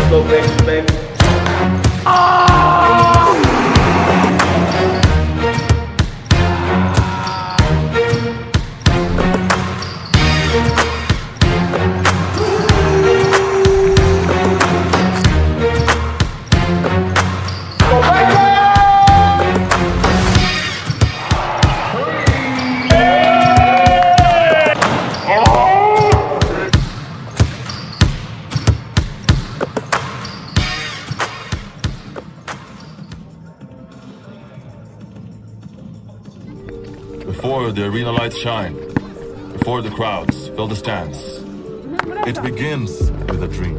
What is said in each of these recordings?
go, baby. Before the arena lights shine, before the crowds fill the stands, it begins with a dream.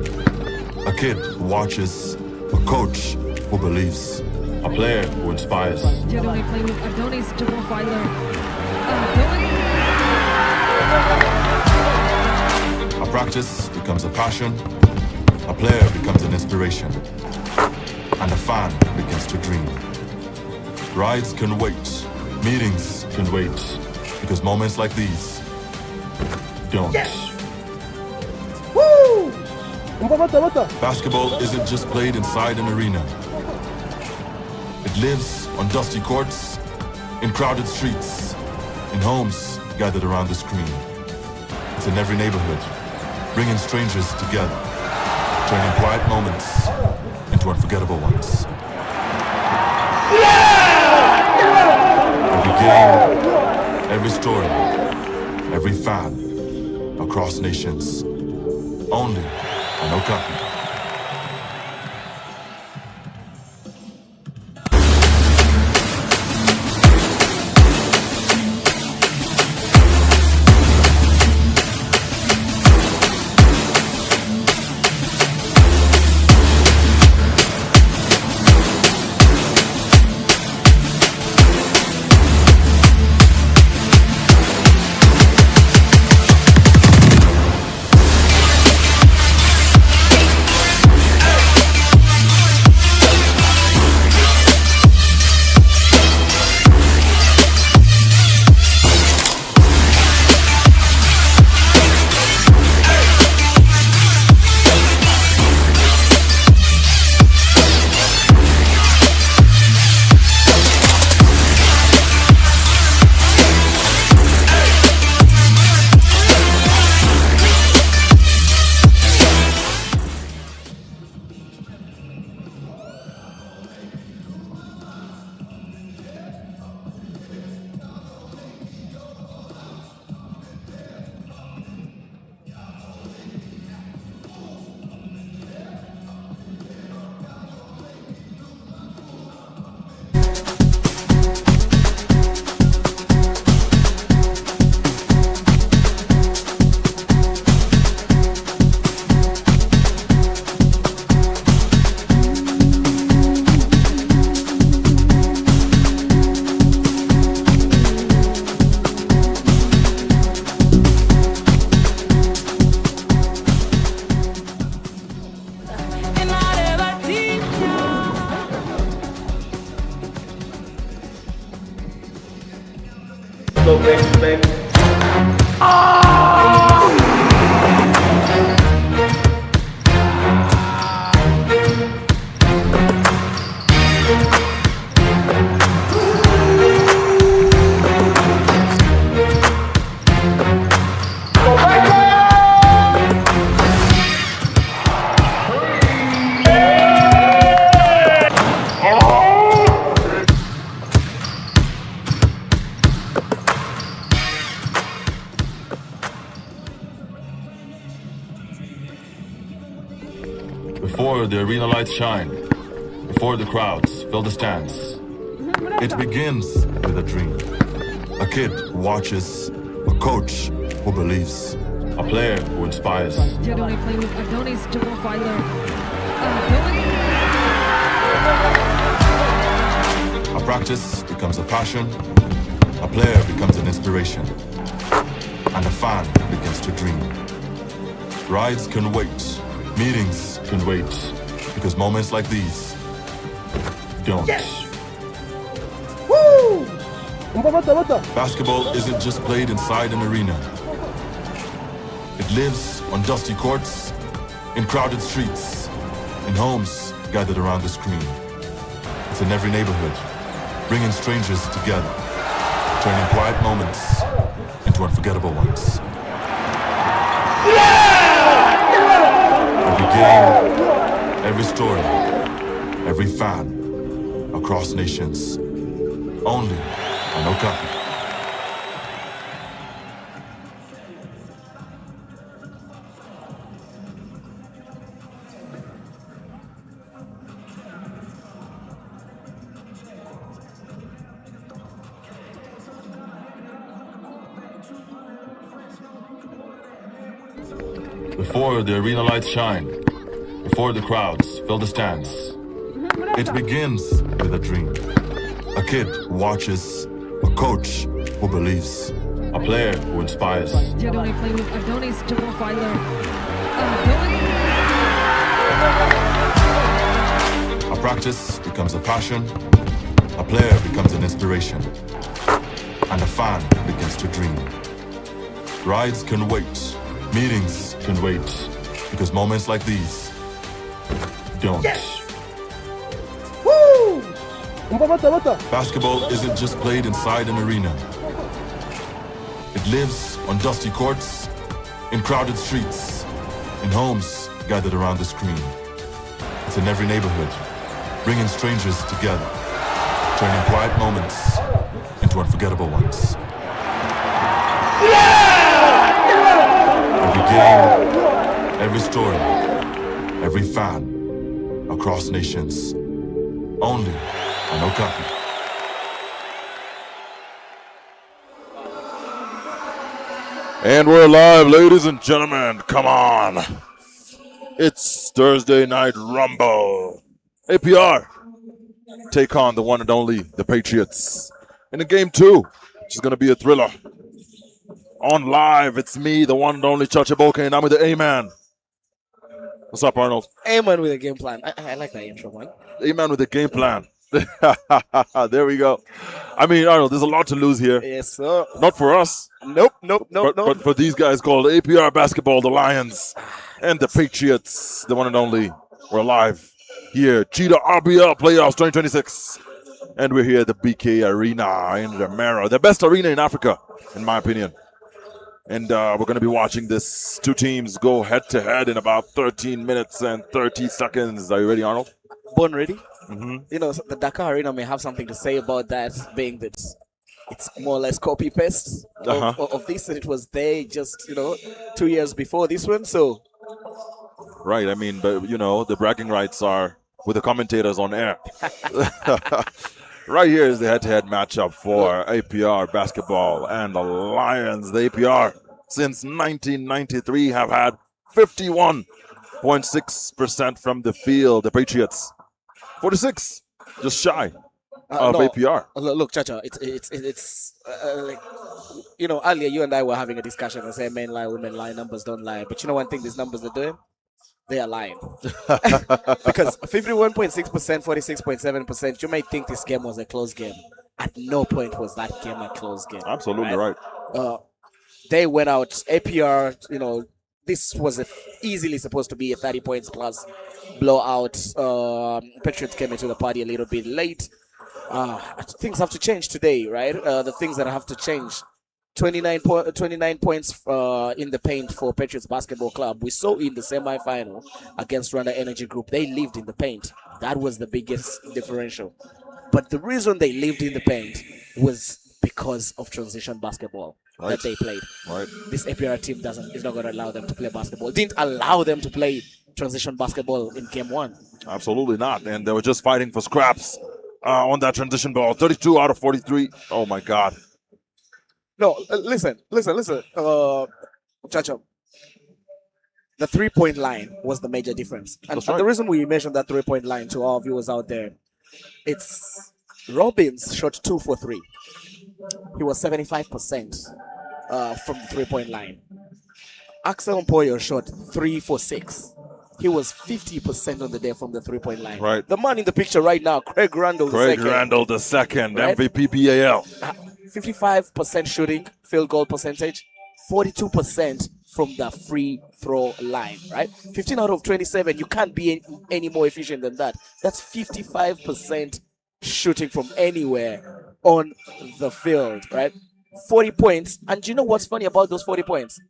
A kid who watches, a coach who believes, a player who inspires. Generally playing with Adonis to profiler. A practice becomes a passion, a player becomes an inspiration, and a fan begins to dream. Rides can wait, meetings can wait, because moments like these don't. Woo! Basketball isn't just played inside an arena. It lives on dusty courts, in crowded streets, in homes gathered around the screen. It's in every neighborhood, bringing strangers together, turning quiet moments into unforgettable ones. Every game, every story, every fan, across nations, only on Okapi. Go, baby. Before the arena lights shine, before the crowds fill the stands, it begins with a dream. A kid who watches, a coach who believes, a player who inspires. Generally playing with Adonis to profiler. A practice becomes a passion, a player becomes an inspiration, and a fan begins to dream. Rides can wait, meetings can wait, because moments like these don't. Woo! Basketball isn't just played inside an arena. It lives on dusty courts, in crowded streets, in homes gathered around the screen. It's in every neighborhood, bringing strangers together, turning quiet moments into unforgettable ones. Every game, every story, every fan, across nations, only on Okapi. Before the arena lights shine, before the crowds fill the stands, it begins with a dream. A kid who watches, a coach who believes, a player who inspires. Adoni playing with Adoni's triple fighter. A practice becomes a passion, a player becomes an inspiration, and a fan begins to dream. Rides can wait, meetings can wait, because moments like these don't. Woo! Basketball isn't just played inside an arena. It lives on dusty courts, in crowded streets, in homes gathered around the screen. It's in every neighborhood, bringing strangers together, turning quiet moments into unforgettable ones. Every game, every story, every fan, across nations, only on Okapi. And we're live, ladies and gentlemen. Come on. It's Thursday Night Rumble. APR take on the one and only, the Patriots. In a game 2, which is going to be a thriller. On live, it's me, the one and only Chachaboke, and I'm with the A-Man. What's up, Arnold? A-Man with a game plan. I like that intro, man. A-Man with a game plan. There we go. I mean, Arnold, there's a lot to lose here. Yes, sir. Not for us. Nope. But for these guys called APR Basketball, the Lions, and the Patriots, the one and only. We're live here. Cheetah RBL Playoffs 2026. And we're here at the BK Arena in the Mero, the best arena in Africa, in my opinion. And we're going to be watching this two teams go head-to-head in about 13 minutes and 30 seconds. Are you ready, Arnold? Born ready? Mm-hmm. You know, the Dakar Arena may have something to say about that, being that it's more or less copy-paste of this, and it was there just, 2 years before this one, so... Right, I mean, but, the bragging rights are with the commentators on air. Right here is the head-to-head matchup for APR Basketball and the Lions. The APR, since 1993, have had 51.6% from the field. The Patriots, 46, just shy of APR. Look, Chacha, it's like, earlier you and I were having a discussion and saying men lie, women lie, numbers don't lie. But you know one thing these numbers are doing? They are lying. Because 51.6%, 46.7%, you may think this game was a close game. At no point was that game a close game. Absolutely right. They went out, APR, this was easily supposed to be a 30 points plus blowout. Patriots came into the party a little bit late. Things have to change today, right? The things that have to change. 29 points in the paint for Patriots Basketball Club. We saw in the semi-final against Rwanda Energy Group, they lived in the paint. That was the biggest differential. But the reason they lived in the paint was because of transition basketball that they played. Right. This APR team is not going to allow them to play basketball. Didn't allow them to play transition basketball in game 1. Absolutely not. And they were just fighting for scraps on that transition ball. 32 out of 43. Oh, my God. No, listen. Chacha, the three-point line was the major difference. And the reason we mentioned that three-point line to our viewers out there, it's Robbins shot 2 for 3. He was 75% from the three-point line. Axel Mpoyo shot 3 for 6. He was 50% on the day from the three-point line. Right. The man in the picture right now, Craig Randall II. Randall II, right? MVP BAL. 55% shooting, field goal percentage, 42% from the free throw line, right? 15 out of 27. You can't be any more efficient than that. That's 55% shooting from anywhere on the field, right? 40 points. And do you know what's funny about those 40 points?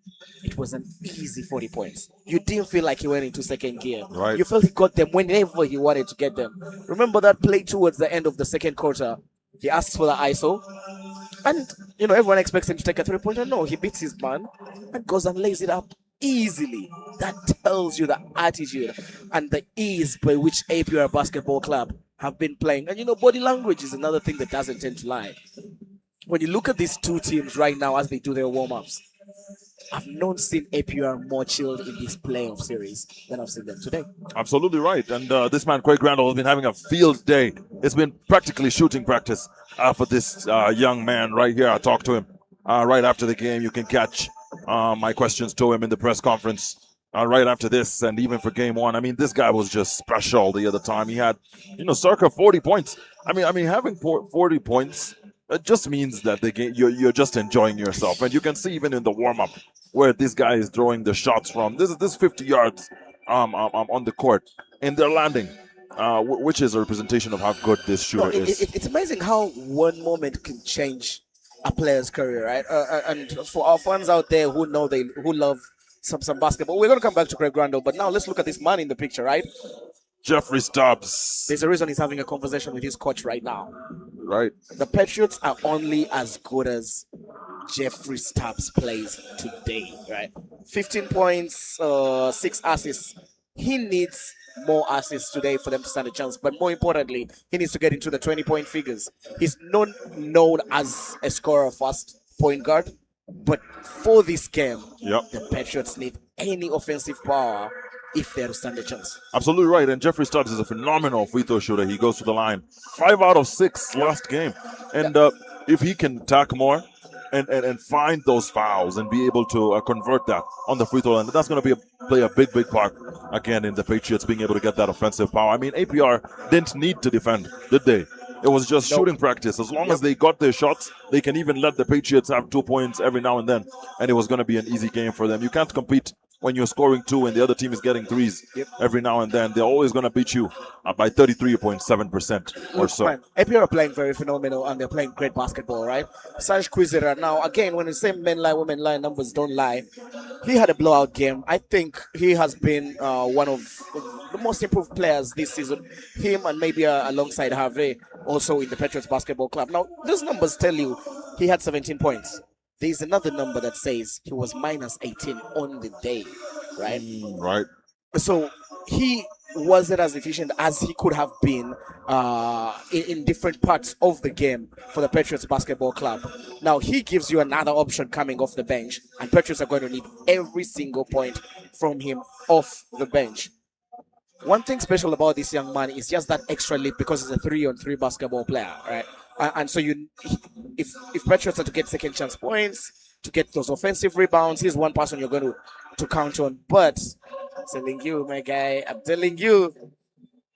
It was an easy 40 points. You didn't feel like he went into second gear. Right. You felt he got them whenever he wanted to get them. Remember that play towards the end of the second quarter? He asks for the ISO. And, everyone expects him to take a three-pointer. No, he beats his man and goes and lays it up easily. That tells you the attitude and the ease by which APR Basketball Club have been playing. And, body language is another thing that doesn't tend to lie. When you look at these two teams right now as they do their warm-ups, I've not seen APR more chilled in this playoff series than I've seen them today. Absolutely right. And this man, Craig Randall, has been having a field day. It's been practically shooting practice for this young man right here. I talked to him right after the game. You can catch my questions to him in the press conference right after this, and even for game one. I mean, this guy was just special the other time. He had, circa 40 points. I mean, having 40 points, it just means that the game, you're just enjoying yourself. And you can see even in the warm-up where this guy is throwing the shots from. This is 50 yards on the court, and they're landing, which is a representation of how good this shooter is. It's amazing how one moment can change a player's career, right? And for our fans out there who love some basketball, we're going to come back to Craig Randall, but now let's look at this man in the picture, right? Jeffrey Stubbs. There's a reason he's having a conversation with his coach right now. Right. The Patriots are only as good as Jeffrey Stubbs plays today, right? 15 points, 6 assists. He needs more assists today for them to stand a chance. But more importantly, he needs to get into the 20-point figures. He's not known as a scorer first point guard. But for this game, the Patriots need any offensive power if they're to stand a chance. Absolutely right. And Jeffrey Stubbs is a phenomenal free throw shooter. He goes to the line 5 out of 6 last game. And if he can attack more and find those fouls and be able to convert that on the free throw line, that's going to play a big part again in the Patriots being able to get that offensive power. I mean, APR didn't need to defend, did they? It was just shooting practice. As long as they got their shots, they can even let the Patriots have 2 points every now and then, and it was going to be an easy game for them. You can't compete when you're scoring 2 and the other team is getting 3s every now and then. They're always going to beat you by 33.7% or so. Man, APR are playing very phenomenal, and they're playing great basketball, right? Serge Quizera, now, again, when you say men lie, women lie, numbers don't lie, he had a blowout game. I think he has been one of the most improved players this season. Him and maybe alongside Harvey, also in the Patriots Basketball Club. Now, those numbers tell you he had 17 points. There's another number that says he was minus 18 on the day, right? Right. So he wasn't as efficient as he could have been in different parts of the game for the Patriots Basketball Club. Now, he gives you another option coming off the bench, and Patriots are going to need every single point from him off the bench. One thing special about this young man is just that extra leap because he's a 3-on-3 basketball player, right? And so if Patriots are to get second chance points, to get those offensive rebounds, he's one person you're going to count on. But I'm telling you, my guy, I'm telling you,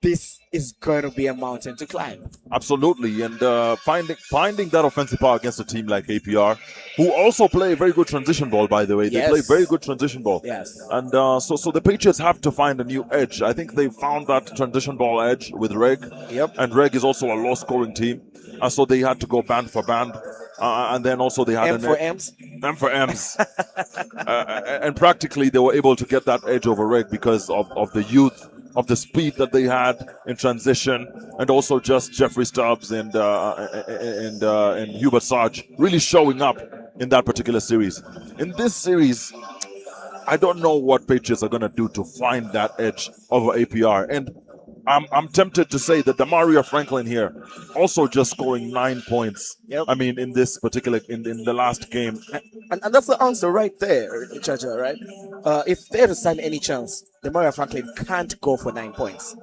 this is going to be a mountain to climb. Absolutely. And finding that offensive power against a team like APR, who also play very good transition ball, by the way. They play very good transition ball. Yes. And so the Patriots have to find a new edge. I think they found that transition ball edge with Reg. Yep. And Reg is also a low-scoring team. So they had to go band for band. And then also they had M for M's. And practically they were able to get that edge over Reg because of the youth, of the speed that they had in transition, and also just Jeffrey Stubbs and Hubert Sarge really showing up in that particular series. In this series, I don't know what Patriots are going to do to find that edge over APR. And I'm tempted to say that Demario Franklin here also just scoring 9 points. Yep. I mean, in this particular, in the last game. And that's the answer right there, Chacha, right? If they're to stand any chance, Demario Franklin can't go for 9 points.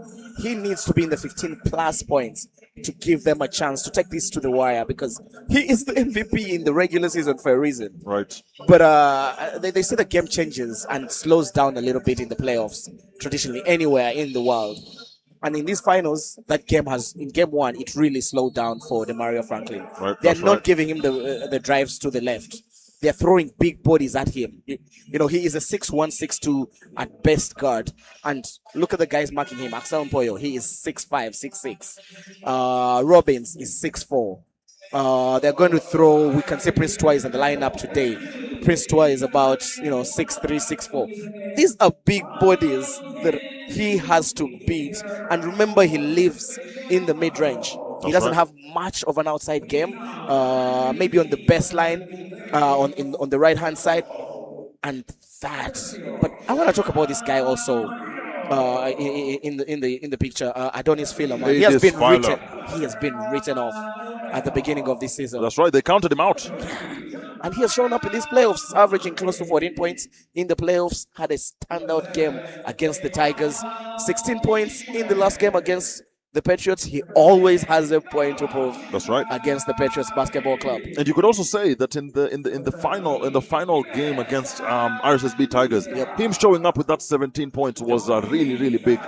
He needs to be in the 15-plus points to give them a chance to take this to the wire, because he is the MVP in the regular season for a reason. Right. But they say the game changes and slows down a little bit in the playoffs, traditionally anywhere in the world. And in these finals, in game one, it really slowed down for Demario Franklin. Right, They're not giving him the drives to the left. they're throwing big bodies at him. You know, he is a 6'1", 6'2" at best guard. And look at the guys marking him. Axel Mpoyo, he is 6'5", 6'6". Robbins is 6'4". They're going to throw, we can say Prince Tua is in the lineup today. Prince Tua is about, 6'3", 6'4". These are big bodies that he has to beat. And remember, he lives in the mid-range. He doesn't have much of an outside game. Maybe on the best line, on the right-hand side. And that. But I want to talk about this guy also. In the picture, Adonis Philemon. He has been written off at the beginning of this season. That's right. They counted him out. And he has shown up in these playoffs, averaging close to 14 points in the playoffs. Had a standout game against the Tigers. 16 points in the last game against the Patriots. He always has a point to prove. That's right. Against the Patriots Basketball Club. And you could also say that in the final game against RSSB Tigers, him showing up with that 17 points was a really big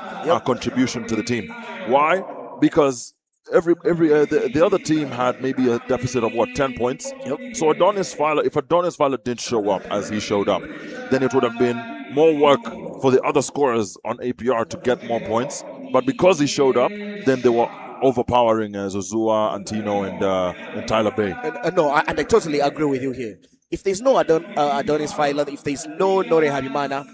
contribution to the team. Why? Because the other team had maybe a deficit of 10 points. So if Adonis Fowler didn't show up as he showed up, then it would have been more work for the other scorers on APR to get more points. But because he showed up, then they were overpowering Zozua, Antino, and Tyler Bay. And I totally agree with you here. If there's no Adonis Fowler, if there's no Nore Habimana,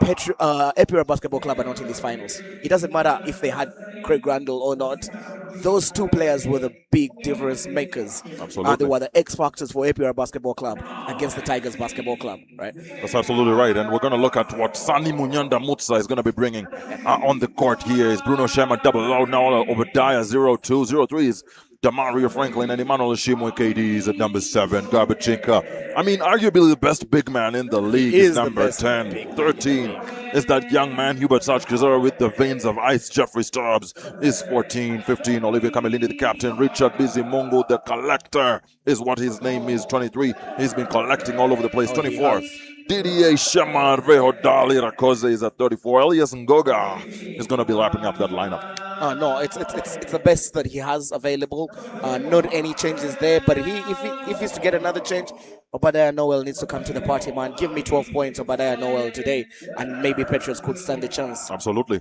APR Basketball Club are not in these finals. It doesn't matter if they had Craig Randall or not. Those two players were the big difference makers. Absolutely. They were the X factors for APR Basketball Club against the Tigers Basketball Club, right? That's absolutely right. And we're going to look at what Sani Munyanda Mutsa is going to be bringing on the court here. Is Bruno Shema double out now, Obadiah 0-2, 0-3 is Damario Franklin, and Emmanuel Shimwe KD is at number 7. Garbachinka, I mean, arguably the best big man in the league, is number 10. 13 is that young man, Hubert Sachkazar, with the veins of ice. Jeffrey Stubbs is 14. 15, Olivier Kamelini, the captain. Richard Bizimungu, the collector, is what his name is. 23, he's been collecting all over the place. 24, Didier Shamar Vehodali Rakoze is at 34. Elias Ngoga is going to be lapping up that lineup. No, it's the best that he has available. Not any changes there, but if he's to get another change, Obadiah Noel needs to come to the party, man. Give me 12 points, Obadiah Noel, today, and maybe Patriots could stand a chance. Absolutely.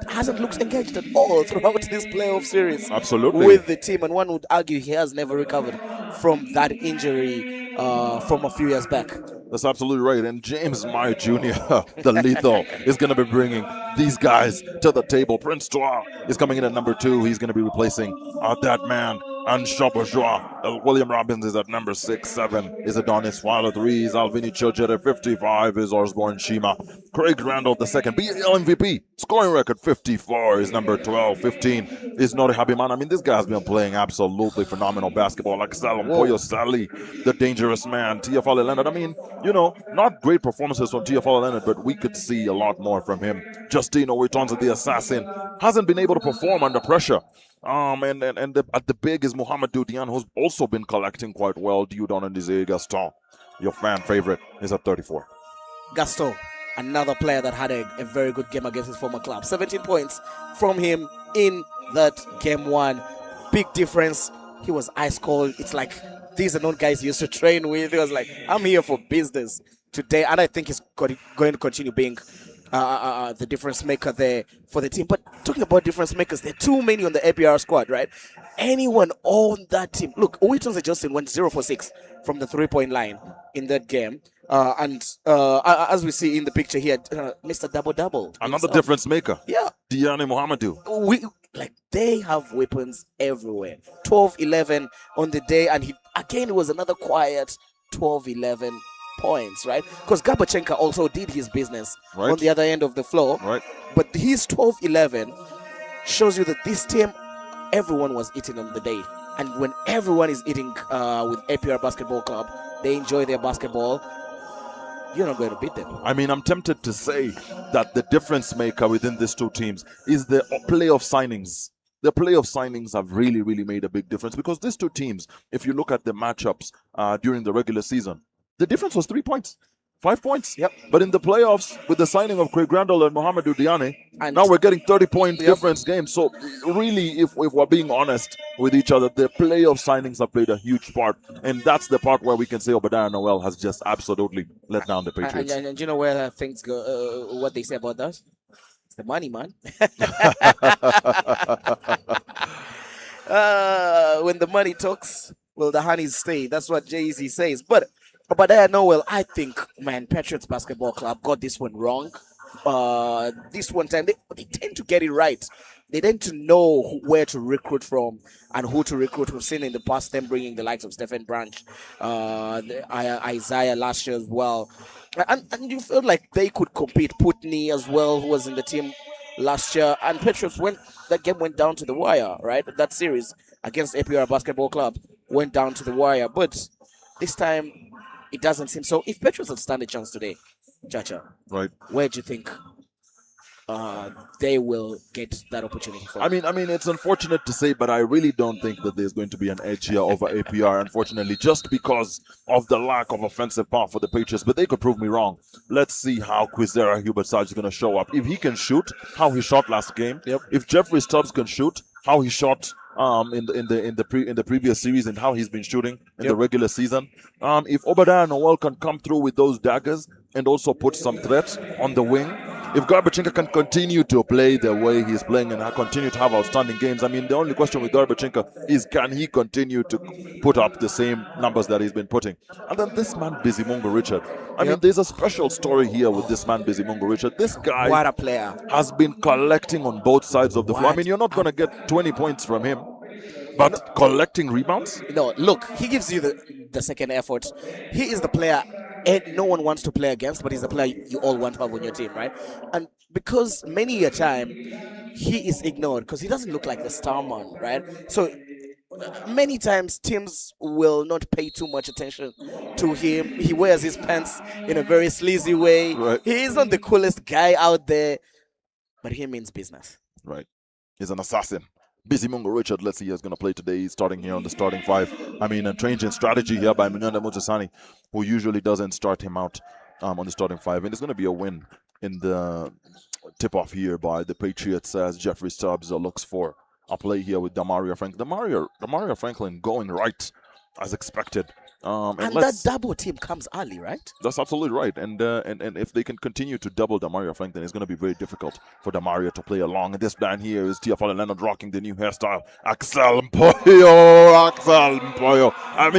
Hasn't looked engaged at all throughout this playoff series. Absolutely. With the team, and one would argue he has never recovered from that injury from a few years back. That's absolutely right. And James Meyer Jr., the lethal, is going to be bringing these guys to the table. Prince Tua is coming in at number 2. He's going to be replacing that man. And Shopajua. William Robbins is at number 6. 7 is Adonis Fowler. 3 is Alvini Churchill. 55 is Osborne Shima. Craig Randall, the second BAL MVP. Scoring record 54 is number 12. 15 is Nori Habiman. I mean, this guy's been playing absolutely phenomenal basketball. Like Salam Poyo Sali, the dangerous man. Tiafale Leonard. I mean, not great performances from Tiafale Leonard, but we could see a lot more from him. Justino returns as the assassin. Hasn't been able to perform under pressure. At the big is Muhammad Dudian, who's also been collecting quite well. Diudon and Desiree Gaston, your fan favorite, is at 34. Gaston, another player that had a very good game against his former club. 17 points from him in that game 1. Big difference. He was ice cold. It's like these are not guys he used to train with. He was like, I'm here for business today. And I think he's going to continue being the difference maker there for the team. But talking about difference makers, there are too many on the APR squad, right? Anyone on that team. Look, Owitonze Justin went 0 for 6 from the 3-point line in that game. As we see in the picture here, Mr. Double-Double. Another difference maker. Yeah. Diane Mohamedou. They have weapons everywhere. 12-11 on the day, and it was another quiet 12-11 points, right? Because Gabachenka also did his business on the other end of the floor. Right. But his 12-11 shows you that this team, everyone was eating on the day. And when everyone is eating with APR Basketball Club, they enjoy their basketball. You're not going to beat them. I mean, I'm tempted to say that the difference maker within these two teams is the playoff signings. The playoff signings have really, really made a big difference, because these two teams, if you look at the matchups during the regular season, the difference was 3 points. 5 points. Yep. But in the playoffs, with the signing of Craig Randall and Mohamedou Diane, And now we're getting 30-point Yep. difference games. So really, if we're being honest with each other, the playoff signings have played a huge part. And that's the part where we can say Obadiah Noel has just absolutely let down the Patriots. And you know where things go? What they say about that? It's the money, man. When the money talks, will the honeys stay? That's what Jay-Z says. But I know, well, I think, man, Patriots Basketball Club got this one wrong. This one time, they tend to get it right. They tend to know where to recruit from and who to recruit. We've seen in the past them bringing the likes of Stephen Branch, Isaiah last year as well. And you felt like they could compete. Putney as well, who was in the team last year. And Patriots that game went down to the wire, right? That series against APR Basketball Club went down to the wire. But this time, it doesn't seem so. If Patriots had stand a chance today, Chacha, Right. where do you think they will get that opportunity from? I mean, it's unfortunate to say, but I really don't think that there's going to be an edge here over APR, unfortunately, just because of the lack of offensive power for the Patriots. But they could prove me wrong. Let's see how Quizera Hubert Sarge is going to show up. If he can shoot, how he shot last game. Yep. If Jeffrey Stubbs can shoot, how he shot in the previous series and how he's been shooting in the regular season. If Obadiah Noel can come through with those daggers and also put some threat on the wing. If Garbachenko can continue to play the way he's playing and continue to have outstanding games, I mean, the only question with Garbachenko is can he continue to put up the same numbers that he's been putting? And then this man, Bizimungu Richard. I mean, there's a special story here with this man, Bizimungu Richard. This guy What a player. has been collecting on both sides of the floor. I mean, you're not going to get 20 points from him, but collecting rebounds? No, look, he gives you the second effort. He is the player no one wants to play against, but he's the player you all want to have on your team, right? And because many a time he is ignored because he doesn't look like the star man, right? So many times teams will not pay too much attention to him. He wears his pants in a very sleazy way. Right. He isn't the coolest guy out there, but he means business. Right. He's an assassin. Bizimungu Richard, let's see who's going to play today. He's starting here on the starting five. I mean, a changing strategy here by Munganda Mutasani, who usually doesn't start him out on the starting five. And it's going to be a win in the tip-off here by the Patriots as Jeffrey Stubbs looks for a play here with Damario Franklin. Damario Franklin going right as expected. And that double team comes early, right? That's absolutely right. And if they can continue to double Damario Franklin, it's going to be very difficult for Damario to play along. And this man here is Tiafala Leonard rocking the new hairstyle. Axel Mpoyo. I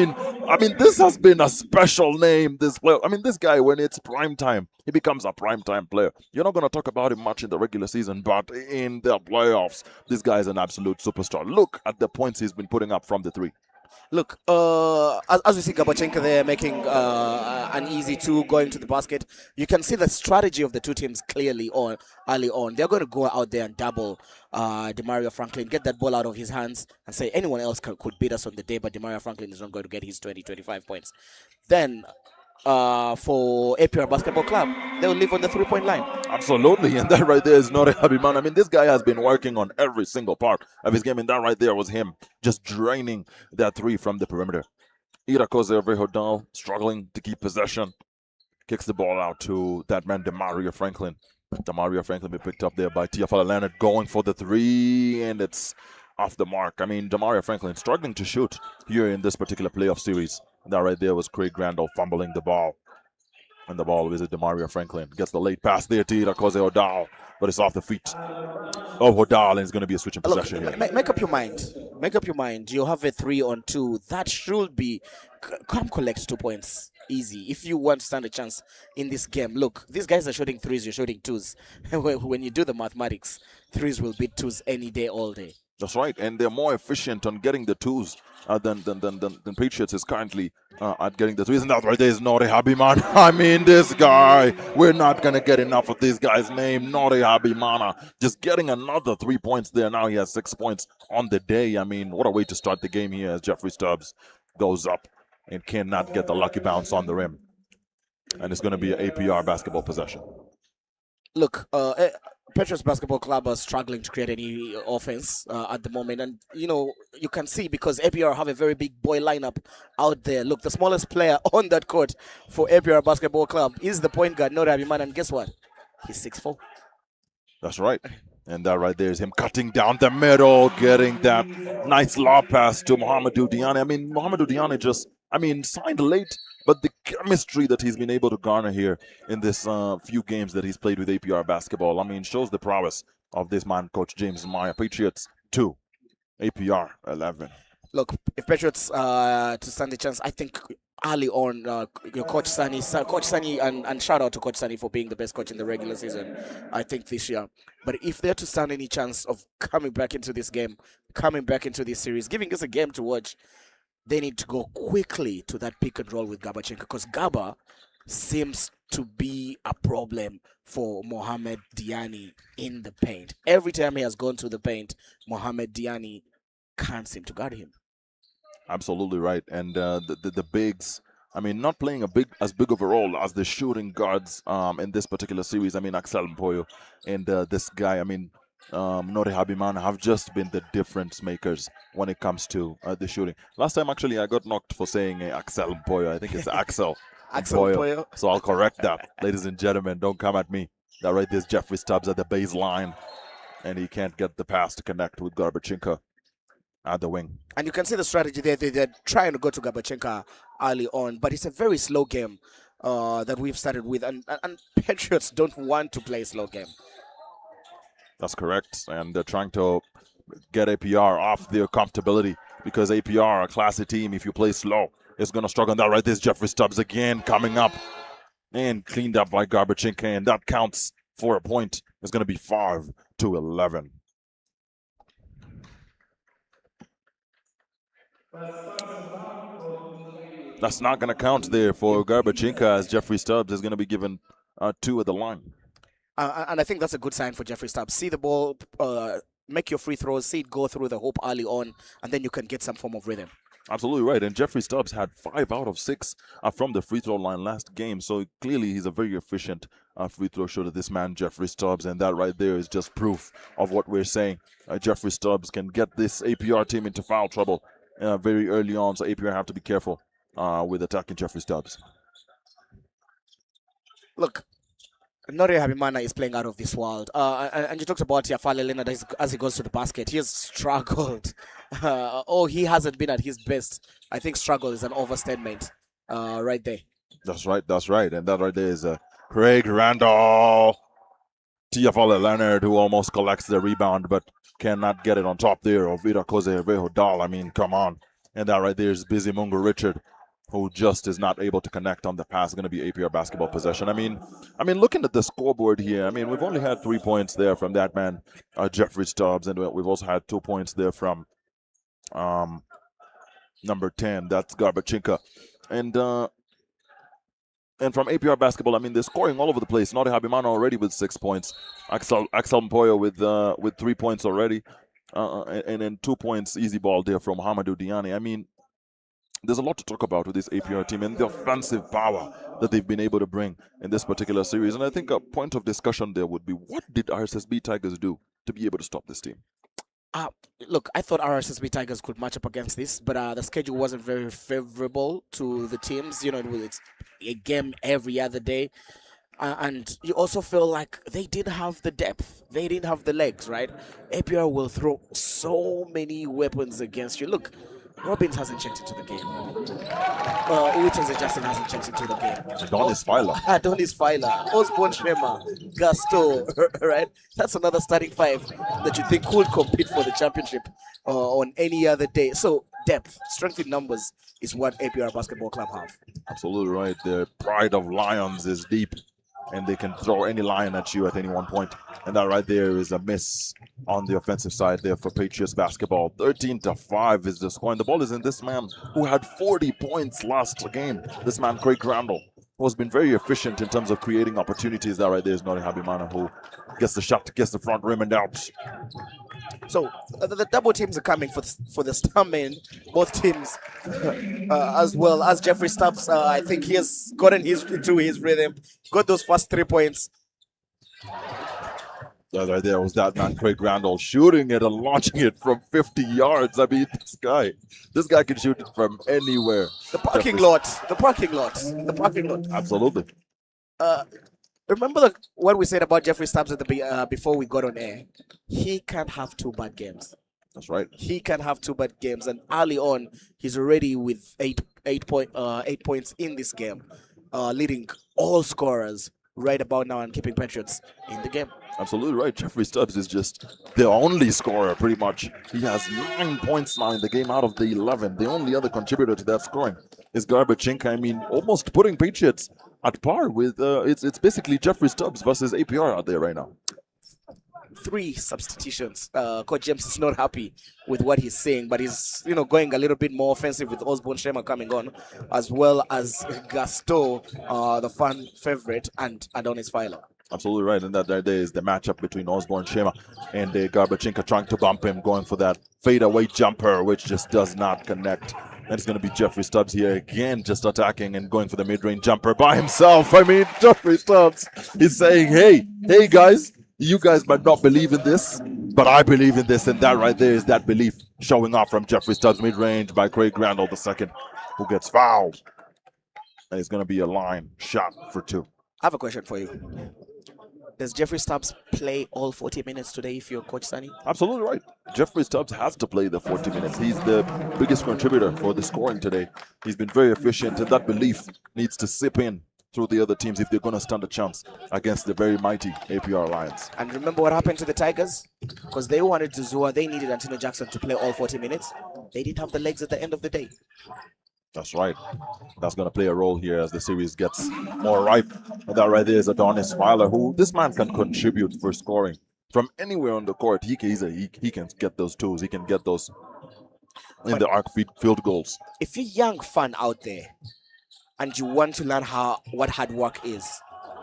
mean, this has been a special name, this player. I mean, this guy, when it's prime time, he becomes a prime time player. You're not going to talk about him much in the regular season, but in the playoffs, this guy is an absolute superstar. Look at the points he's been putting up from the three. Look, as we see Gabachenko there making an easy two going to the basket, you can see the strategy of the two teams clearly early on. They're going to go out there and double Damario Franklin, get that ball out of his hands and say anyone else could beat us on the day, but Damario Franklin is not going to get his 20-25 points. Then for APR Basketball Club, they will live on the three-point line. Absolutely, and that right there is not a happy man. I mean, this guy has been working on every single part of his game, and that right there was him just draining that three from the perimeter. Irakoze Overhodal struggling to keep possession. Kicks the ball out to that man, Damario Franklin. Damario Franklin be picked up there by Tiafala Leonard going for the three, and it's off the mark. I mean, Damario Franklin struggling to shoot here in this particular playoff series. That right there was Craig Randall fumbling the ball. And the ball is Damario Franklin. Gets the late pass there to Irakoze Odal, but it's off the feet of Odal, and it's going to be a switch in possession here. Make up your mind. Make up your mind. You have a 3-on-2. That should be... Come collect 2 points. Easy. If you want to stand a chance in this game. Look, these guys are shooting threes. You're shooting twos. When you do the mathematics, threes will beat twos any day, all day. That's right, and they're more efficient on getting the twos than Patriots is currently at getting the threes. And that right there is Nori Habimana. I mean, this guy, we're not going to get enough of this guy's name, Nori Habimana. Just getting another 3 points there. Now he has 6 points on the day. I mean, what a way to start the game here as Jeffrey Stubbs goes up and cannot get the lucky bounce on the rim. And it's going to be an APR basketball possession. Look, Patriots Basketball Club are struggling to create any offense at the moment. And, you can see because APR have a very big boy lineup out there. Look, the smallest player on that court for APR Basketball Club is the point guard, Nori Abiman. And guess what? He's 6'4". That's right. And that right there is him cutting down the middle, getting that nice lob pass to Mohamedou Diane. I mean, Mohamedou Diane just, signed late, but the chemistry that he's been able to garner here in this few games that he's played with APR basketball, shows the prowess of this man, Coach James Maya. Patriots 2, APR 11. Look, if Patriots to stand a chance, I think early on, your Coach Sani, and shout out to Coach Sani for being the best coach in the regular season, I think, this year. But if they're to stand any chance of coming back into this game, coming back into this series, giving us a game to watch, they need to go quickly to that pick and roll with Gabachenko, because Gaba seems to be a problem for Mohamed Diani in the paint. Every time he has gone to the paint, Mohamed Diani can't seem to guard him. Absolutely right. And the bigs, not playing as big of a role as the shooting guards in this particular series. Axel Mpoyo and this guy, Nori Habimana have just been the difference makers when it comes to the shooting. Last time, actually, I got knocked for saying Axel Mpoyo. I think it's Axel. Axel Mpoyo. So I'll correct that. Ladies and gentlemen, don't come at me. That right there's Jeffrey Stubbs at the baseline, and he can't get the pass to connect with Garbachenko at the wing. And you can see the strategy there. They're trying to go to Gabachenko early on, but it's a very slow game that we've started with, and Patriots don't want to play a slow game. That's correct, and they're trying to get APR off their comfortability, because APR, a classy team, if you play slow, is going to struggle. And that right there's Jeffrey Stubbs again coming up and cleaned up by Garbachenko, and that counts for a point. It's going to be 5-11. That's not going to count there for Garbachenko, as Jeffrey Stubbs is going to be given 2 at the line. And I think that's a good sign for Jeffrey Stubbs. See the ball, make your free throws, see it go through the hoop early on, and then you can get some form of rhythm. Absolutely right. And Jeffrey Stubbs had 5 out of 6 from the free throw line last game. So clearly he's a very efficient free throw shooter, this man, Jeffrey Stubbs. And that right there is just proof of what we're saying. Jeffrey Stubbs can get this APR team into foul trouble very early on. So APR have to be careful with attacking Jeffrey Stubbs. Look, Nori Habimana is playing out of this world. And you talked about Yafale Leonard as he goes to the basket. He has struggled. He hasn't been at his best. I think struggle is an overstatement right there. That's right. And that right there is Craig Randall. Tiafale Leonard, who almost collects the rebound, but cannot get it on top there of Irakoze Vehodal. Come on. And that right there is Busy Mungo Richard, who just is not able to connect on the pass. Going to be APR basketball possession. Looking at the scoreboard here, we've only had 3 points there from that man, Jeffrey Stubbs, and we've also had 2 points there from number 10, that's Garbachenko. And from APR basketball, they're scoring all over the place. Nori Habimana already with 6 points. Axel Mpoyo with 3 points already. And then 2 points, easy ball there from Mohamedou Diane. There's a lot to talk about with this APR team and the offensive power that they've been able to bring in this particular series. And I think a point of discussion there would be, what did RSSB Tigers do to be able to stop this team? Look, I thought RSSB Tigers could match up against this, but the schedule wasn't very favorable to the teams. It's a game every other day. And you also feel like they didn't have the depth. They didn't have the legs, right? APR will throw so many weapons against you. Look, Robbins hasn't checked into the game. Uwitenze Justin hasn't checked into the game. Adonis Filer. Osborne Shema. Gasto. Right? That's another starting 5 that you think could compete for the championship on any other day. So depth, strength in numbers is what APR Basketball Club have. Absolutely right. The pride of Lions is deep, and they can throw any Lion at you at any one point. And that right there is a miss on the offensive side there for Patriots basketball. 13-5 is the score. And the ball is in this man who had 40 points last game. This man, Craig Randall, who has been very efficient in terms of creating opportunities. That right there is Nori Habimana, who gets the shot, gets the front rim and out. So the double teams are coming for the star men, both teams, as well as Jeffrey Stubbs. I think he has gotten into his rhythm, got those first 3 points. The other there was that man Craig Randall shooting it and launching it from 50 yards. I mean, this guy can shoot it from anywhere. The parking lot. The parking lot. The parking lot. Absolutely. Remember what we said about Jeffrey Stubbs at the before we got on air? He can't have two bad games. That's right. He can have two bad games, and early on, he's already with eight points in this game, leading all scorers right about now and keeping Patriots in the game. Absolutely right. Jeffrey Stubbs is just the only scorer, pretty much. He has 9 points now in the game out of the 11. The only other contributor to that scoring is Garbachenko. I mean, almost putting Patriots at par with, it's basically Jeffrey Stubbs versus APR out there right now. 3 substitutions. Coach James is not happy with what he's saying, but he's going a little bit more offensive with Osborne Shema coming on, as well as Gasto, the fan favorite, and Adonis Filer. Absolutely right, and that there is the matchup between Osborne Shema and Garbachenko trying to bump him, going for that fadeaway jumper, which just does not connect. And it's going to be Jeffrey Stubbs here again, just attacking and going for the mid-range jumper by himself. I mean, Jeffrey Stubbs is saying, hey guys, you guys might not believe in this, but I believe in this, and that right there is that belief showing up from Jeffrey Stubbs mid-range by Craig Randall II, who gets fouled. And it's going to be a line shot for 2. I have a question for you. Does Jeffrey Stubbs play all 40 minutes today if you're Coach Sunny? Absolutely right. Jeffrey Stubbs has to play the 40 minutes. He's the biggest contributor for the scoring today. He's been very efficient, and that belief needs to sip in through the other teams if they're going to stand a chance against the very mighty APR Lions. And remember what happened to the Tigers? Because they wanted to Zua, they needed Antonio Jackson to play all 40 minutes. They didn't have the legs at the end of the day. That's right. That's going to play a role here as the series gets more ripe. And that right there is Adonis Filer, who this man can contribute for scoring from anywhere on the court. He can get those twos. He can get those in the arc field goals. If you're a young fan out there and you want to learn what hard work is,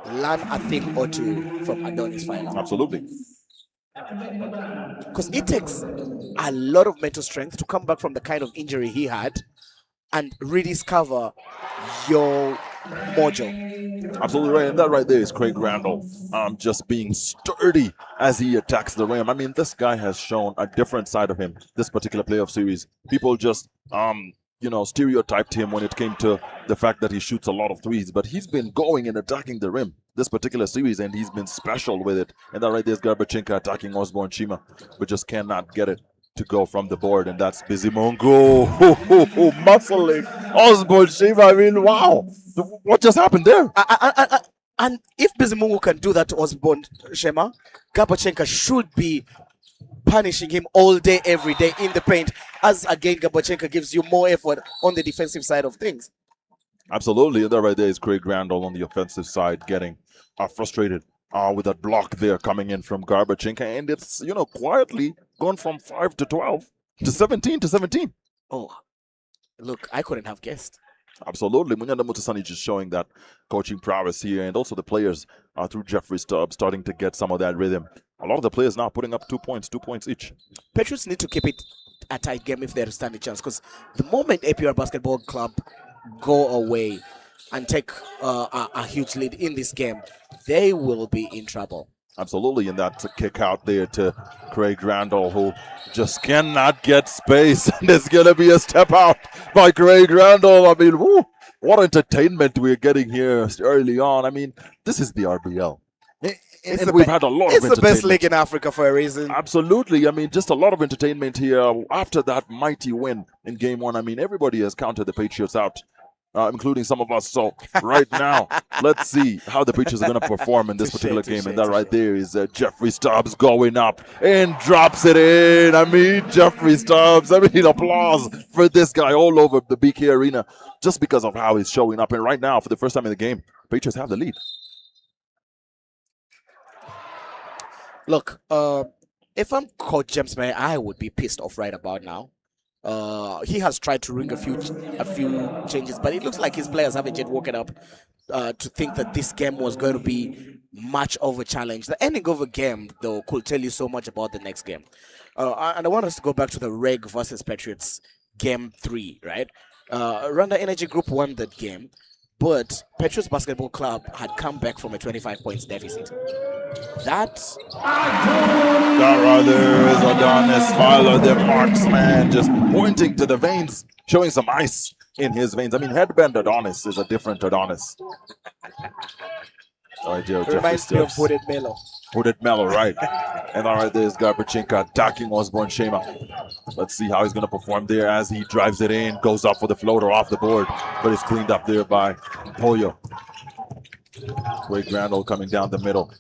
learn a thing or two from Adonis Filer. Absolutely. Because it takes a lot of mental strength to come back from the kind of injury he had and rediscover your mojo. Absolutely right, and that right there is Craig Randall just being sturdy as he attacks the rim. I mean, this guy has shown a different side of him this particular playoff series. People just stereotyped him when it came to the fact that he shoots a lot of threes, but he's been going and attacking the rim this particular series, and he's been special with it. And that right there is Garbachenko attacking Osborne Shima, but just cannot get it to go from the board, and that's Bizimongo muscling Osborne Shima. I mean, wow, what just happened there? And if Bizimongo can do that to Osborne Shima, Garbachenko should be punishing him all day, every day in the paint, as again Garbachenko gives you more effort on the defensive side of things. Absolutely, and that right there is Craig Randall on the offensive side getting frustrated with that block there coming in from Garbachenko, and it's quietly gone from 5 to 12 to 17 to 17. Oh, look, I couldn't have guessed. Absolutely, Munyanda Mutasani just showing that coaching prowess here, and also the players through Jeffrey Stubbs starting to get some of that rhythm. A lot of the players now putting up 2 points each. Patriots need to keep it a tight game if they're to stand a chance, because the moment APR Basketball Club go away and take a huge lead in this game, they will be in trouble. Absolutely, and that's a kick out there to Craig Randall, who just cannot get space. And there's going to be a step out by Craig Randall. I mean, what entertainment we're getting here early on. I mean, this is the RBL. And we've had a lot of entertainment. It's the best league in Africa for a reason. Absolutely. I mean, just a lot of entertainment here after that mighty win in Game 1. I mean, everybody has counted the Patriots out, including some of us. So right now, let's see how the Patriots are going to perform in this particular game. And that right there is Jeffrey Stubbs going up and drops it in. I mean, Jeffrey Stubbs. I mean, applause for this guy all over the BK Arena just because of how he's showing up. And right now, for the first time in the game, Patriots have the lead. Look, if I'm Coach James May, I would be pissed off right about now. He has tried to ring a few changes, but it looks like his players haven't yet woken up to think that this game was going to be much of a challenge. The ending of a game, though, could tell you so much about the next game. And I want us to go back to the Reg versus Patriots game 3, right? Rwanda Energy Group won that game. but Patriots Basketball Club had come back from a 25 points deficit. That rather is Adonis Fowler, the marksman, just pointing to the veins, showing some ice in his veins. I mean, headband Adonis is a different Adonis. All right, Jeffrey reminds me of Stokes. Hooded Melo. Hooded Mellow, right. And all right, there's Garbachenko attacking Osborne Shema. Let's see how he's going to perform there as he drives it in, goes up for the floater off the board, but it's cleaned up there by Pollo. Ray Grandal coming down the middle.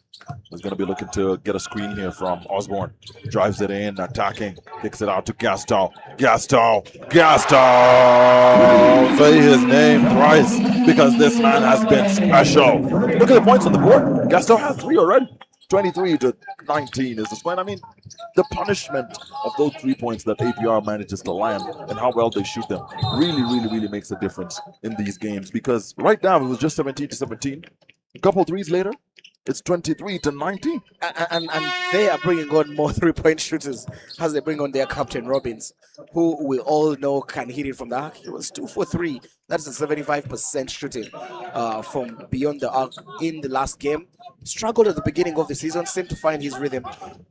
He's going to be looking to get a screen here from Osborne. Drives it in, attacking, kicks it out to Gaston. Gaston! Say his name twice because this man has been special. Look at the points on the board. Gaston has 3 already. 23 to 19 is the spread. I mean, the punishment of those 3 points that APR manages to land and how well they shoot them really makes a difference in these games, because right now it was just 17 to 17. A couple threes later, it's 23 to 19. And they are bringing on more 3-point shooters as they bring on their captain Robbins, who we all know can hit it from the arc. He was 2 for 3. That's a 75% shooting from beyond the arc in the last game. Struggled at the beginning of the season, seemed to find his rhythm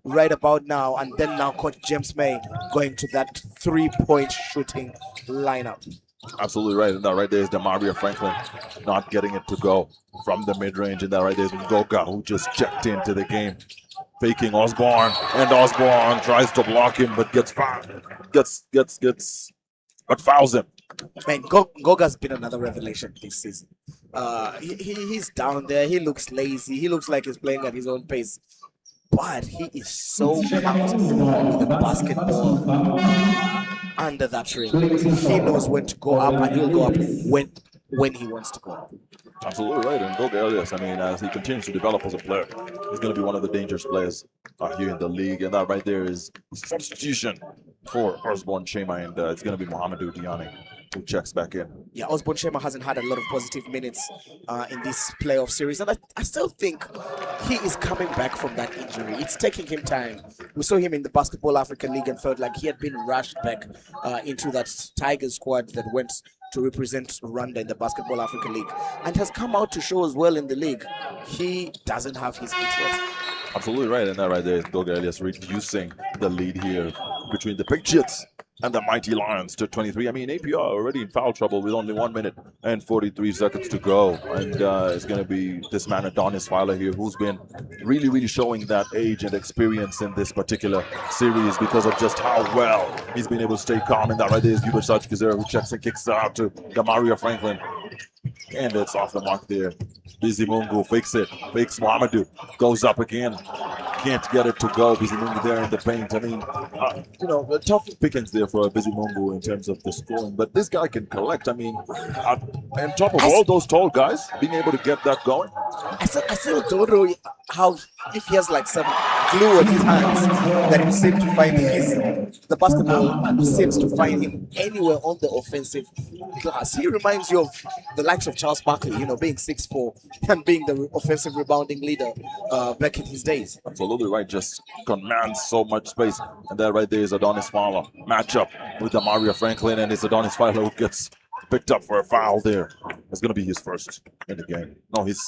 right about now, and then now Coach James May going to that 3-point shooting lineup. Absolutely right. And that right there is Demaria Franklin not getting it to go from the mid-range. And that right there is Ngoga, who just checked into the game, faking Osborne. And Osborne tries to block him, but gets fouled. But fouls him. Man, Ngoga's been another revelation this season. He's down there. He looks lazy. He looks like he's playing at his own pace. But he is so comfortable with the basketball under that ring. He knows when to go up, and he'll go up when he wants to go up. Absolutely right. And Goga Elias, I mean, as he continues to develop as a player, he's going to be one of the dangerous players here in the league. And that right there is substitution for Osborne Shema, and it's going to be Mohamedou Diane who checks back in. Yeah, Osborne Shema hasn't had a lot of positive minutes in this playoff series, and I still think he is coming back from that injury. It's taking him time. We saw him in the Basketball Africa League and felt like he had been rushed back into that Tigers squad that went to represent Rwanda in the Basketball Africa League, and has come out to show as well in the league. He doesn't have his feet yet. Absolutely right, and that right there is Goga Elias reducing the lead here between the Patriots and the Mighty Lions to 23. I mean, APR already in foul trouble with only 1 minute and 43 seconds to go. And it's going to be this man, Adonis Fowler here, who's been really showing that age and experience in this particular series because of just how well he's been able to stay calm. And that right there is Hubert Sarge Kizera, who checks and kicks it out to Demaria Franklin. And it's off the mark there. Bizimungu fakes it, fakes Mohamedou, goes up again. Can't get it to go. Bizimungu there in the paint. I mean, tough pickings there for Bizimungu in terms of the scoring. But this guy can collect. I mean, on top of all those tall guys, being able to get that going. I still don't know how, if he has like some glue on his hands that he seems to find the basketball seems to find him anywhere on the offensive glass. He reminds you of the likes of Charles Barkley, being 6'4" and being the offensive rebounding leader back in his days. Absolutely right. Just commands so much space. And that right there is Adonis Fowler. Matchup with Demaria Franklin, and it's Adonis Fowler who gets picked up for a foul there. It's going to be his first in the game. No, his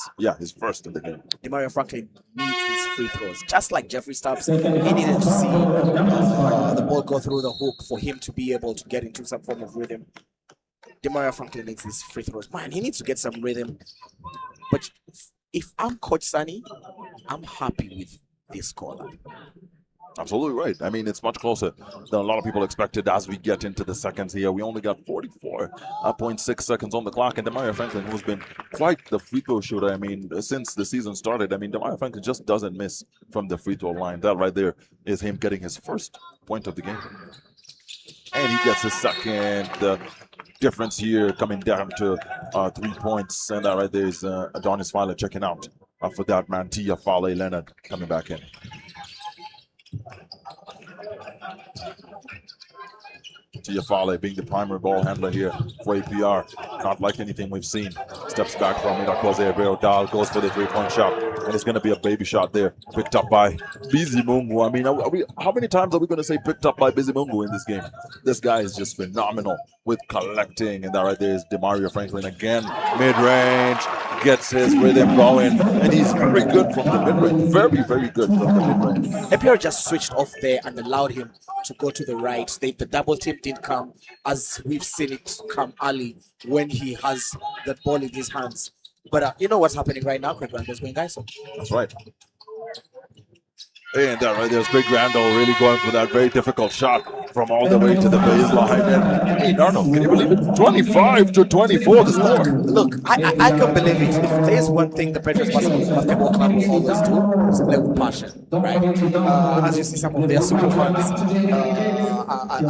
first in the game. Demaria Franklin needs these free throws. Just like Jeffrey Stubbs, he needed to see the ball go through the hoop for him to be able to get into some form of rhythm. Demaria Franklin needs these free throws. Man, he needs to get some rhythm. But if I'm Coach Sunny, I'm happy with this scoreline. Absolutely right. I mean, it's much closer than a lot of people expected as we get into the seconds here. We only got 44.6 seconds on the clock, and Demaria Franklin, who's been quite the free throw shooter, I mean, since the season started, I mean, Demaria Franklin just doesn't miss from the free throw line. That right there is him getting his first point of the game. And he gets his second. The difference here coming down to 3 points, and that right there is Adonis Fowler checking out for that man. Tia Fale Leonard coming back in. Tiafale being the primary ball handler here for APR. Not like anything we've seen. Steps back from it. RBL Dal goes for the 3-point shot. And it's going to be a baby shot there. Picked up by Bizimungu. I mean, how many times are we going to say picked up by Bizimungu in this game? This guy is just phenomenal with collecting. And that right there is Demario Franklin again. Mid-range. Gets his rhythm going. And he's very good from the mid-range. Very, very good from the mid-range. APR just switched off there and allowed him to go to the right. The double tip did come, as we've seen it come early when he has the ball in his hands. But you know what's happening right now? Craig Randall's going ISO. That's right. And that right there's Big Randall really going for that very difficult shot from all the way to the baseline. And hey, Darnold, can you believe it? 25-24 the score. Look, I can believe it. If there's one thing the Patriots basketball club will always do, is play with passion, right? As you see some of their super fans, I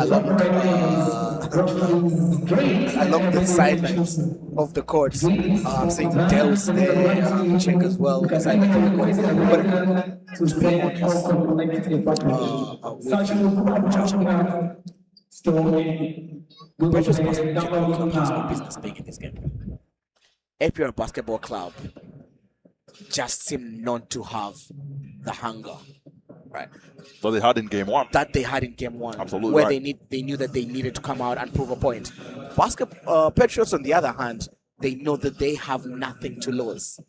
love the sidelines of the courts. I'm saying Dell's there, Check as well, the sidelines of the courts. But to be honest, Patriots basketball club has no business being in this game. APR basketball club just seem not to have the hunger, right? So they had in game one. That they had in game one. Absolutely where right. they knew that they needed to come out and prove a point. Patriots, on the other hand, they know that they have nothing to lose.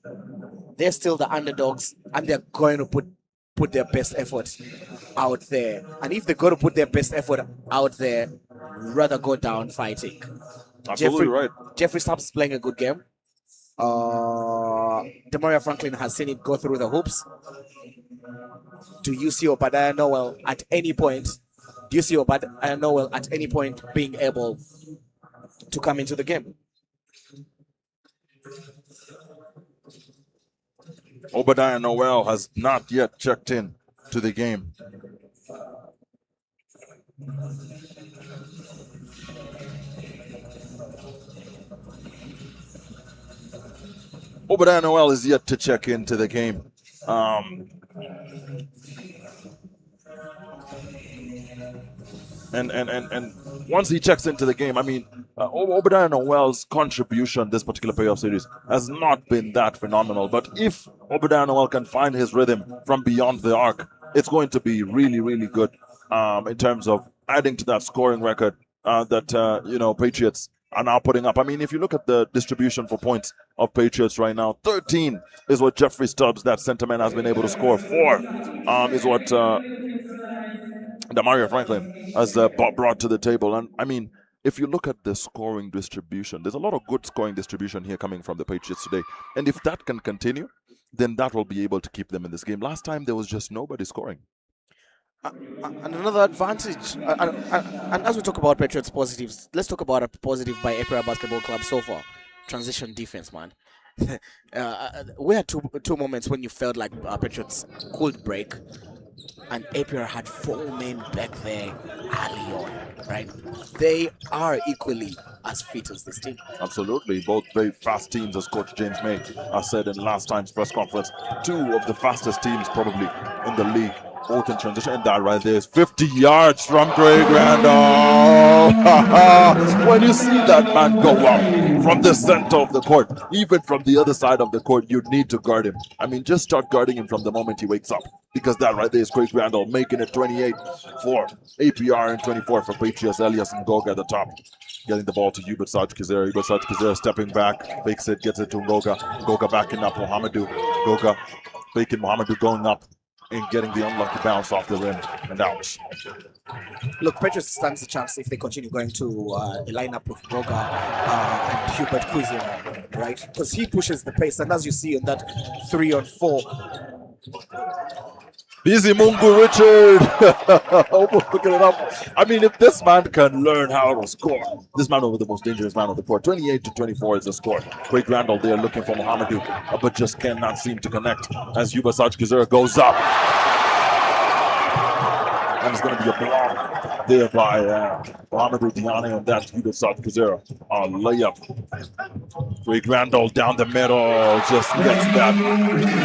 They're still the underdogs, and they're going to put their best effort out there. And if they go to put their best effort out there, rather go down fighting. Absolutely right. Jeffrey Stubbs is playing a good game. Demario Franklin has seen it go through the hoops. Do you see Obadiah Noel at any point? Do you see Obadiah Noel at any point being able to come into the game? Obadiah Noel has not yet checked in to the game. Obadiah Noel is yet to check into the game. And once he checks into the game, I mean, Obadiah Noel's contribution this particular playoff series has not been that phenomenal. But if Obadiah Noel can find his rhythm from beyond the arc, it's going to be really, really good in terms of adding to that scoring record that Patriots are now putting up. I mean, if you look at the distribution for points of Patriots right now, 13 is what Jeffrey Stubbs, that center man, has been able to score. 4 is what Demario Franklin has brought to the table. And I mean, if you look at the scoring distribution, there's a lot of good scoring distribution here coming from the Patriots today. And if that can continue, then that will be able to keep them in this game. Last time, there was just nobody scoring. And another advantage, and as we talk about Patriots positives, let's talk about a positive by APR Basketball Club so far. Transition defense, man. We had two moments when you felt like Patriots could break, and APR had 4 men back there early on, right? They are equally as fit as this team. Absolutely. Both very fast teams, as Coach James May said in last time's press conference. 2 of the fastest teams probably in the league. Both in transition. And that right there is 50 yards from Craig Randall. When you see that man go up from the center of the court, even from the other side of the court, you need to guard him. I mean, just start guarding him from the moment he wakes up. Because that right there is Craig Randall making it 28 for APR and 24 for Patriots. Elias Ngoga at the top. Getting the ball to Hubert Sajkizera. Hubert Sajkizera stepping back. Fakes it, gets it to Ngoga. Ngoga backing up Mohamedou. Ngoga faking Mohamedou going up and getting the unlucky bounce off the rim and out. Look, Patriots stands a chance if they continue going to a lineup with Ngoga and Hubert Kuzia, right? Because he pushes the pace, and as you see on that 3-on-4, Bizimungu Richard almost picking it up. I mean, if this man can learn how to score, this man will be the most dangerous man on the court. 28-24 is the score. Craig Randall there looking for Mohamedou, but just cannot seem to connect as Hubert Sajkizera goes up. And it's going to be a block there by Mohamedou Diane on that Hubert Sajkizera. Layup. Craig Randall down the middle just gets that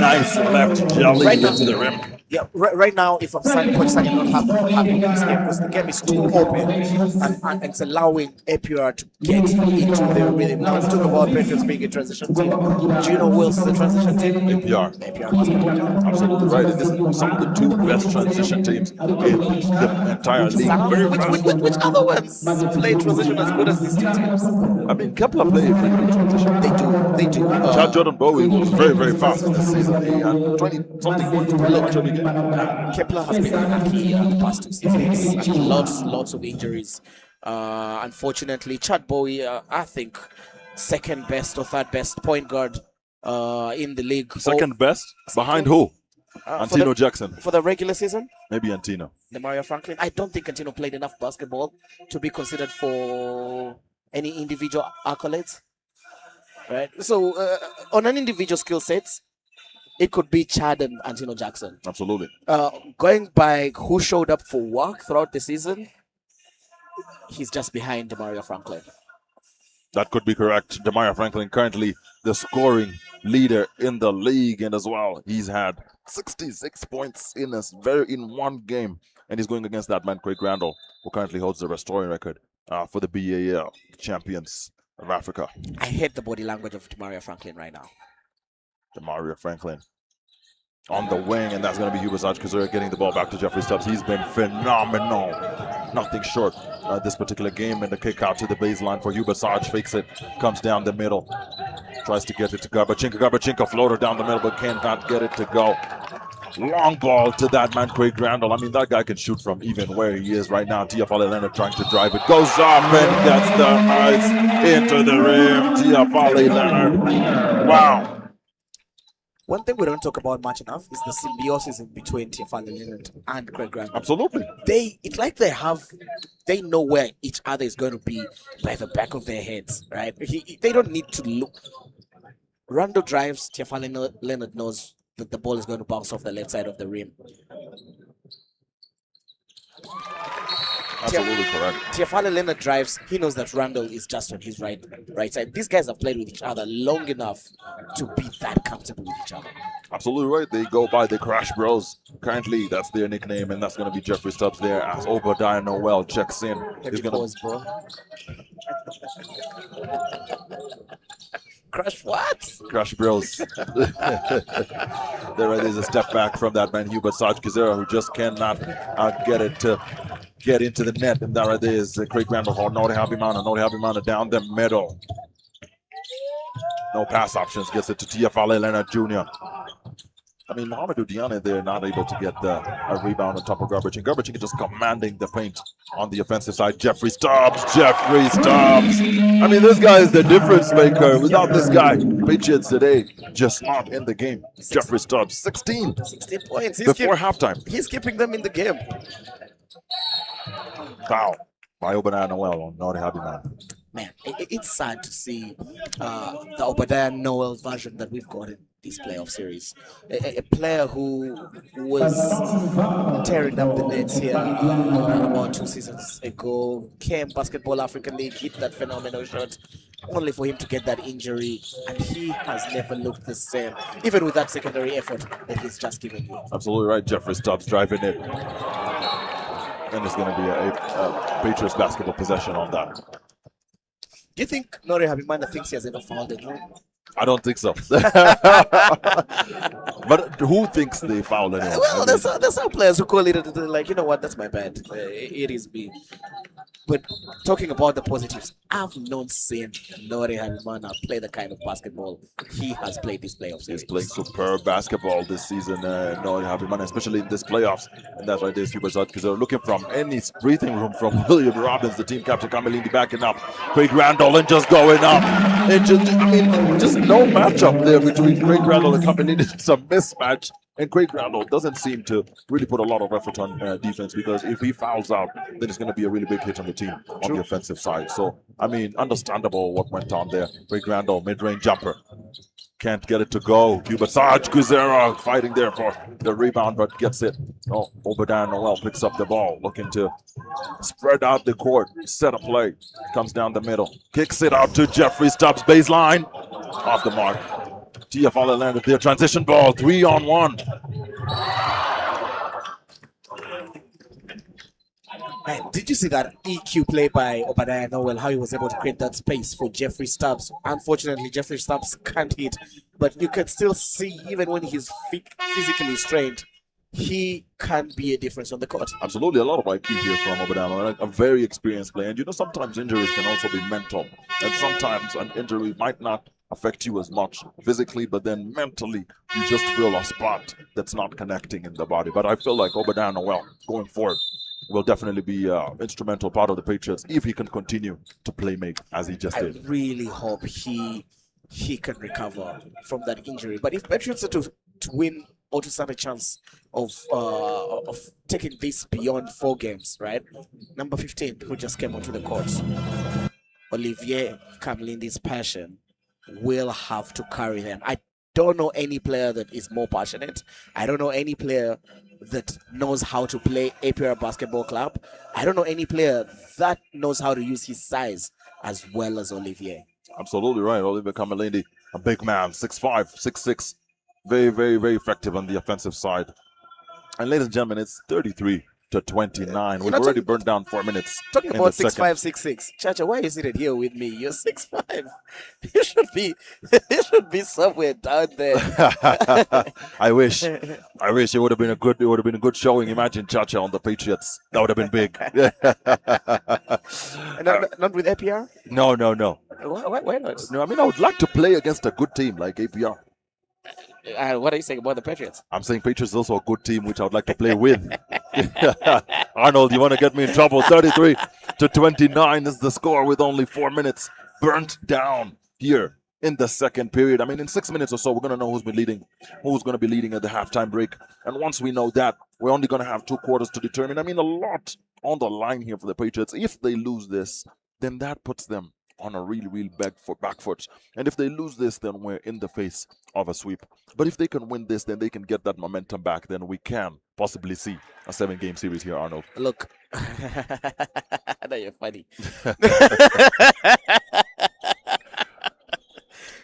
nice left jelly into the rim. Yeah, right now, if I'm signing Coach Sani, not happy with this game because the game is too open and it's allowing APR to get into the rhythm. Now, let's talk about Patriots being a transition team. Do you know who else is a transition team? APR. APR. Absolutely right. And this is some of the two best transition teams in the entire league. Which other ones play transition as good as these two teams? I mean, Kepler play a pretty good transition. They do. Chad Jordan Bowie was very, very fast this season. He had 20-something points to look to begin. Kepler has been unlucky the past 2 seasons. And lots of injuries. Unfortunately, Chad Bowie, I think, second best or third best point guard in the league. Second best? Behind who? Antino Jackson. For the regular season? Maybe Antino. Mario Franklin. I don't think Antino played enough basketball to be considered for any individual accolades. Right? So, on an individual skill sets, it could be Chad and Antino Jackson. Absolutely. Going by who showed up for work throughout the season, he's just behind Mario Franklin. That could be correct. Demario Franklin currently the scoring leader in the league, and as well, he's had 66 points in one game, and he's going against that man Craig Randall, who currently holds the scoring record for the BAL champions of Africa. I hate the body language of Demario Franklin right now. Demario Franklin on the wing, and that's going to be Hubert Kazura getting the ball back to Jeffrey Stubbs. He's been phenomenal. Nothing short this particular game, and the kick out to the baseline for Hubert Sarge. Fakes it, comes down the middle, tries to get it to Garbachinka. Garbachinka floater down the middle, but cannot get it to go. Long ball to that man, Craig Randall. I mean, that guy can shoot from even where he is right now. Tiafale Leonard trying to drive it. Goes up and gets the ice into the rim. Tiafale Leonard. Wow. One thing we don't talk about much enough is the symbiosis in between Tiafale Leonard and Craig Randall. Absolutely. It's like they know where each other is going to be by the back of their heads, right? They don't need to look. Randall drives, Tiafale Leonard knows that the ball is going to bounce off the left side of the rim. Absolutely correct. Tiafale Leonard drives, he knows that Randall is just on his right side. These guys have played with each other long enough to be that comfortable with each other. Absolutely right. They go by the Crash Bros. Currently, that's their nickname, and that's going to be Jeffrey Stubbs there as Obadiah Noel checks in. He's going to bro. Crash what? Crash Bros. There it is, a step back from that man, Hubert Sarge Kazera, who just cannot get into the net. And there it is, Craig Randall, Nori Habimana down the middle. No pass options, gets it to Tiafale Leonard Jr. I mean, Mohamedou Diane, they're not able to get a rebound on top of Garbage. And Garbage just commanding the paint on the offensive side. Jeffrey Stubbs. I mean, this guy is the difference maker. Without this guy, Patriots today just not in the game. Jeffrey Stubbs, 16 points. Before halftime. He's keeping them in the game. Foul by Obadiah Noel on Nori Habimana. Man, it's sad to see the Obadiah Noel version that we've got in this playoff series. A player who was tearing up the nets here about 2 seasons ago, came Basketball African League, hit that phenomenal shot, only for him to get that injury, and he has never looked the same, even with that secondary effort that he's just given you. Absolutely right, Jeffrey Stubbs driving it. And it's going to be a Patriots basketball possession on that. Do you think Nori Habimana thinks he has ever fouled anyone? I don't think so. But who thinks they fouled anyone? Well, there's some players who call it like, you know what, that's my bad. It is me. But talking about the positives, I've not seen Nori Habimana play the kind of basketball he has played this playoff series. He's playing superb basketball this season, Nori Habimana, especially in this playoffs. And that's right, there's Hubert Zard, because they're looking from any breathing room from William Robbins, the team captain, Kamelindi backing up. Craig Randall and just going up. And just no matchup there between Craig Randall and Kamelindi. It's a mismatch. And Craig Randall doesn't seem to really put a lot of effort on defense, because if he fouls out, then it's going to be a really big hit on the team on the offensive side. So, I mean, understandable what went on there. Craig Randall, mid-range jumper. Can't get it to go. Hubert Sarge Kuzera fighting there for the rebound, but gets it. Oh, Obadiah Noel picks up the ball, looking to spread out the court, set a play. Comes down the middle, kicks it out to Jeffrey Stubbs, baseline. Off the mark. Tiafale landed their transition ball, 3-on-1. Man, did you see that EQ play by Obadiah Noel? How he was able to create that space for Jeffrey Stubbs. Unfortunately, Jeffrey Stubbs can't hit, but you can still see even when he's physically strained, he can be a difference on the court. Absolutely, a lot of IQ here from Obadano, a very experienced player. And you know, sometimes injuries can also be mental. And sometimes an injury might not affect you as much physically, but then mentally, you just feel a spot that's not connecting in the body. But I feel like Obadano, well, going forward, will definitely be instrumental part of the Patriots if he can continue to play make as he just did. I really hope he can recover from that injury. But if Patriots are to win or to stand a chance of taking this beyond 4 games, right? Number 15, who just came onto the court, Olivier Kamlindi's passion will have to carry them. I don't know any player that is more passionate. I don't know any player that knows how to play APR basketball club. I don't know any player that knows how to use his size as well as Olivier. Absolutely right. Olivier Kamilindi, a big man, 6'5", 6'6". Very, very, very effective on the offensive side. And ladies and gentlemen, it's 33-29. We've already burned down 4 minutes. Talking about 6'5", 6'6". Chacha, why are you sitting here with me? You're 6'5". You should be somewhere down there. I wish it would have been a good showing. Imagine Chacha on the Patriots. That would have been big. Not with APR? No. Why not? No, I mean, I would like to play against a good team like APR. What are you saying about the Patriots? I'm saying Patriots is also a good team, which I would like to play with. Arnold, you want to get me in trouble? 33-29 is the score with only 4 minutes burnt down here in the second period. I mean, in 6 minutes or so, we're going to know who's going to be leading at the halftime break. And once we know that, we're only going to have 2 quarters to determine. I mean, a lot on the line here for the Patriots. If they lose this, then that puts them on a real back foot. And if they lose this, then we're in the face of a sweep. But if they can win this, then they can get that momentum back. Then we can possibly see a 7-game series here, Arnold. Look, I know you're funny.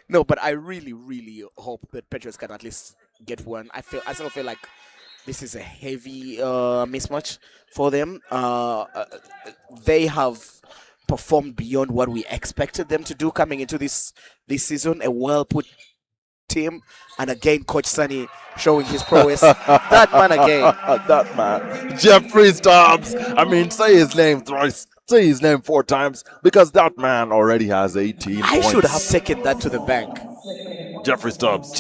No, but I really hope that Patriots can at least get one. I still feel like this is a heavy mismatch for them. They have performed beyond what we expected them to do coming into this season. A well-put team, and again, Coach Sunny showing his prowess. That man again. That man. Jeffrey Stubbs. I mean, say his name thrice. Say his name 4 times, because that man already has 18 points. I should have taken that to the bank. Jeffrey Stubbs.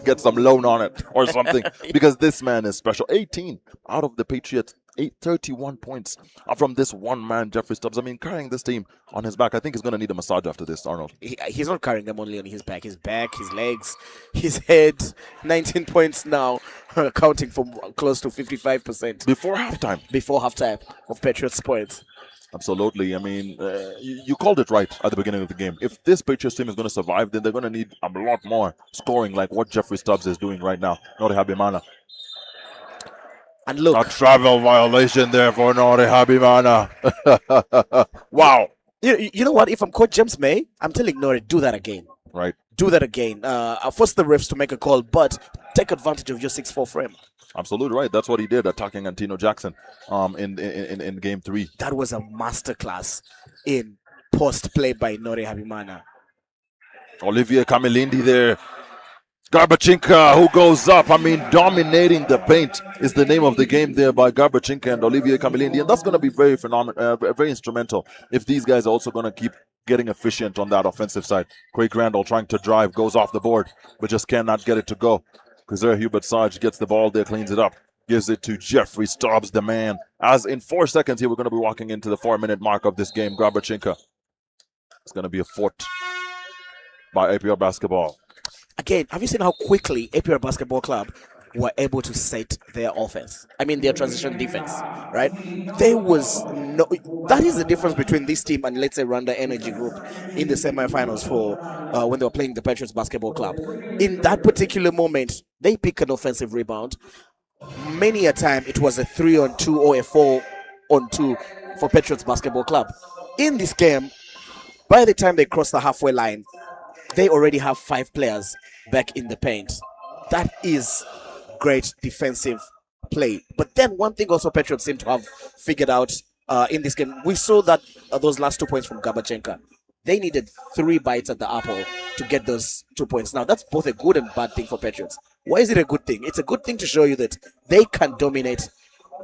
Get some loan on it or something, because this man is special. 18 out of the Patriots. 31 points from this one man, Jeffrey Stubbs. I mean, carrying this team on his back. I think he's going to need a massage after this, Arnold. He's not carrying them only on his back, his legs, his head. 19 points now, accounting for close to 55%. Before halftime of Patriots points. Absolutely. I mean, you called it right at the beginning of the game. If this Patriots team is going to survive, then they're going to need a lot more scoring like what Jeffrey Stubbs is doing right now. Nori Habimana. And look, a travel violation there for Nori Habimana. Wow. You know what? If I'm Coach James May, I'm telling Nori, do that again. Right. Do that again. I'll force the refs to make a call, but take advantage of your 6'4" frame. Absolutely right. That's what he did, attacking Antino Jackson in game 3. That was a masterclass in post play by Nori Habimana. Olivier Kamilindi there. Garbachinka, who goes up. I mean, dominating the paint is the name of the game there by Garbachinka and Olivier Kamilindi. And that's going to be very phenomenal, very instrumental if these guys are also going to keep getting efficient on that offensive side. Craig Randall trying to drive, goes off the board, but just cannot get it to go. Kazir Hubert Sarge gets the ball there, cleans it up, gives it to Jeffrey Stubbs, the man. As in 4 seconds here, we're going to be walking into the 4-minute mark of this game. Garbachinka. It's going to be a fort by APR basketball. Again, have you seen how quickly APR Basketball Club were able to set their offense? I mean, their transition defense, right? That is the difference between this team and, let's say, Rwanda Energy Group in the semifinals for when they were playing the Patriots Basketball Club. In that particular moment, they pick an offensive rebound. Many a time, it was a 3-on-2 or a 4-on-2 for Patriots Basketball Club. In this game, by the time they cross the halfway line, they already have 5 players back in the paint. That is great defensive play. But then one thing also Patriots seem to have figured out in this game, we saw that those last 2 points from Garbachenka, they needed 3 bites at the apple to get those 2 points. Now, that's both a good and bad thing for Patriots. Why is it a good thing? It's a good thing to show you that they can dominate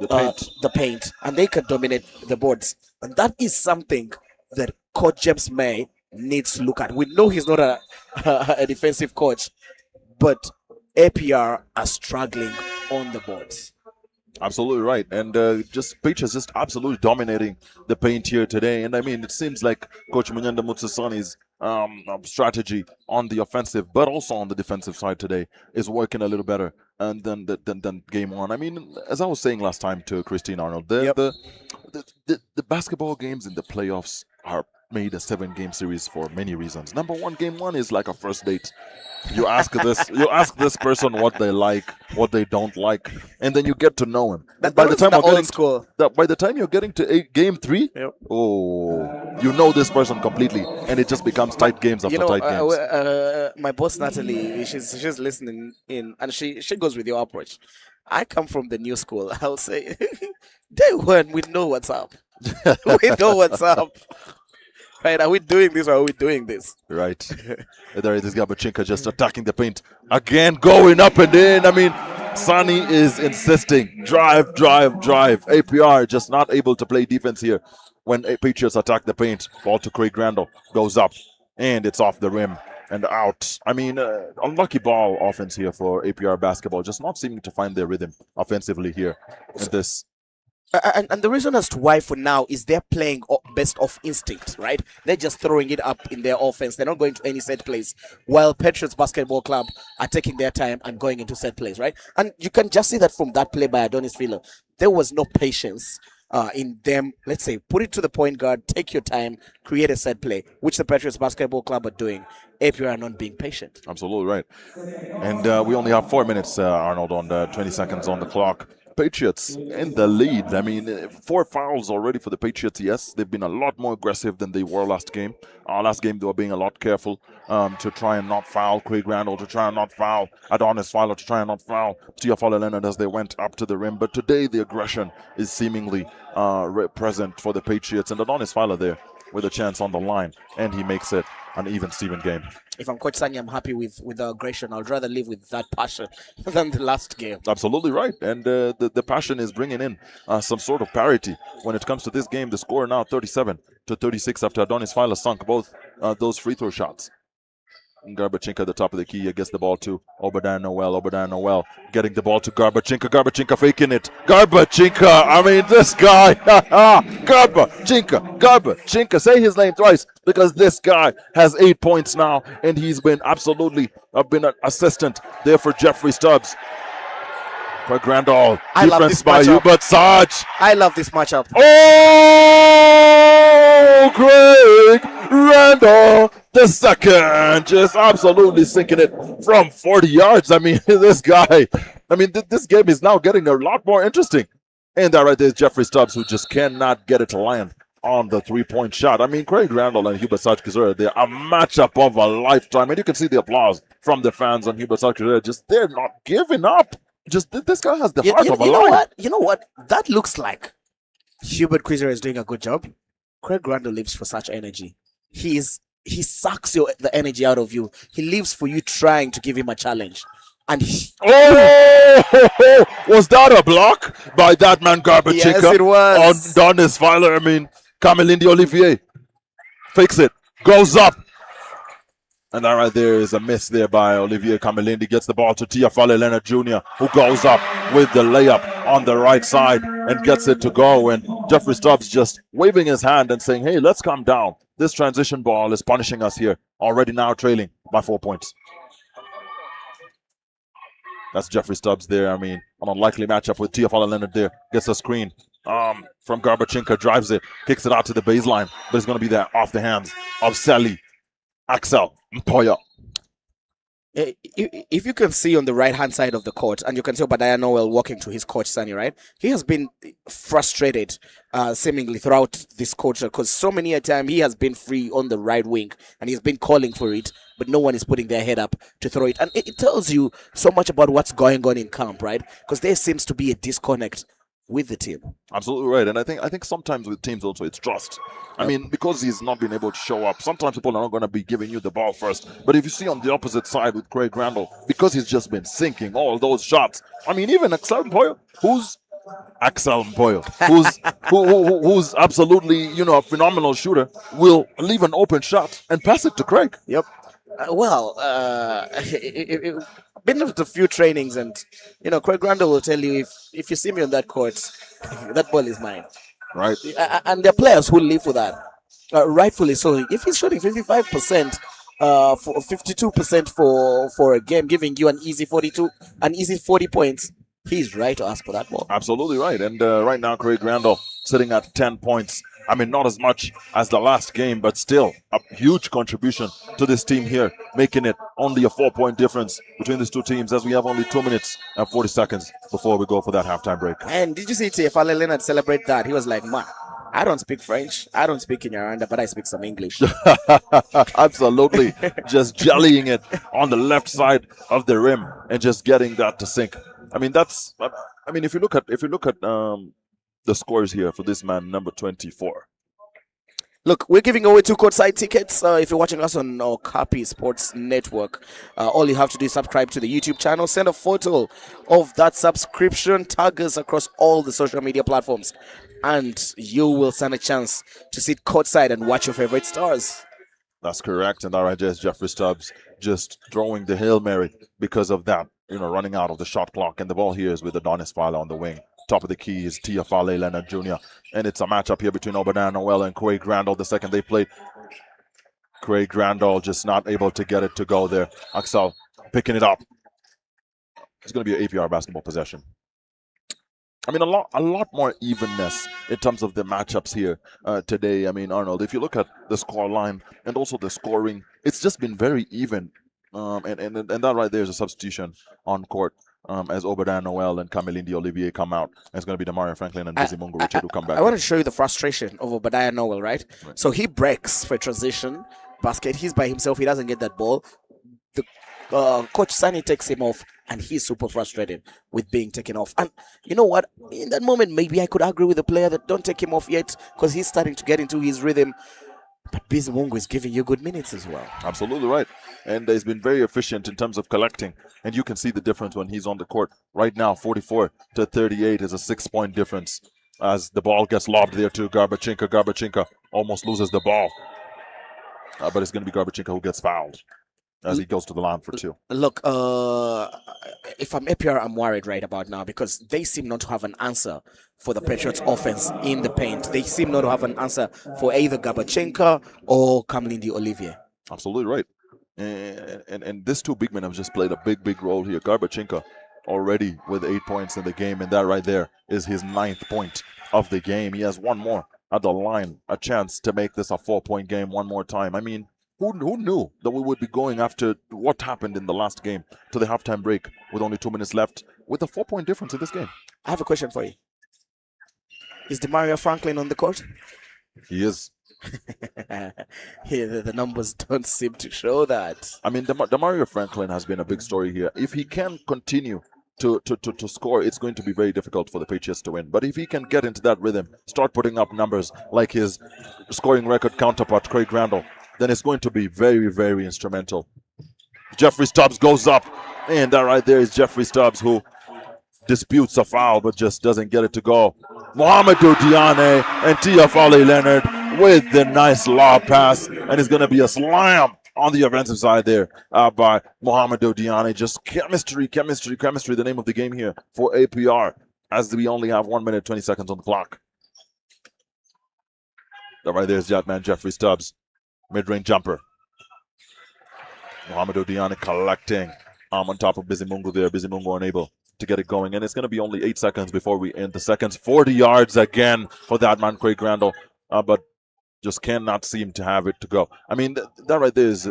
the paint and they can dominate the boards. And that is something that Coach James May needs to look at. We know he's not a defensive coach, but APR are struggling on the boards. Absolutely right. And just Patriots just absolutely dominating the paint here today. And I mean, it seems like Coach Munyanda Mutsasani's strategy on the offensive, but also on the defensive side today is working a little better and than game one. I mean, as I was saying last time to Christine Arnold, the basketball games in the playoffs are made a 7-game series for many reasons. Number one, game one is like a first date. You ask this person what they like, what they don't like, and then you get to know him. By the time you're getting to game 3, you know this person completely, and it just becomes tight games after tight games. My boss Natalie, she's listening in, and she goes with your approach. I come from the new school. I'll say, day one, we know what's up. We know what's up. Right, are we doing this or are we doing this? Right. There it is, Garbachenka just attacking the paint. Again, going up and in. I mean, Sunny is insisting. Drive. APR just not able to play defense here when Patriots attack the paint. Ball to Craig Randall. Goes up. And it's off the rim and out. I mean, unlucky ball offense here for APR basketball. Just not seeming to find their rhythm offensively here in this. And the reason as to why for now is they're playing best of instinct, right? They're just throwing it up in their offense. They're not going to any set plays, while Patriots Basketball Club are taking their time and going into set plays, right? And you can just see that from that play by Adonis Filo. There was no patience in them. Let's say, put it to the point guard, take your time, create a set play, which the Patriots Basketball Club are doing. APR are not being patient. Absolutely right. And we only have 4 minutes, Arnold, on the 20 seconds on the clock. Patriots in the lead. I mean, 4 fouls already for the Patriots. Yes, they've been a lot more aggressive than they were last game. Last game, they were being a lot careful to try and not foul Craig Randall, to try and not foul Adonis Filo, to try and not foul Tiafale Leonard as they went up to the rim. But today, the aggression is seemingly present for the Patriots. And Adonis Filo there with a chance on the line, and he makes it an even Steven game. If I'm Coach Sani, I'm happy with the aggression. I'd rather live with that passion than the last game. Absolutely right. And the passion is bringing in some sort of parity. When it comes to this game, the score now 37-36 after Adonis Filo sunk both those free throw shots. Garbachenka at the top of the key gets the ball to Obadiah Noel getting the ball to Garbachenka faking it. Garbachenka, I mean, this guy. Garbachenka, say his name twice, because this guy has 8 points now, and he's been absolutely been an assistant there for Jeffrey Stubbs. Craig Randall, defense by Hubert Sarge. I love this matchup. Oh, Craig Randall the second, just absolutely sinking it from 40 yards. I mean, this guy, this game is now getting a lot more interesting. And that right there is Jeffrey Stubbs, who just cannot get it to land on the 3-point shot. I mean, Craig Randall and Hubert Sarge Kizura, they're a matchup of a lifetime. And you can see the applause from the fans on Hubert Sarge Kizura. Just, they're not giving up. Just, this guy has the heart of a lion. You know what? That looks like Hubert Kizura is doing a good job. Craig Randall lives for such energy. He sucks the energy out of you. He lives for you trying to give him a challenge. And was that a block by that man Garbachenka? Yes, it was. On Adonis Filo. I mean, Camelindi Olivier fakes it, goes up. And that right there is a miss there by Olivier Camelindi. Gets the ball to Tiafale Leonard Jr., who goes up with the layup on the right side and gets it to go. And Jeffrey Stubbs just waving his hand and saying, hey, let's calm down. This transition ball is punishing us here. Already now trailing by 4 points. That's Jeffrey Stubbs there. I mean, an unlikely matchup with Tiafale Leonard there. Gets a screen from Garbachenka, drives it, kicks it out to the baseline. But it's going to be there off the hands of Sally Axel Mpoya. If you can see on the right-hand side of the court, and you can see Obadiah Noel walking to his coach, Sunny, right? He has been frustrated seemingly throughout this quarter because so many a time he has been free on the right wing and he's been calling for it, but no one is putting their head up to throw it. And it tells you so much about what's going on in camp, right? Because there seems to be a disconnect with the team. Absolutely right. And I think sometimes with teams also it's trust. I mean, because he's not been able to show up, sometimes people are not going to be giving you the ball first. But if you see on the opposite side with Craig Randall, because he's just been sinking all those shots. I mean, even Axel Mpoyo, who's absolutely, a phenomenal shooter, will leave an open shot and pass it to Craig. Yep. Been to a few trainings, and Craig Randall will tell you if you see me on that court, that ball is mine. Right. And there are players who live for that, rightfully so. If he's shooting 55%, for 52% for a game, giving you an easy 40 points, he's right to ask for that ball. Absolutely right. And right now, Craig Randall sitting at 10 points. I mean, not as much as the last game, but still a huge contribution to this team here, making it only a 4-point difference between these two teams as we have only 2 minutes and 40 seconds before we go for that halftime break. And did you see Tiafale Leonard celebrate that? He was like, man, I don't speak French, I don't speak Kinyarwanda, but I speak some English. Absolutely. Just jellying it on the left side of the rim and just getting that to sink. I mean, if you look at the scores here for this man, number 24. Look, we're giving away 2 courtside tickets. If you're watching us on Okapi Sports Network, all you have to do is subscribe to the YouTube channel. Send a photo of that subscription. Tag us across all the social media platforms, and you will stand a chance to sit courtside and watch your favorite stars. That's correct. And all right, there's Jeffrey Stubbs just throwing the Hail Mary because of that, running out of the shot clock. And the ball here is with Adonis Fowler on the wing. Top of the key is Tiafale Leonard Jr. And it's a matchup here between Obadiah Noel and Craig Randall. The second they played, Craig Randall just not able to get it to go there. Axel picking it up. It's going to be an APR basketball possession. I mean, a lot more evenness in terms of the matchups here today. I mean, Arnold, if you look at the score line and also the scoring, it's just been very even. And that right there is a substitution on court. As Obadiah Noel and Camille Olivier come out. It's going to be Demario Franklin and Bizimungu Richard who come back. I want to show you the frustration of Obadiah Noel, right? So he breaks for a transition basket. He's by himself. He doesn't get that ball. The coach Sani takes him off, and he's super frustrated with being taken off. And you know what? In that moment, maybe I could agree with the player that don't take him off yet because he's starting to get into his rhythm. But Bizimungu is giving you good minutes as well. Absolutely right. And he's been very efficient in terms of collecting. And you can see the difference when he's on the court. Right now, 44 to 38 is a 6-point difference as the ball gets lobbed there to Garbachinka. Garbachinka almost loses the ball. But it's going to be Garbachinka who gets fouled as he goes to the line for 2. Look, if I'm APR, I'm worried right about now because they seem not to have an answer for the Patriots offense in the paint. They seem not to have an answer for either Garbachinka or Kamlindi Olivier. Absolutely right. And these 2 big men have just played a big role here. Garbachinka already with 8 points in the game, and that right there is his 9th point of the game. He has one more at the line, a chance to make this a 4-point game one more time. I mean, who knew that we would be going after what happened in the last game to the halftime break with only 2 minutes left with a 4-point difference in this game? I have a question for you. Is Demario Franklin on the court? He is. The numbers don't seem to show that. I mean, Demario Franklin has been a big story here. If he can continue to score, it's going to be very difficult for the Patriots to win. But if he can get into that rhythm, start putting up numbers like his scoring record counterpart, Craig Randall, then it's going to be very, very instrumental. Jeffrey Stubbs goes up, and that right there is Jeffrey Stubbs who disputes a foul but just doesn't get it to go. Mohamedou Diane and Tiafale Leonard with the nice lob pass, and it's going to be a slam on the offensive side there by Mohamedou Diane. Just chemistry, the name of the game here for APR as we only have 1 minute, 20 seconds on the clock. That right there is that man, Jeffrey Stubbs. Mid-range jumper. Mohamedou Diane collecting on top of Bizimungu there. Bizimungu unable to get it going. And it's going to be only 8 seconds before we end the seconds. 40 yards again for that man, Craig Randall. But just cannot seem to have it to go. I mean, that right there is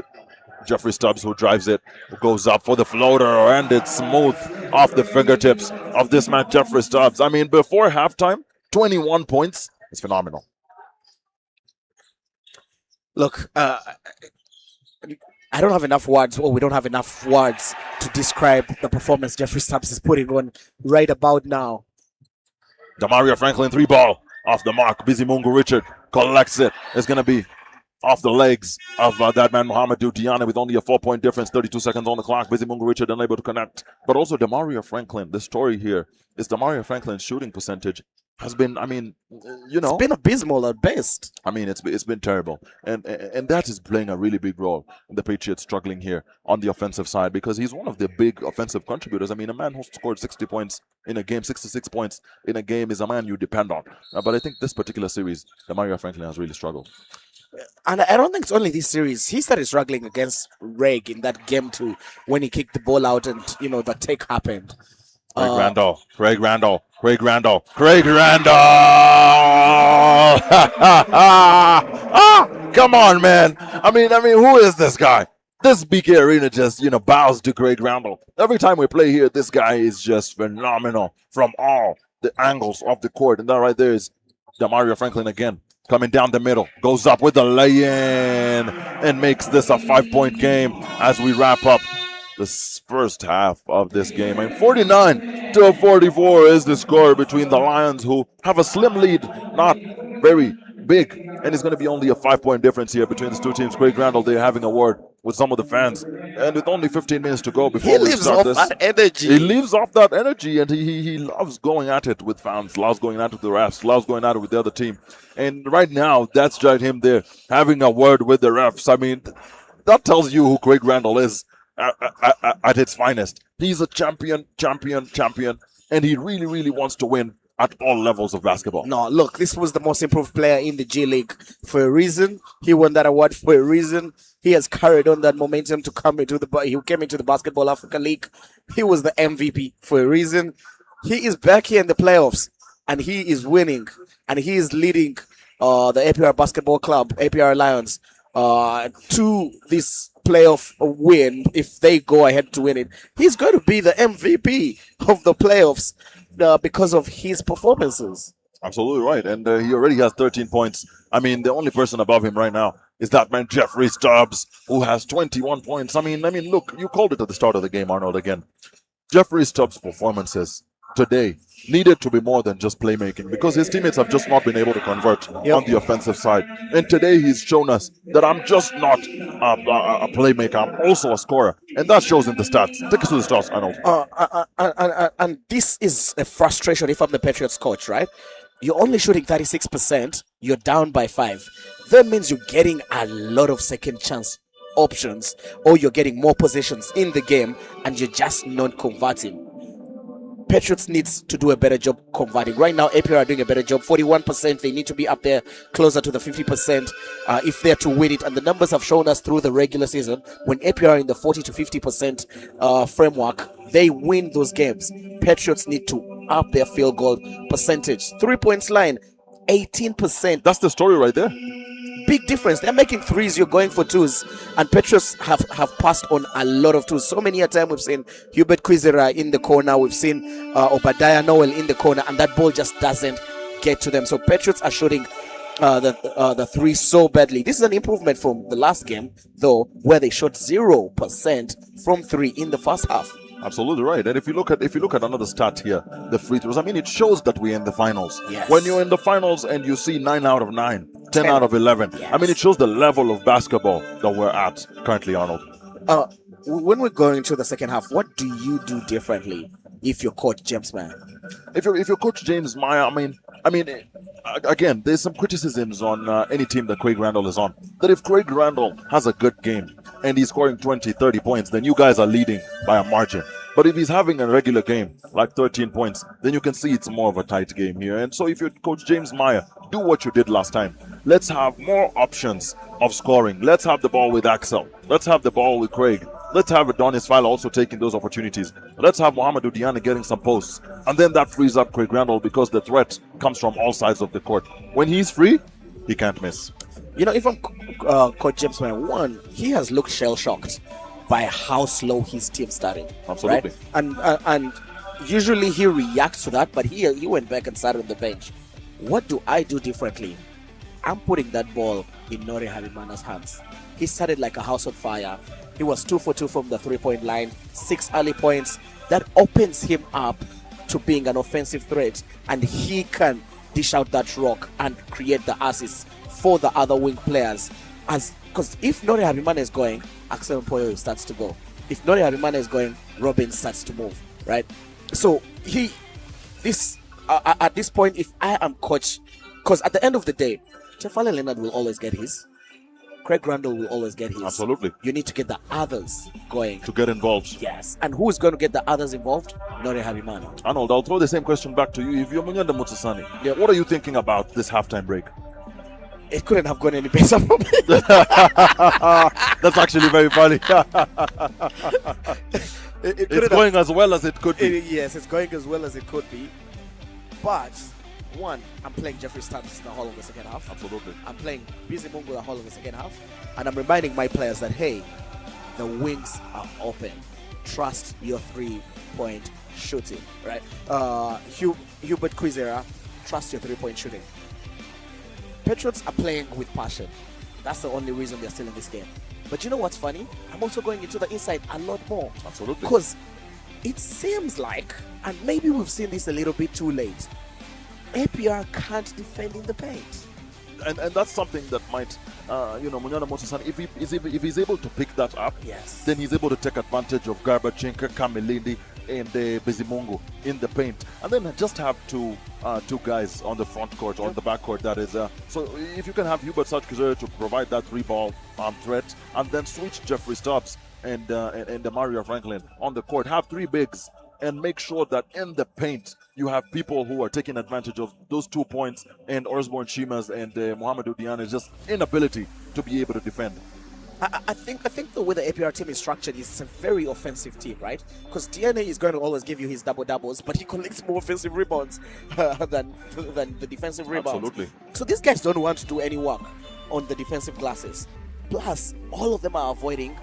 Jeffrey Stubbs who drives it, who goes up for the floater, and it's smooth off the fingertips of this man, Jeffrey Stubbs. I mean, before halftime, 21 points. It's phenomenal. Look, I don't have enough words, or we don't have enough words to describe the performance Jeffrey Stubbs is putting on right about now. Demario Franklin 3-ball off the mark. Busy Mungu Richard collects it. It's going to be off the legs of that man Mohamedou Diane with only a 4-point difference, 32 seconds on the clock. Busy Mungu Richard unable to connect. But also Demario Franklin, the story here is Demario Franklin's shooting percentage has been, It's been abysmal at best. It's been terrible. And that is playing a really big role in the Patriots struggling here on the offensive side, because he's one of the big offensive contributors. A man who scored 60 points in a game, 66 points in a game is a man you depend on. But I think this particular series, Demario Franklin has really struggled. And I don't think it's only this series. He started struggling against Reg in that game too, when he kicked the ball out and, the take happened. Craig Randall. Come on, man. Who is this guy? This BK Arena just, bows to Craig Randall. Every time we play here, this guy is just phenomenal from all the angles of the court. And that right there is Demario Franklin again. Coming down the middle, goes up with the lay-in and makes this a 5-point game as we wrap up this first half of this game. 49-44 is the score between the Lions, who have a slim lead, not very big, and it's going to be only a 5-point difference here between these two teams. Craig Randall, they're having a word with some of the fans, and with only 15 minutes to go before we start this. He lives off that energy, and he loves going at it with fans, loves going at it with the refs, loves going at it with the other team. And right now, that's just him there having a word with the refs. That tells you who Craig Randall is at its finest. He's a champion, and he really, really wants to win at all levels of basketball. No, look, this was the most improved player in the G League for a reason. He won that award for a reason. He has carried on that momentum to come into he came into the Basketball Africa League. He was the MVP for a reason. He is back here in the playoffs, and he is winning, and he is leading the APR Basketball Club, APR Lions, to this playoff win. If they go ahead to win it, he's going to be the MVP of the playoffs because of his performances. Absolutely right. And he already has 13 points. The only person above him right now is that man Jeffrey Stubbs, who has 21 points. Look, you called it at the start of the game, Arnold, again. Jeffrey Stubbs' performances today needed to be more than just playmaking, because his teammates have just not been able to convert on the offensive side. And today he's shown us that I'm just not a playmaker, I'm also a scorer. And that shows in the stats. Take us to the stats, Arnold. And this is a frustration if I'm the Patriots coach, right? You're only shooting 36%, you're down by 5. That means you're getting a lot of second chance options, or you're getting more possessions in the game, and you're just not converting. Patriots needs to do a better job converting. Right now, APR are doing a better job. 41%. They need to be up there closer to the 50% if they're to win it. And the numbers have shown us through the regular season, when APR are in the 40 to 50% framework, they win those games. Patriots need to up their field goal percentage. 3-point line, 18%. That's the story right there. Big difference. They're making threes, you're going for twos, and Patriots have passed on a lot of twos. So many a time we've seen Hubert Kwizera in the corner, we've seen Obadiah Noel in the corner, and that ball just doesn't get to them. So Patriots are shooting the three so badly. This is an improvement from the last game, though, where they shot 0% from 3 in the first half. Absolutely right. And if you look at another stat here, the free throws, it shows that we're in the finals. Yes. When you're in the finals and you see 9 out of 9, 10 out of 11, yes. It shows the level of basketball that we're at currently, Arnold. When we're going into the second half, what do you do differently if you're Coach James Meyer? If you're Coach James Meyer, again, there's some criticisms on any team that Craig Randall is on. That if Craig Randall has a good game and he's scoring 20, 30 points, then you guys are leading by a margin. But if he's having a regular game, like 13 points, then you can see it's more of a tight game here. And so if you're Coach James Meyer, do what you did last time. Let's have more options of scoring. Let's have the ball with Axel. Let's have the ball with Craig. Let's have Adonis File also taking those opportunities. Let's have Mohamedou Diane getting some posts. And then that frees up Craig Randall, because the threat comes from all sides of the court. When he's free, he can't miss. If I'm Coach James Meyer, one, he has looked shell-shocked by how slow his team started. Absolutely. Right? And usually he reacts to that, but he went back and started on the bench. What do I do differently? I'm putting that ball in Nori Habimana's hands. He started like a house on fire. He was 2 for 2 from the 3-point line, 6 early points. That opens him up to being an offensive threat, and he can dish out that rock and create the assists for the other wing players. Because if Nori Habimana is going, Axel Mpoyo starts to go. If Nori Habimana is going, Robin starts to move, right? So at this point, if I am coach, because at the end of the day, Tefale Leonard will always get his. Craig Randall will always get his. Absolutely. You need to get the others going. To get involved. Yes. And who is going to get the others involved? Nori Habimana. Arnold, I'll throw the same question back to you. If you're Munyanda Mutsasani, what are you thinking about this halftime break? It couldn't have gone any better for me. That's actually very funny. It's going as well as it could be. Yes, it's going as well as it could be. But, one, I'm playing Jeffrey Stamps in the whole of the second half. Absolutely. I'm playing Busy Mungu the whole of the second half. And I'm reminding my players that, hey, the wings are open. Trust your 3-point shooting, right? Hubert Quizera, trust your 3-point shooting. Patriots are playing with passion. That's the only reason they're still in this game. But you know what's funny? I'm also going into the inside a lot more. Absolutely. Because it seems like, and maybe we've seen this a little bit too late, APR can't defend in the paint. And that's something that might, Munyana Mosasan, if he's able to pick that up, yes, then he's able to take advantage of Garbachenka, Kamilindi, and Bizimungu in the paint, and then just have two guys on the front court, on the back court. That is, so if you can have Hubert Sajkizere to provide that 3-ball threat, and then switch Jeffrey Stubbs and Mario Franklin on the court, have 3 bigs, and make sure that in the paint you have people who are taking advantage of those 2 points, and Osborne Shimas and Mohamed Udiane's just inability to be able to defend. I think the way the APR team is structured is it's a very offensive team, right? Because DNA is going to always give you his doubles, but he collects more offensive rebounds than the defensive rebounds. Absolutely. So these guys don't want to do any work on the defensive glasses. Plus, all of them are avoiding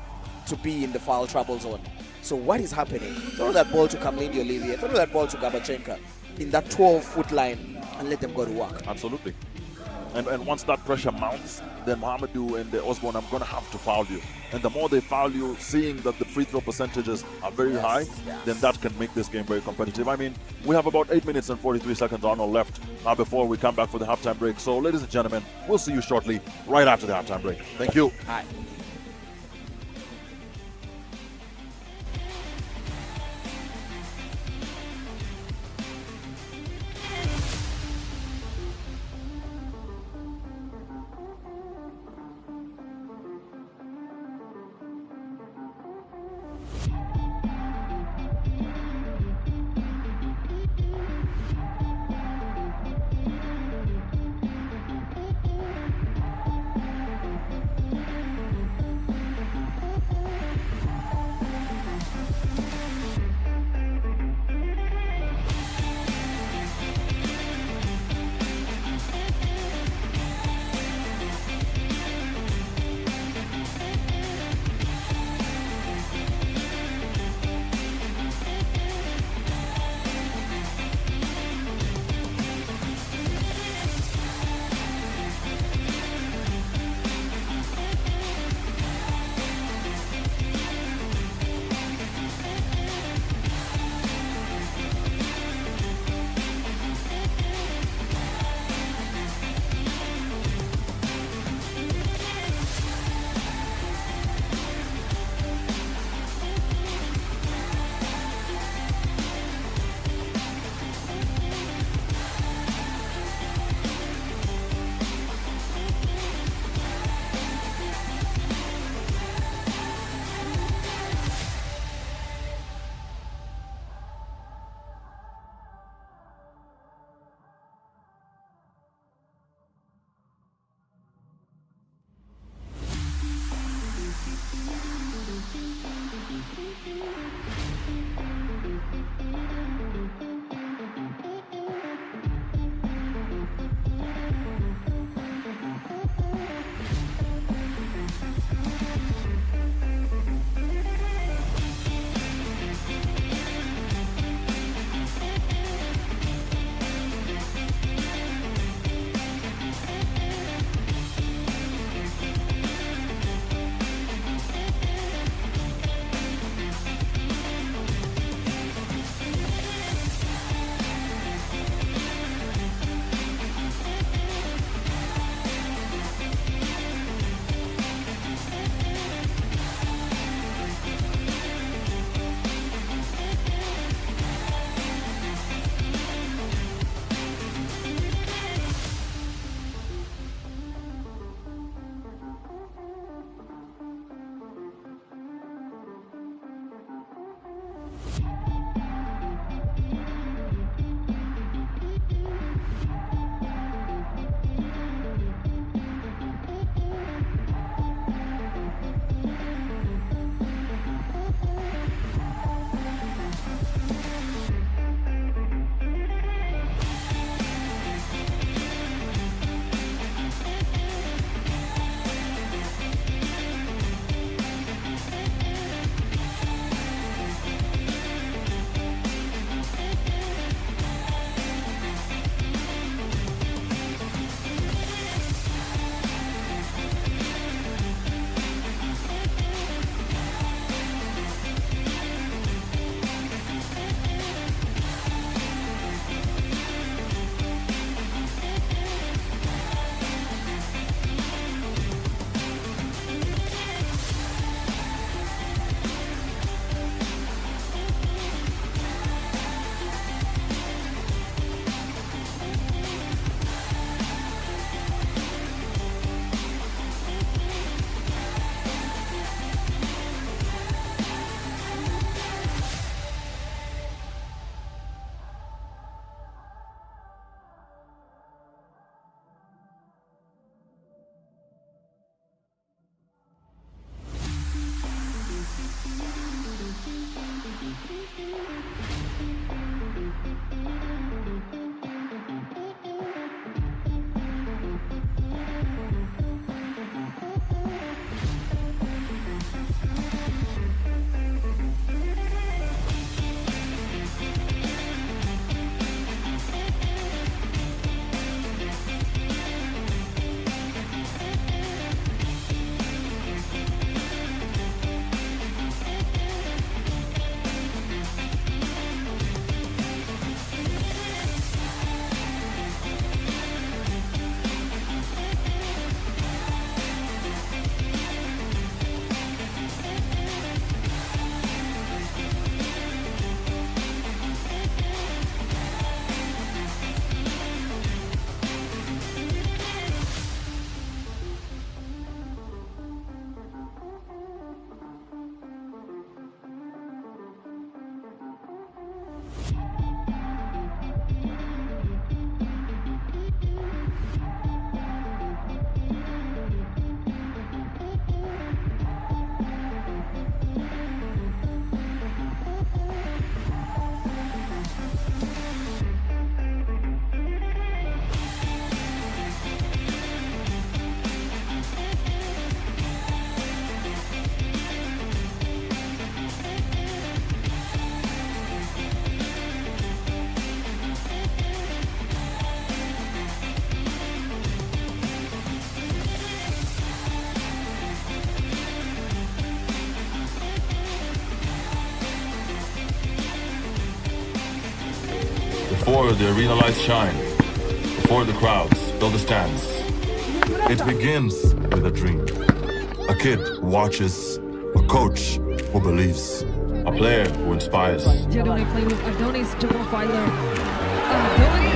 to be in the foul trouble zone. So what is happening? Throw that ball to Kamlindi Olivier, throw that ball to Gabachenka in that 12-foot line and let them go to work. Absolutely. And once that pressure mounts, then Mohamedou and Osborne, I'm going to have to foul you. And the more they foul you, seeing that the free throw percentages are very high, then that can make this game very competitive. I mean, we have about 8 minutes and 43 seconds, Arnold, left before we come back for the halftime break. So, ladies and gentlemen, we'll see you shortly, right after the halftime break. Thank you. Hi. Before the arena lights shine, before the crowds fill the stands, it begins with a dream. A kid who watches, a coach who believes, a player who inspires. Adonis playing with Adonis double filer. Adonis.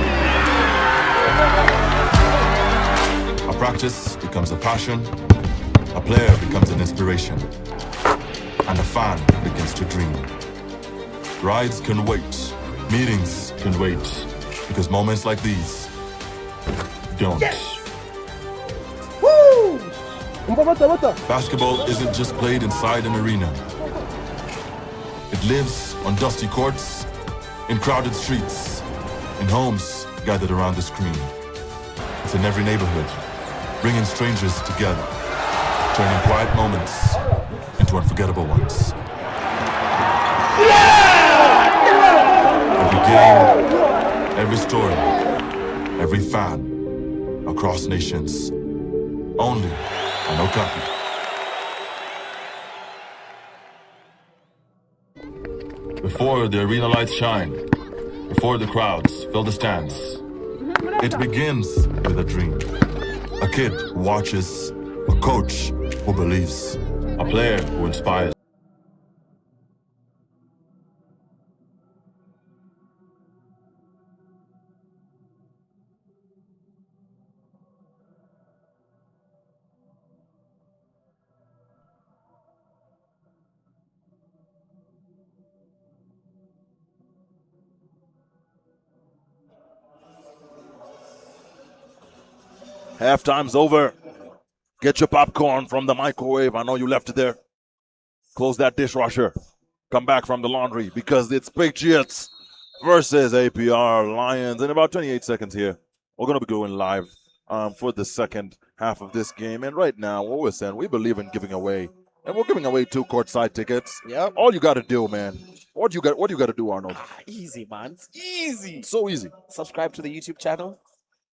A practice becomes a passion, a player becomes an inspiration, and a fan begins to dream. Rides can wait, meetings can wait, because moments like these don't. Woo! Basketball isn't just played inside an arena. It lives on dusty courts, in crowded streets, in homes gathered around the screen. It's in every neighborhood, bringing strangers together, turning quiet moments into unforgettable ones. Every game, every story, every fan, across nations, only on Okapi. Before the arena lights shine, before the crowds fill the stands, it begins with a dream. A kid who watches, a coach who believes, a player who inspires. Halftime's over. Get your popcorn from the microwave. I know you left it there. Close that dishwasher. Come back from the laundry because it's Patriots versus APR Lions in about 28 seconds here. We're going to be going live for the second half of this game. And right now, what we're saying, we believe in giving away. And we're giving away 2 courtside tickets. Yep. All you got to do, man. What you got to do, Arnold? Easy, man. It's easy. So easy. Subscribe to the YouTube channel.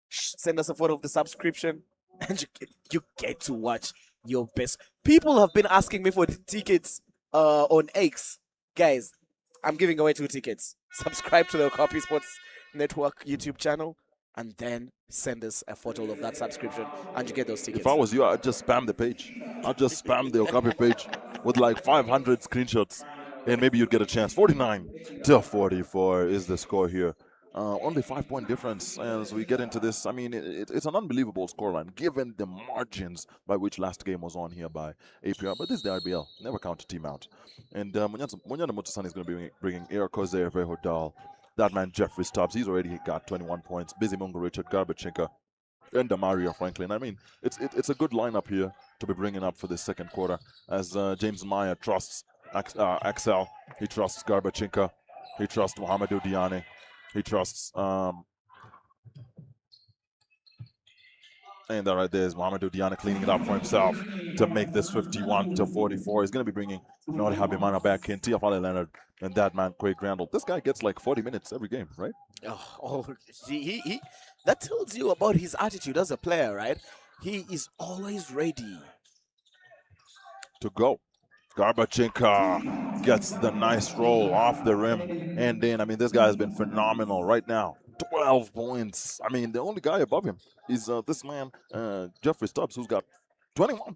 Send us a photo of the subscription, and you get to watch your best. People have been asking me for the tickets on X. Guys, I'm giving away 2 tickets. Subscribe to the Okapi Sports Network YouTube channel, and then send us a photo of that subscription, and you get those tickets. If I was you, I'd just spam the page. I'd just spam the Okapi page with like 500 screenshots, and maybe you'd get a chance. 49-44 is the score here. Only 5-point difference as we get into this. I mean, it's an unbelievable scoreline given the margins by which last game was on here by APR. But this is the RBL. Never count a team out. And Munyana Motosan is going to be bringing Air Koze Vehodal. That man, Jeffrey Stubbs, he's already got 21 points. Busy Mungo Richard, Garbachinka, and Demario Franklin. I mean, it's a good lineup here to be bringing up for this second quarter as James Meyer trusts Axel. He trusts Garbachinka. He trusts Mohamedou Diane. He trusts, and that right there is Mohamedou Diane cleaning it up for himself to make this 51-44. He's going to be bringing Nori Habimana back in, Tiafale Leonard, and that man, Craig Randall. This guy gets like 40 minutes every game, right? He that tells you about his attitude as a player, right? He is always ready to go. Garbachinka gets the nice roll off the rim. And then, I mean, this guy has been phenomenal right now. 12 points. I mean, the only guy above him is this man, Jeffrey Stubbs, who's got 21.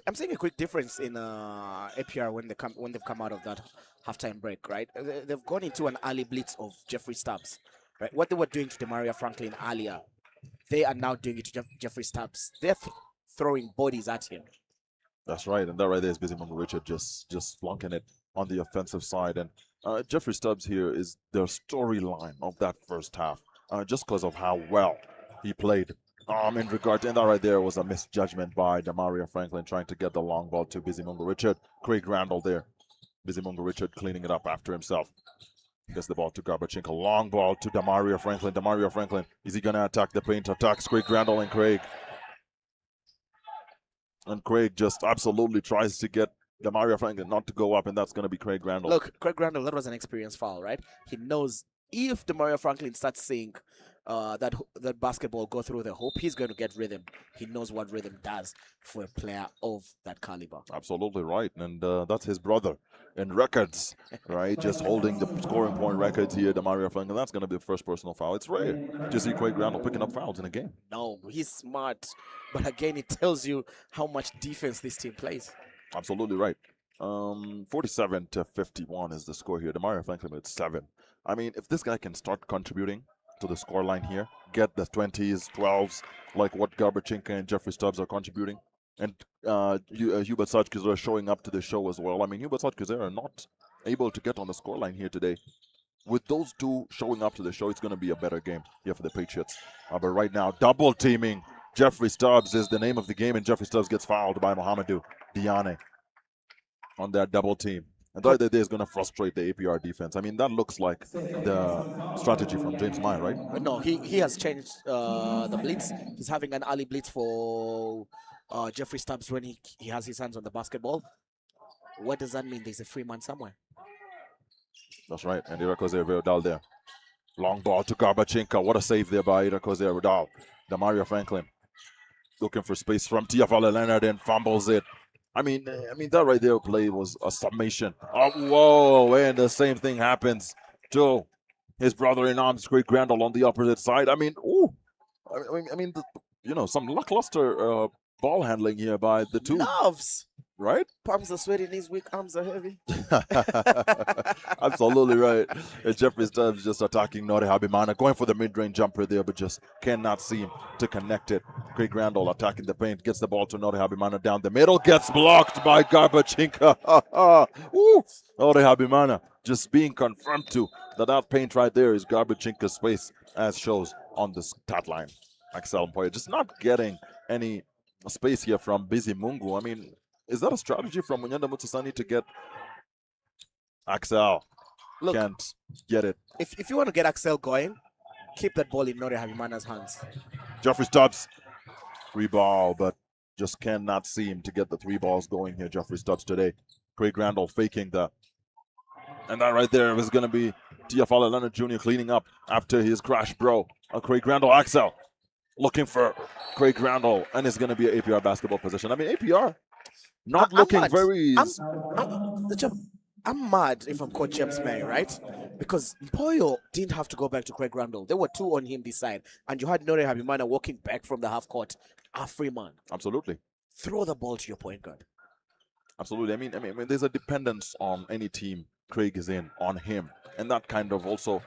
I'm seeing a quick difference in APR when they've come out of that halftime break, right? They've gone into an early blitz of Jeffrey Stubbs, right? What they were doing to Demario Franklin earlier, they are now doing it to Jeffrey Stubbs. They're throwing bodies at him. That's right, and that right there is Busy Mungo Richard just flunking it on the offensive side. And Jeffrey Stubbs here is the storyline of that first half, just because of how well he played. In regard to, and that right there was a misjudgment by Demario Franklin trying to get the long ball to Busy Mungo Richard. Craig Randall there. Busy Mungo Richard cleaning it up after himself. Gets the ball to Garbachinka. Long ball to Demario Franklin. Demario Franklin, is he going to attack the paint? Attacks Craig Randall and Craig. And Craig just absolutely tries to get Demario Franklin not to go up, and that's going to be Craig Randall. Look, Craig Randall, that was an experienced foul, right? He knows if Demario Franklin starts saying, that basketball go through the hoop, he's going to get rhythm. He knows what rhythm does for a player of that caliber. Absolutely right. And that's his brother in records, right? Just holding the scoring point records here, Demario Frank. And that's going to be the first personal foul. It's rare to see Craig Randall picking up fouls in a game. No, he's smart. But again, it tells you how much defense this team plays. Absolutely right. 47-51 is the score here. Demario Franklin with 7. I mean, if this guy can start contributing to the scoreline here, get the 20s, 12s, like what Garbachinka and Jeffrey Stubbs are contributing, and Hubert Sajkis are showing up to the show as well. I mean, Hubert Sajkis are not able to get on the scoreline here today. With those two showing up to the show, it's going to be a better game here for the Patriots. But right now, double teaming Jeffrey Stubbs is the name of the game, and Jeffrey Stubbs gets fouled by Mohamedou Diane on that double team. And that is going to frustrate the APR defense. I mean, that looks like the strategy from James Meyer, right? No, he has changed the blitz. He's having an early blitz for Jeffrey Stubbs when he has his hands on the basketball. What does that mean? There's a free man somewhere. That's right. And Irakoze Verdal there. Long ball to Garbachinka. What a save there by Irakoze Verdal. Demario Franklin looking for space from Tiafale Leonard and fumbles it. I mean, that right there play was a summation. Oh, whoa, and the same thing happens to his brother-in-arms, Craig Randall, on the opposite side. I mean, ooh, some lackluster ball handling here by the two. Loves. Right? Palms are sweaty, his weak arms are heavy. Absolutely right. And Jeffrey Stubbs just attacking Nori Habimana, going for the mid-range jumper there, but just cannot seem to connect it. Craig Randall attacking the paint, gets the ball to Nori Habimana down the middle, gets blocked by Garbachinka. Nori Habimana just being confirmed to that paint right there is Garbachinka's space, as shows on the stat line. Axel Mpoya just not getting any space here from Busy Mungu. I mean, is that a strategy from Munyanda Mutsasani to get Axel? Look, can't get it. If you want to get Axel going, keep that ball in Nori Habimana's hands. Jeffrey Stubbs, 3 ball, but just cannot seem to get the 3 balls going here. Jeffrey Stubbs today. Craig Randall faking that. And that right there is going to be Tiafale Leonard Jr. cleaning up after his crash, bro. Craig Randall, Axel looking for Craig Randall, and it's going to be an APR basketball position. I mean, APR not looking very... I'm mad if I'm Coach James May, right? Because Mpoyo didn't have to go back to Craig Randall. There were 2 on him this side, and you had Nori Habimana walking back from the half court. A free man. Absolutely. Throw the ball to your point guard. Absolutely. I mean, there's a dependence on any team Craig is in, on him. And that kind of also,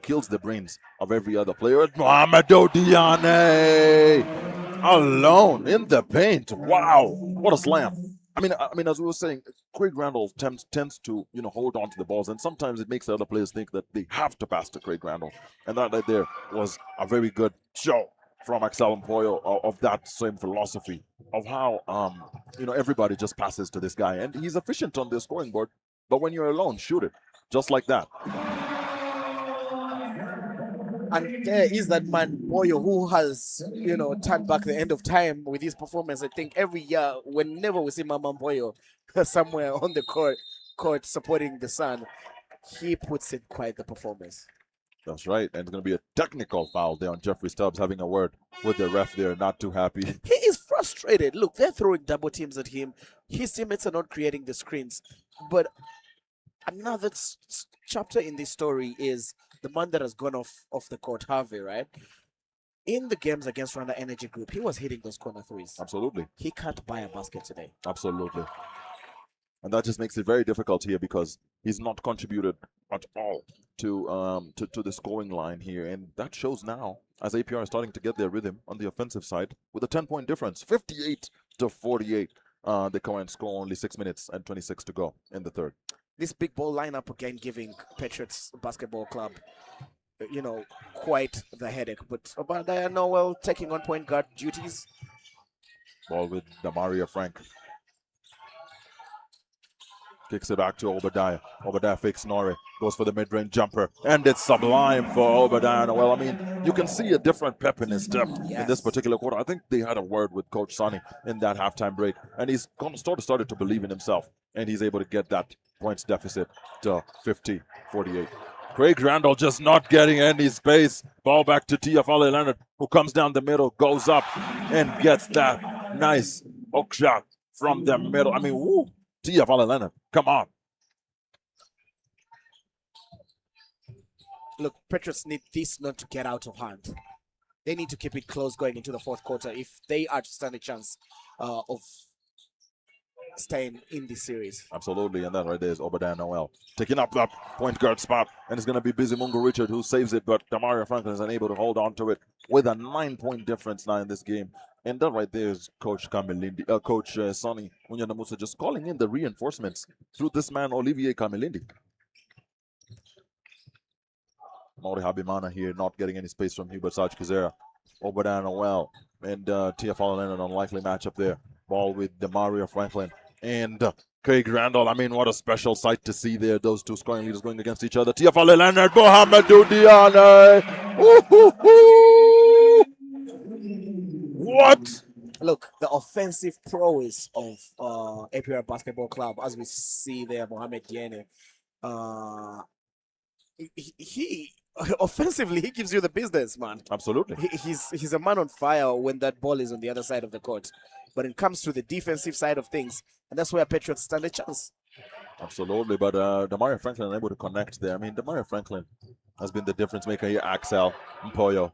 kills the brains of every other player. Mohamedou Diane alone in the paint. Wow. What a slam. I mean, as we were saying, Craig Randall tends to, hold on to the balls, and sometimes it makes the other players think that they have to pass to Craig Randall. And that right there was a very good show from Axel Mpoyo of that same philosophy of how, everybody just passes to this guy. And he's efficient on the scoring board, but when you're alone, shoot it. Just like that. And there is that man, Mpoyo, who has, turned back the end of time with his performance. I think every year, whenever we see Mama Mpoyo somewhere on the court supporting the Sun, he puts in quite the performance. That's right. And it's going to be a technical foul there on Jeffrey Stubbs, having a word with the ref there, not too happy. He is frustrated. Look, they're throwing double teams at him. His teammates are not creating the screens. But another chapter in this story is the man that has gone off the court, Harvey, right? In the games against Rwanda Energy Group, he was hitting those corner threes. Absolutely. He can't buy a basket today. Absolutely. And that just makes it very difficult here because he's not contributed at all to the scoring line here. And that shows now as APR is starting to get their rhythm on the offensive side with a 10-point difference, 58-48. They come and score only 6 minutes and 26 to go in the third. This big ball lineup again giving Patriots Basketball Club, quite the headache. But Obadiah Noel taking on point guard duties. Ball with Demario Frank. Kicks it back to Obadiah. Obadiah fakes Nori. Goes for the mid-range jumper. And it's sublime for Obadiah Noel. I mean, you can see a different pep in his step in this particular quarter. I think they had a word with Coach Sonny in that halftime break. And he's started to believe in himself. And he's able to get that points deficit to 50-48. Craig Randall just not getting any space. Ball back to Tiafale Leonard, who comes down the middle, goes up, and gets that nice hook shot from the middle. I mean, woo, Tiafale Leonard, come on. Look, Patriots need this not to get out of hand. They need to keep it close going into the fourth quarter if they are to stand a chance of staying in this series. Absolutely, and that right there is Obadiah Noel taking up that point guard spot, and it's going to be Busy Mungo Richard who saves it, but Damario Franklin is unable to hold on to it with a 9-point difference now in this game. And that right there is Coach Camilindi, Coach Sonny Munyanamusa just calling in the reinforcements through this man, Olivier Camilindi. Mauri Habimana here not getting any space from Hubert Sarge Kazera. Obadiah Noel and TFL Leonard, unlikely matchup there. Ball with Damario Franklin and Craig Randall. I mean, what a special sight to see there. Those two scoring leaders going against each other. TFL Leonard, Mohamedou Diane. What? Look, the offensive prowess of APR Basketball Club, as we see there, Mohamed Diane. He offensively, he gives you the business, man. Absolutely. He's a man on fire when that ball is on the other side of the court. But it comes to the defensive side of things, and that's where Patriots stand a chance. Absolutely, but Damario Franklin able to connect there. I mean, Damario Franklin has been the difference maker here. Axel Mpoyo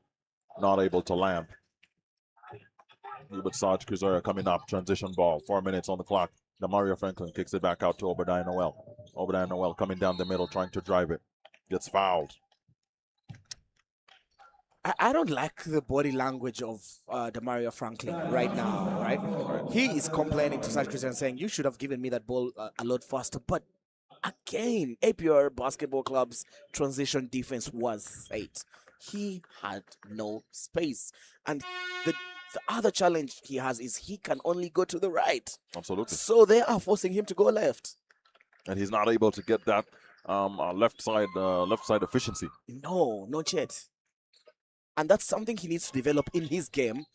not able to land. Hubert Sarge Kuzura coming up, transition ball, 4 minutes on the clock. Damario Franklin kicks it back out to Obadiah Noel. Obadiah Noel coming down the middle, trying to drive it. Gets fouled. I don't like the body language of Damario Franklin right now, right? He is complaining to Sarge Kuzura and saying, you should have given me that ball a lot faster. But again, APR Basketball Club's transition defense was set. He had no space. And the other challenge he has is he can only go to the right. Absolutely. So they are forcing him to go left. And he's not able to get that left side efficiency. No, not yet. And that's something he needs to develop in his game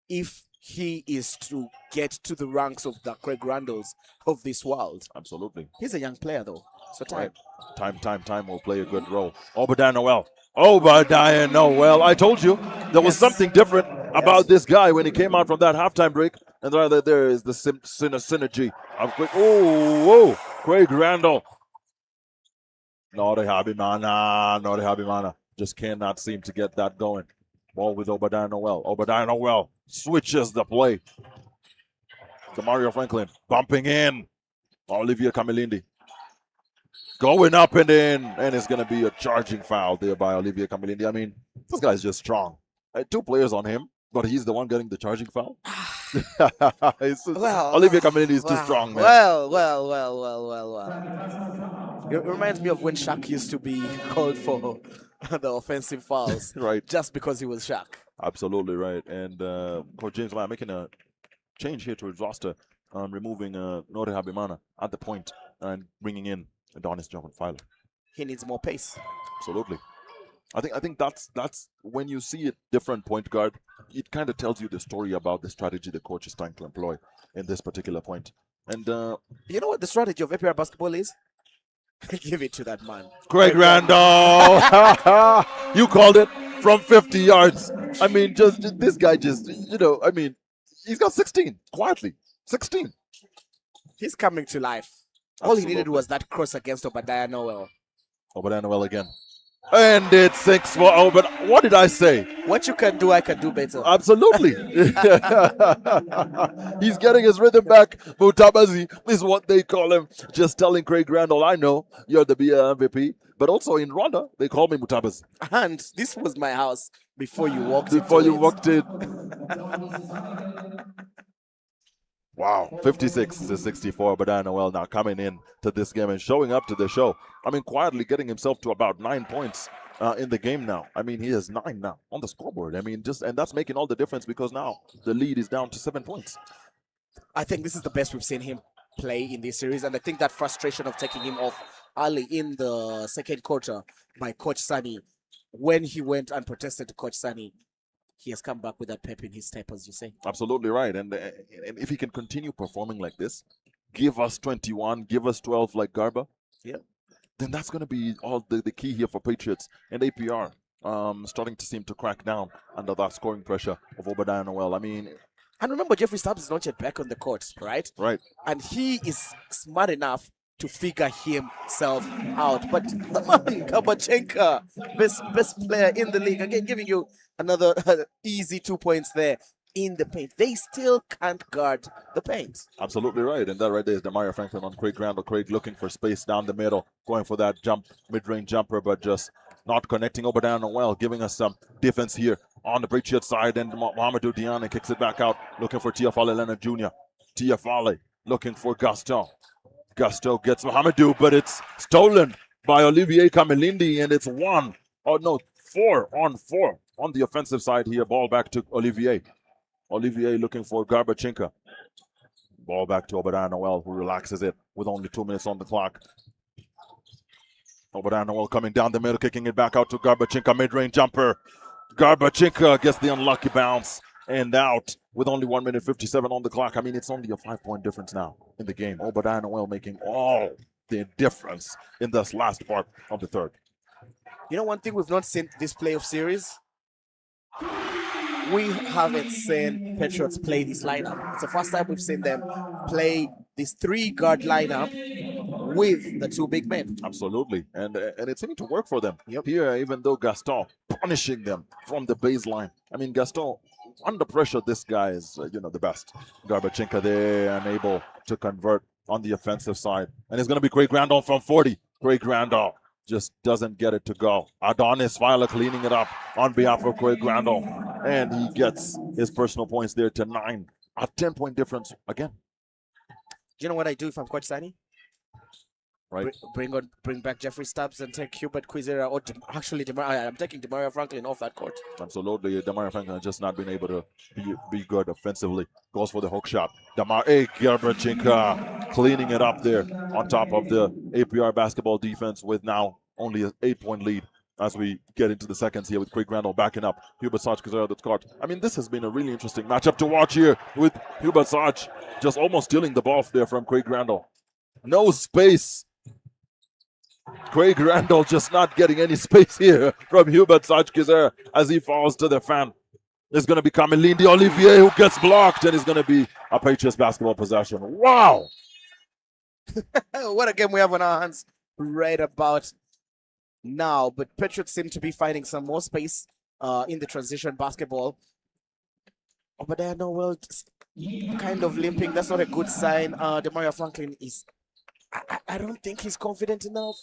if he is to get to the ranks of the Craig Randalls of this world. Absolutely. He's a young player, though. So time. Right. Time will play a good role. Obadiah Noel. Obadiah Noel. I told you there was something different about this guy when he came out from that halftime break. And right there is the synergy of Craig. Oh, Craig Randall. Naughty Habimana. Just cannot seem to get that going. Ball with Obadiah Noel. Obadiah Noel switches the play. Damario Franklin bumping in. Olivier Camilindi going up and in. And it's going to be a charging foul there by Olivier Camilindi. I mean, this guy's just strong. 2 players on him, but he's the one getting the charging foul. Olivier Camilindi is too strong, man. Well. It reminds me of when Shaq used to be called for the offensive fouls. Right. Just because he was Shaq. Absolutely right. And Coach James Lyon making a change here to his roster, removing Nore Habimana at the point and bringing in Adonis John Filer. He needs more pace. Absolutely. I think that's when you see a different point guard, it kind of tells you the story about the strategy the coach is trying to employ in this particular point. And you know what the strategy of APR basketball is? Give it to that man. Craig Randall. You called it from 50 yards. I mean, just this guy I mean, he's got 16 quietly. 16. He's coming to life. All he needed was that cross against Obadiah Noel. Obadiah Noel again. And it's 6 for but what did I say? What you can do, I can do better. Absolutely. He's getting his rhythm back. Mutabazi is what they call him. Just telling Craig Randall, I know you're the BL MVP. But also in Rwanda, they call me Mutabazi. And this was my house before you walked in. Wow, 56 to 64. Obadiah Noel now coming in to this game and showing up to the show. I mean, quietly getting himself to about 9 points in the game now. I mean, he has 9 now on the scoreboard. I mean, and that's making all the difference because now the lead is down to 7 points. I think this is the best we've seen him play in this series. And I think that frustration of taking him off early in the second quarter by Coach Sunny, when he went and protested to Coach Sunny, he has come back with that pep in his step, as you say. Absolutely right. And if he can continue performing like this, give us 21, give us 12 like Garba. Yeah. then that's going to be all the key here for Patriots and APR. Starting to seem to crack down under that scoring pressure of Obadiah Noel. I mean, And remember, Jeffrey Stubbs is not yet back on the court, right? right. And he is smart enough to figure himself out. But the man, Kabachenka, best player in the league, again giving you another easy 2 points there in the paint. They still can't guard the paint. Absolutely right. And that right there is Demario Franklin on Craig Randall. Craig looking for space down the middle, going for that mid-range jumper, but just not connecting. Obadiah Noel giving us some defense here on the Patriot side. And Mohamedou Diane kicks it back out, looking for Tiafale Leonard Jr. Tiafale looking for Gaston. Gaston gets Mohamedou, but it's stolen by Olivier Kamilindi, and it's 4 on 4 on the offensive side here. Ball back to Olivier. Olivier looking for Garbachinka. Ball back to Obadiah Noel, who relaxes it with only 2 minutes on the clock. Obadiah Noel coming down the middle, kicking it back out to Garbachinka, mid-range jumper. Garbachinka gets the unlucky bounce and out with only 1 minute 57 on the clock. I mean, it's only a 5-point difference now in the game. Obadiah Noel making all the difference in this last part of the third. You know, one thing we've not seen this playoff series? We haven't seen Patriots play this lineup. It's the first time we've seen them play this 3-guard lineup with the 2 big men. Absolutely, and it's seeming to work for them. Yep. Here, even though Gaston punishing them from the baseline. I mean, Gaston, under pressure, this guy is, the best. Garbachinka there, unable to convert on the offensive side. And it's going to be Craig Randall from 40. Craig Randall just doesn't get it to go. Adonis Filer cleaning it up on behalf of Craig Randall. And he gets his personal points there to 9. A 10-point difference again. Do you know what I do if I'm Coach Sani? Right. Bring back Jeffrey Stubbs and take Hubert Quizera, or I'm taking Demario Franklin off that court. Absolutely. Demario Franklin has just not been able to be good offensively. Goes for the hook shot. Garbachinka cleaning it up there on top of the APR basketball defense with now only an 8-point lead as we get into the seconds here with Craig Randall backing up Hubert Sarge Quizera that's caught. I mean, this has been a really interesting matchup to watch here with Hubert Sarge just almost stealing the ball there from Craig Randall. No space. Craig Randall just not getting any space here from Hubert Sajkizer as he falls to the fan. It's going to be Kamilindi Olivier who gets blocked, and it's going to be a Patriots basketball possession. Wow! What a game we have on our hands right about now. But Patriots seem to be finding some more space in the transition basketball. Obadiah Noel just kind of limping. That's not a good sign. Demario Franklin is... I don't think he's confident enough.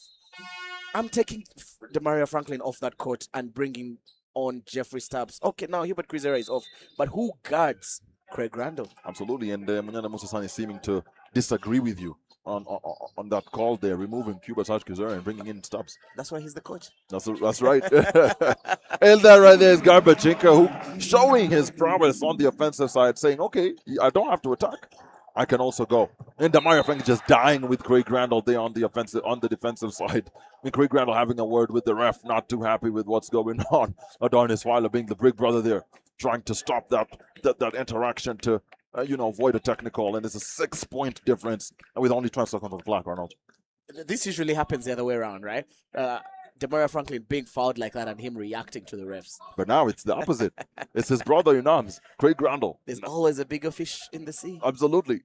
I'm taking Demario Franklin off that court and bringing on Jeffrey Stubbs. Okay, now Hubert Quizera is off. But who guards Craig Randall? Absolutely, and Munana Musasani is seeming to disagree with you on that call there, removing Hubert Quizera and bringing in Stubbs. That's why he's the coach. That's right. And that right there is Garbachinka, who showing his prowess on the offensive side, saying, okay, I don't have to attack. I can also go. And Demario Franklin just dying with Craig Randall there on the defensive side. And Craig Randall having a word with the ref, not too happy with what's going on. Adonis Weiler being the big brother there, trying to stop that interaction to avoid a technical. And it's a 6-point difference with only 12 seconds on the clock, Arnold. This usually happens the other way around, right? Demario Franklin being fouled like that and him reacting to the refs. But now it's the opposite. It's his brother in arms, Craig Randall. There's always a bigger fish in the sea. Absolutely.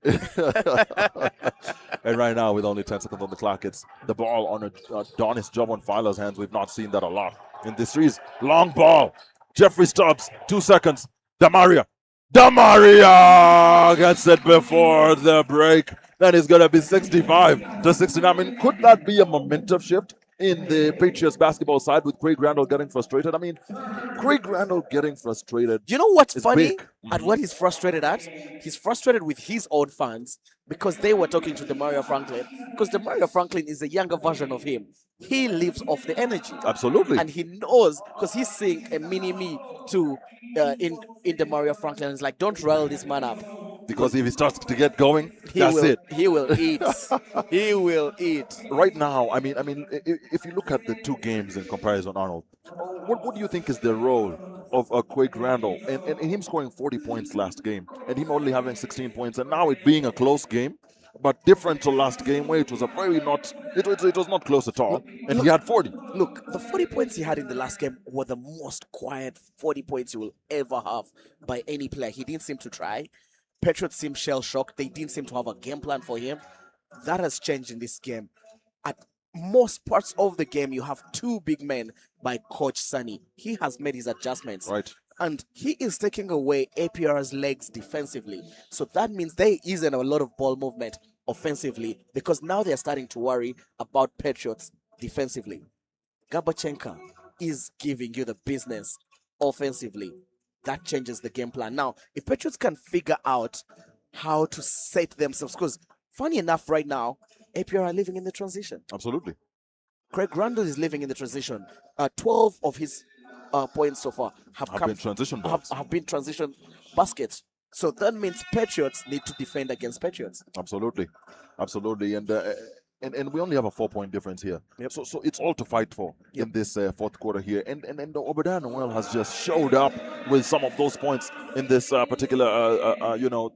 And right now, with only 10 seconds on the clock, it's the ball on Adonis Javon Filer's hands. We've not seen that a lot in this series. Long ball. Jeffrey Stubbs, 2 seconds. Demario gets it before the break. That is going to be 65 to 69. I mean, could that be a momentum shift in the Patriots basketball side with Craig Randall getting frustrated? I mean, Craig Randall getting frustrated. You know what's funny big. at what he's frustrated at? He's frustrated with his own fans because they were talking to Demario Franklin. Because Demario Franklin is a younger version of him. He lives off the energy. Absolutely. And he knows, because he's seeing a mini-me too in Demario Franklin. It's like, don't rile this man up. Because if he starts to get going, that's it. He will eat. He will eat. Right now, I mean, if you look at the 2 games in comparison, Arnold, what do you think is the role of Craig Randall and him scoring 40 points last game and him only having 16 points and now it being a close game? but different to last game where it was a very not, it was not close at all. And he had 40. Look, the 40 points he had in the last game were the most quiet 40 points you will ever have by any player. He didn't seem to try. Patriots seemed shell-shocked. They didn't seem to have a game plan for him. That has changed in this game. At most parts of the game, you have two big men by Coach Sunny. He has made his adjustments. Right. And he is taking away APR's legs defensively. So that means there isn't a lot of ball movement offensively because now they're starting to worry about Patriots defensively. Gabachenka is giving you the business offensively. That changes the game plan. Now, if Patriots can figure out how to set themselves, because funny enough, right now, APR are living in the transition. Absolutely. Craig Randall is living in the transition. 12 of his points so far have been transition balls. have been transition baskets. So that means Patriots need to defend against Patriots. Absolutely. Absolutely. And we only have a 4-point difference here. Yep. So it's all to fight for in this fourth quarter here. And Obadiah Noel has just showed up with some of those points in this particular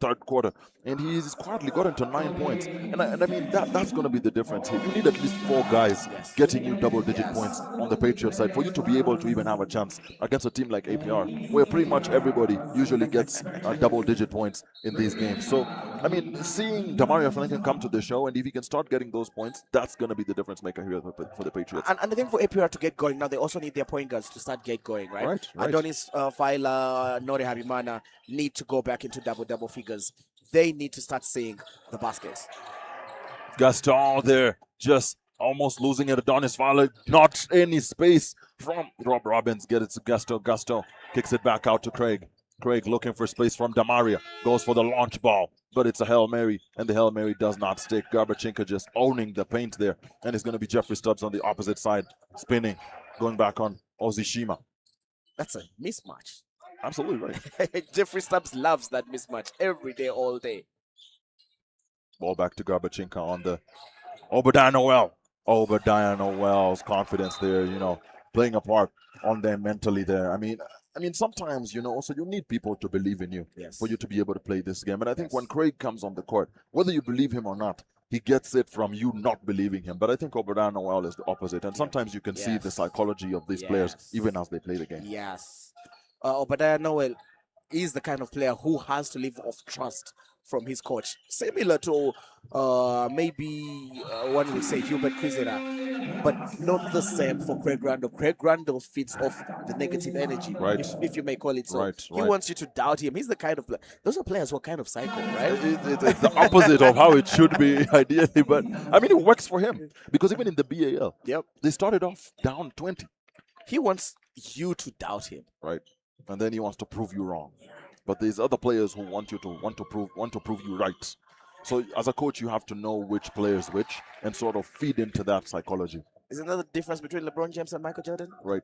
third quarter. And he's quietly got into 9 points. And I mean, that's going to be the difference here. You need at least 4 guys getting you double-digit points on the Patriots side for you to be able to even have a chance against a team like APR, where pretty much everybody usually gets double-digit points in these games. So, I mean, seeing Demario Franklin come to the show, and if he can start getting those points, that's going to be the difference maker here for the Patriots. And the thing for APR to get going, now they also need their point guards to start get going, right? Right. Adonis Faila, Nore Habimana need to go back into double figures. They need to start seeing the baskets. Gaston there, just almost losing it. Adonis Faila, not any space from Rob Robbins. Get it to Gaston. Gaston kicks it back out to Craig. Craig looking for space from Demaria. Goes for the launch ball, but it's a Hail Mary, and the Hail Mary does not stick. Garbachenka just owning the paint there, and it's going to be Jeffrey Stubbs on the opposite side, spinning, going back on Ozishima. That's a mismatch. Absolutely right. Jeffrey Stubbs loves that mismatch every day, all day. Ball back to Garbachenka on the Obadiah Noel. Obadiah Noel's confidence there, playing a part on them mentally there. I mean, sometimes, also you need people to believe in you for you to be able to play this game. And I think when Craig comes on the court, whether you believe him or not, he gets it from you not believing him. But I think Obadiah Noel is the opposite. And sometimes you can see the psychology of these players even as they play the game. Yes. Obadiah Noel is the kind of player who has to live off trust from his coach. Similar to maybe one would say Hubert Kwizera, but not the same for Craig Randall. Craig Randall feeds off the negative energy, if you may call it so. He wants you to doubt him. He's the kind of player. Those are players who are kind of psycho, right? It's the opposite of how it should be, ideally. But, I mean, it works for him. Because even in the BAL, they started off down 20. He wants you to doubt him. Right. And then he wants to prove you wrong. But there's other players who want to prove you right. So as a coach, you have to know which player is which and sort of feed into that psychology. Isn't that the difference between LeBron James and Michael Jordan? Right.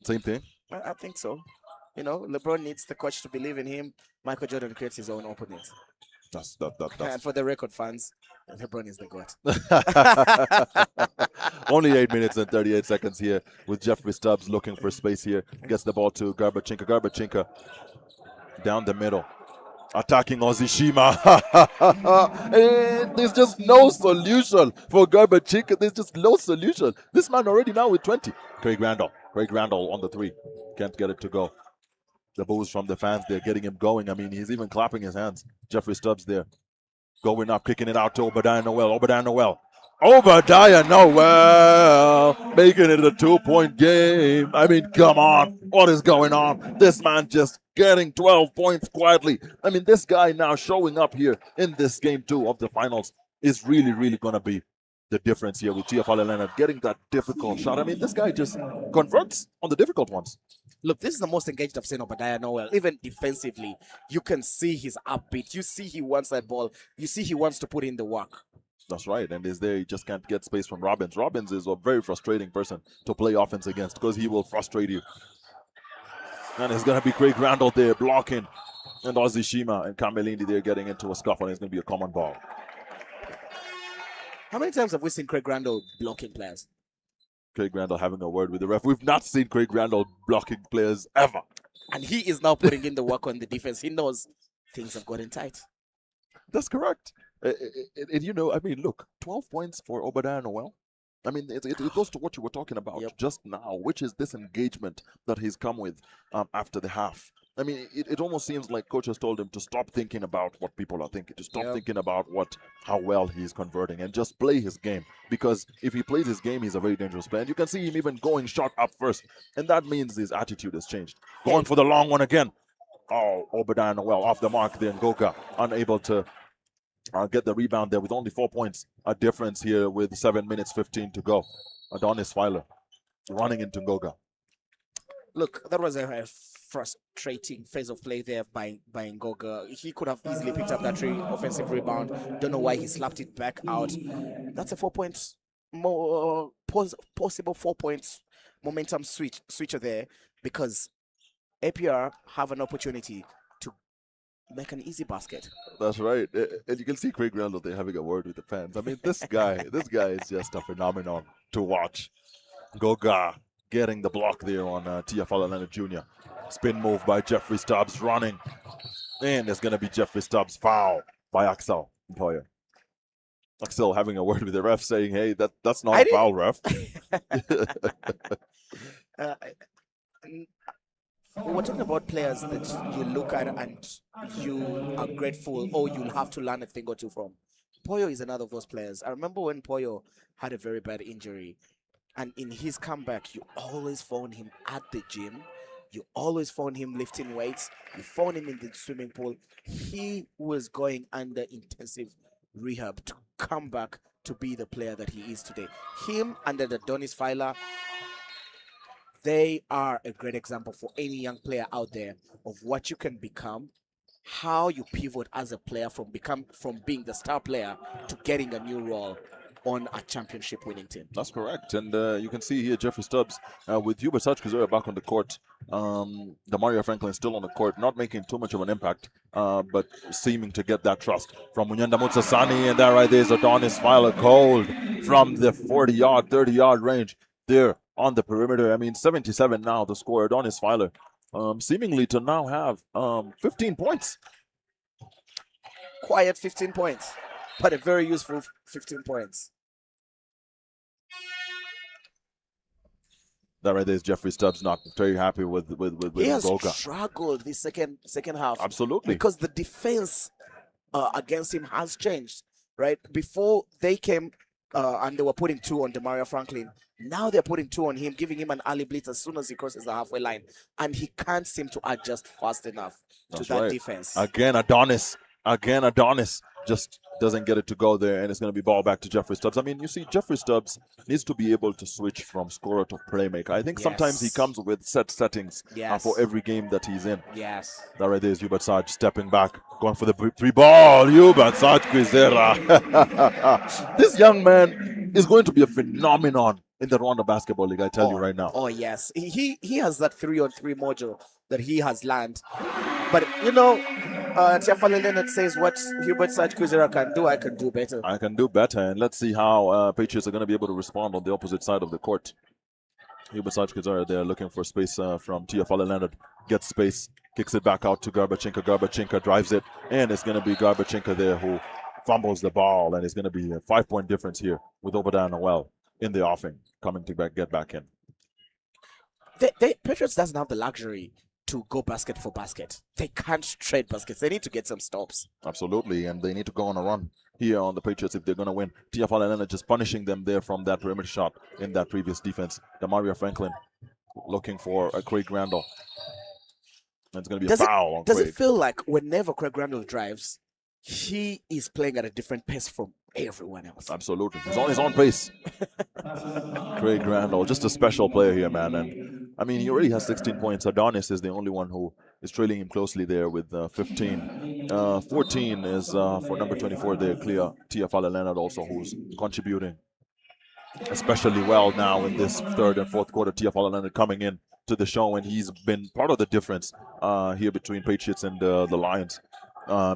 Same thing. I think so. LeBron needs the coach to believe in him. Michael Jordan creates his own opponents. That's And for the record, fans, LeBron is the GOAT. Only 8 minutes and 38 seconds here with Jeffrey Stubbs looking for space here. Gets the ball to Garbachenka. Garbachenka down the middle. Attacking Ozishima. And there's just no solution for Garbachenka. There's just no solution. This man already now with 20. Craig Randall on the 3. Can't get it to go. The boos from the fans, they're getting him going. I mean, he's even clapping his hands. Jeffrey Stubbs there. Going up, kicking it out to Obadiah Noel. Obadiah Noel, making it a 2-point game. I mean, come on. What is going on? This man just getting 12 points quietly. I mean, this guy now showing up here in this game 2 of the finals is really, really going to be the difference here with Tiafale Leonard getting that difficult shot. I mean, this guy just converts on the difficult ones. Look, this is the most engaged I've seen Obadiah Noel. Even defensively, you can see his upbeat. You see he wants that ball. You see he wants to put in the work. That's right. And is there, he just can't get space from Robbins. Robbins is a very frustrating person to play offense against because he will frustrate you. And it's going to be Craig Randall there blocking. And Ozishima and Kamelindi there getting into a scuffle. And it's going to be a common ball. How many times have we seen Craig Randall blocking players? Craig Randall having a word with the ref. We've not seen Craig Randall blocking players ever. And he is now putting in the work on the defense. He knows things have gotten tight. That's correct. You know, I mean, look, 12 points for Obadiah Noel. I mean, it goes to what you were talking about just now, which is this engagement that he's come with after the half. I mean, it almost seems like coach has told him to stop thinking about what people are thinking, to stop thinking about how well he's converting, and just play his game. Because if he plays his game, he's a very dangerous player. And you can see him even going shot up first, and that means his attitude has changed. Going for the long one again. Oh, Obadiah Noel off the mark there, Ngoga unable to get the rebound there with only 4 points. A difference here with 7 minutes 15 to go. Adonis Filer running into Ngoga. Look, that was a frustrating phase of play there by Ngoga. He could have easily picked up that offensive rebound. Don't know why he slapped it back out. That's a 4 points more possible 4 points momentum switcher there, because APR have an opportunity to make an easy basket. That's right. And you can see Craig Randall there having a word with the fans. I mean, this guy is just a phenomenon to watch. Ngoga getting the block there on Tiafala Leonard Jr. Spin move by Jeffrey Stubbs running. And there's going to be Jeffrey Stubbs foul by Axel Mpoyo. Axel having a word with the ref saying, hey, that's not a foul, ref. We're talking about players that you look at and you are grateful, or you'll have to learn a thing or two from. Poyo is another of those players. I remember when Poyo had a very bad injury, and in his comeback, you always found him at the gym. You always found him lifting weights. You found him in the swimming pool. He was going under intensive rehab to come back to be the player that he is today. Him and the Adonis Filer, they are a great example for any young player out there of what you can become, how you pivot as a player from being the star player to getting a new role on a championship winning team. That's correct. And you can see here Jeffrey Stubbs with Hubert Sachkuzera back on the court. Demario Franklin still on the court, not making too much of an impact, but seeming to get that trust from Munyanda Mutsasani. And that right there is Adonis Filer cold from the 40-yard, 30-yard range there on the perimeter. I mean, 77 now the score. Adonis Filer seemingly to now have 15 points. Quiet 15 points, but a very useful 15 points. That right there is Jeffrey Stubbs not very happy with He has Ngoga. struggled this second half. Absolutely. Because the defense against him has changed, right? Before they came and they were putting 2 on Demario Franklin. Now they're putting 2 on him, giving him an early blitz as soon as he crosses the halfway line. And he can't seem to adjust fast enough to that defense. Again, Adonis just doesn't get it to go there, and it's going to be ball back to Jeffrey Stubbs. I mean, you see, Jeffrey Stubbs needs to be able to switch from scorer to playmaker. I think sometimes he comes with set settings for every game that he's in. Yes. That right there is Hubert Sarge stepping back, going for the 3-ball. Hubert Sarge Quizera. This young man is going to be a phenomenon in the Rwanda Basketball League, I tell you right now. Oh, yes. He has that 3-on-3 module that he has learned. But, you know, Tiafale Leonard says what Hubert Sarge Quizera can do, I can do better. I can do better, and let's see how Patriots are going to be able to respond on the opposite side of the court. Hubert Sarge Quizera there looking for space from Tiafale Leonard. Gets space, kicks it back out to Garbachinka. Garbachinka drives it, and it's going to be Garbachinka there who fumbles the ball, and it's going to be a 5-point difference here with Obadiah Noel in the offing, coming to get back in. Patriots doesn't have the luxury to go basket for basket. They can't trade baskets. They need to get some stops. Absolutely, and they need to go on a run here on the Patriots if they're going to win. Tiafale Leonard just punishing them there from that perimeter shot in that previous defense. Demario Franklin looking for a Craig Randall. And it's going to be a foul on Craig. Does it feel like whenever Craig Randall drives, he is playing at a different pace from everyone else? Absolutely. He's on his own pace. Craig Randall, just a special player here, man. And I mean, he already has 16 points. Adonis is the only one who is trailing him closely there with 15. 14 is for number 24 there, Clear Tiafale Leonard also, who's contributing especially well now in this third and fourth quarter. Tiafale Leonard coming in to the show, and he's been part of the difference here between Patriots and the Lions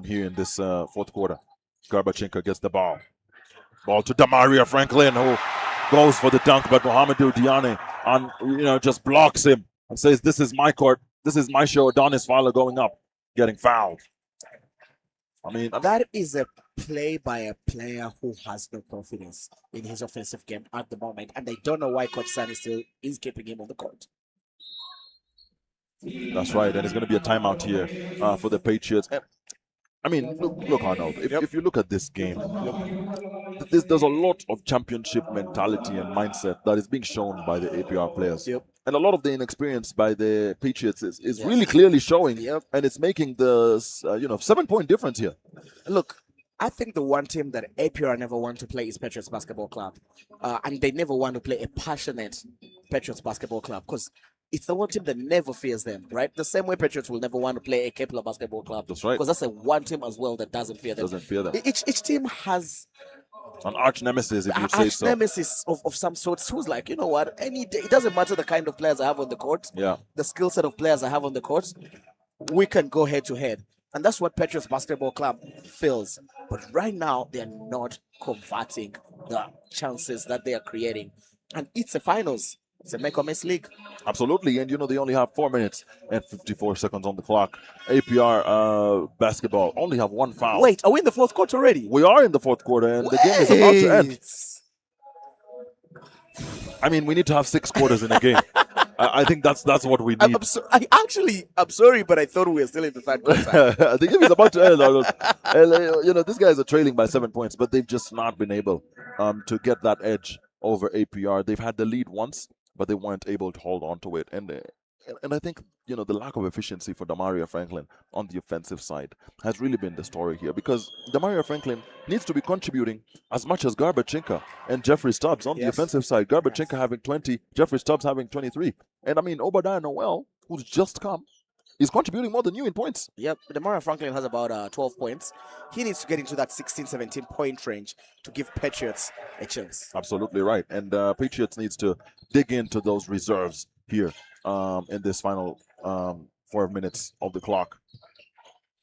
here in this fourth quarter. Garbachinka gets the ball. Ball to Demario Franklin, who goes for the dunk, but Mohamedou Diane just blocks him and says, "This is my court. This is my show." Adonis Filer going up, getting fouled. I mean, that is a play by a player who has no confidence in his offensive game at the moment, and I don't know why Coach Sunny still is keeping him on the court. That's right, and it's going to be a timeout here for the Patriots. And, I mean, look, Arnold, if you look at this game, there's a lot of championship mentality and mindset that is being shown by the APR players. Yep. And a lot of the inexperience by the Patriots is really clearly showing, and it's making the 7-point difference here. Look, I think the one team that APR never want to play is Patriots Basketball Club. And they never want to play a passionate Patriots Basketball Club because it's the one team that never fears them, right? The same way Patriots will never want to play a Kepler Basketball Club. That's right. Because that's a one team as well that doesn't fear them. Each team has an arch nemesis, if you say so. Arch nemesis of some sort who's like, you know what, any day, it doesn't matter the kind of players I have on the court, the skill set of players I have on the court, we can go head to head. And that's what Patriots Basketball Club feels. But right now, they're not converting the chances that they are creating. And it's a finals. It's a make or miss league. Absolutely. And, they only have 4 minutes and 54 seconds on the clock. APR basketball only have one foul. Wait, are we in the fourth quarter already? We are in the fourth quarter, and the game is about to end. I mean, we need to have 6 quarters in a game. I think that's what we need. I'm sorry, but I thought we were still in the third quarter. The game is about to end. These guys are trailing by 7 points, but they've just not been able to get that edge over APR. They've had the lead once, but they weren't able to hold on to it. And I think, the lack of efficiency for Damaria Franklin on the offensive side has really been the story here, because Damaria Franklin needs to be contributing as much as Garbachinka and Jeffrey Stubbs on the offensive side. Garbachinka having 20, Jeffrey Stubbs having 23. And I mean, Obadiah Noel, who's just come, is contributing more than you in points. Yep, Damaria Franklin has about 12 points. He needs to get into that 16, 17 point range to give Patriots a chance. Absolutely right. And Patriots needs to dig into those reserves here in this final 4 minutes of the clock.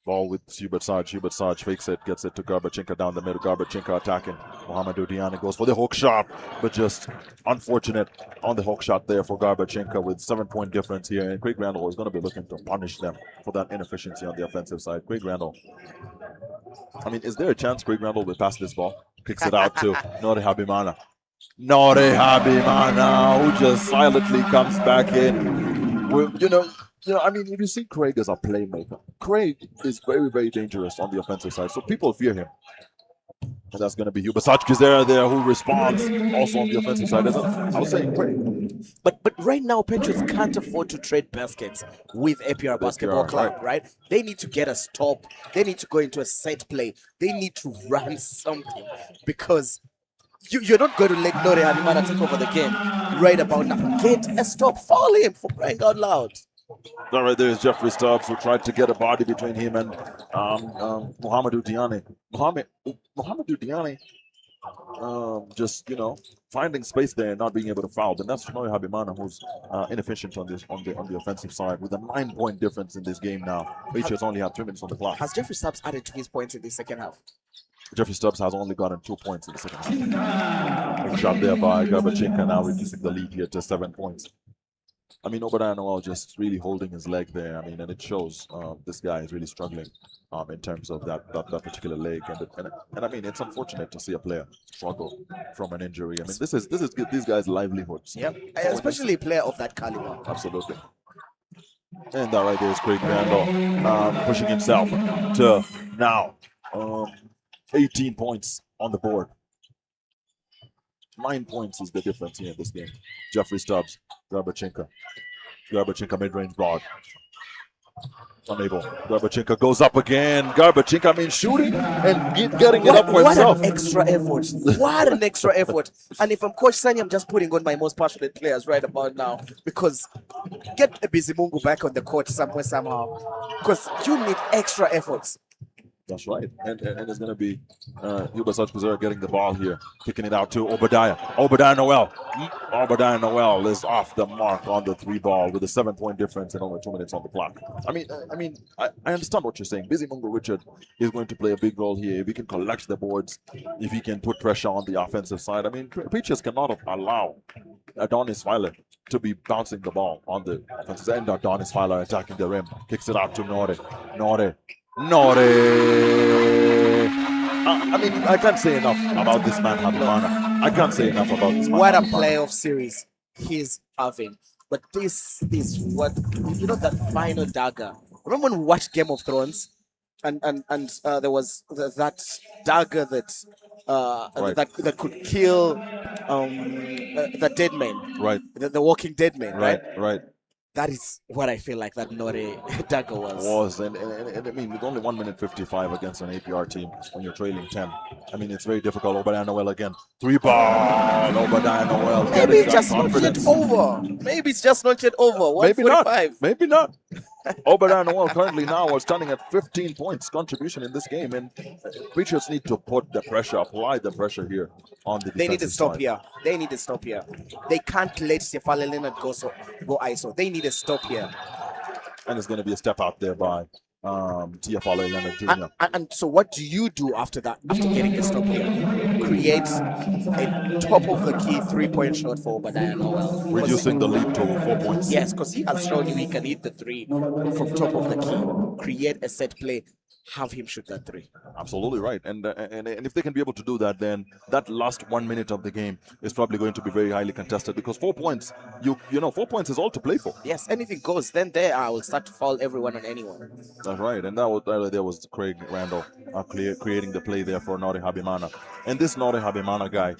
Ball with Hubert Sarge. Hubert Sarge fakes it, gets it to Garbachinka down the middle. Garbachinka attacking. Mohamedou Diane goes for the hook shot, but just unfortunate on the hook shot there for Garbachinka with 7-point difference here. And Craig Randall is going to be looking to punish them for that inefficiency on the offensive side. Craig Randall. I mean, is there a chance Craig Randall will pass this ball? Kicks it out to Nore Habimana. Nore Habimana, who just silently comes back in. I mean, if you see Craig as a playmaker, Craig is very, very dangerous on the offensive side, so people fear him. And that's going to be Hubert Sarge there who responds also on the offensive side. I was saying Craig. But right now, Patriots can't afford to trade baskets with APR Basketball Club, right? They need to get a stop. They need to go into a set play. They need to run something, because you're not going to let Nore Habimana take over the game right about now. Get a stop. Foul him, for crying out loud. All right, there's Jeffrey Stubbs, who tried to get a body between him and Mohamedou Diane. Mohamedou Diane just, finding space there and not being able to foul. Then that's Nore Habimana, who's inefficient on the offensive side with a 9-point difference in this game now. Patriots only have 3 minutes on the clock. Has Jeffrey Stubbs added to his points in the second half? Jeffrey Stubbs has only gotten 2 points in the second half. Big shot there by Garbachinka, now reducing the lead here to 7 points. I mean, Obadiah Noel just really holding his leg there. I mean, and it shows this guy is really struggling in terms of that particular leg. And I mean, it's unfortunate to see a player struggle from an injury. I mean, this is these guys' livelihoods. Yep, especially a player of that caliber. Absolutely. And that right there is Craig Randall pushing himself to now 18 points on the board. 9 points is the difference here in this game. Jeffrey Stubbs, Garbachinka mid-range broad. Unable. Garbachinka goes up again. Garbachinka, I mean, shooting and getting it up for himself. What an extra effort. What an extra effort. And if I'm Coach Sani, I'm just putting on my most passionate players right about now, because get a Bizimungu back on the court somewhere, somehow, because you need extra efforts. That's right. And it's going to be Hubert Sarge getting the ball here, kicking it out to Obadiah. Obadiah Noel. Obadiah Noel is off the mark on the 3 ball with a 7-point difference and only 2 minutes on the clock. I understand what you're saying. Bizimungu Richard is going to play a big role here. If he can collect the boards, if he can put pressure on the offensive side. I mean, Patriots cannot allow Adonis Filer to be bouncing the ball on the offensive end. Adonis Filer attacking the rim, kicks it out to Nore. I mean, I can't say enough about this man, Habimana. I can't say enough about this man. What a Habimana. playoff series he's having. But this is what, that final dagger. Remember when we watched Game of Thrones, and there was that dagger that Right. that could kill the dead men, Right, the walking dead men, right? right. That is what I feel like that Nore dagger was. And I mean, with only 1 minute 55 against an APR team when you're trailing 10, I mean, it's very difficult. Obadiah Noel again. 3 ball. Obadiah Noel. Maybe it's just not yet over. Maybe it's just not yet over. Maybe not. 145. Maybe not. Obadiah Noel currently now are standing at 15 points contribution in this game, and Patriots need to put the pressure, apply the pressure here on the defensive They need to stop side. here. They need to stop here. They can't let Stefan Leonard go ISO. They need to stop here. And it's going to be a step out there by TFL Leonard Jr. And so what do you do after that, after getting a stop here? Create a top of the key 3-point shot for Obadiah Noel. Reducing the lead to 4 points. Yes, because he has shown you he can hit the 3 from top of the key. Create a set play. Have him shoot that 3. Absolutely right. And if they can be able to do that, then that last 1 minute of the game is probably going to be very highly contested, because 4 points, you know, 4 points is all to play for. Yes, anything goes. Then there I will start to foul everyone and anyone. That's right. And there was Craig Randall creating the play there for Nori Habimana. And this Nori Habimana guy,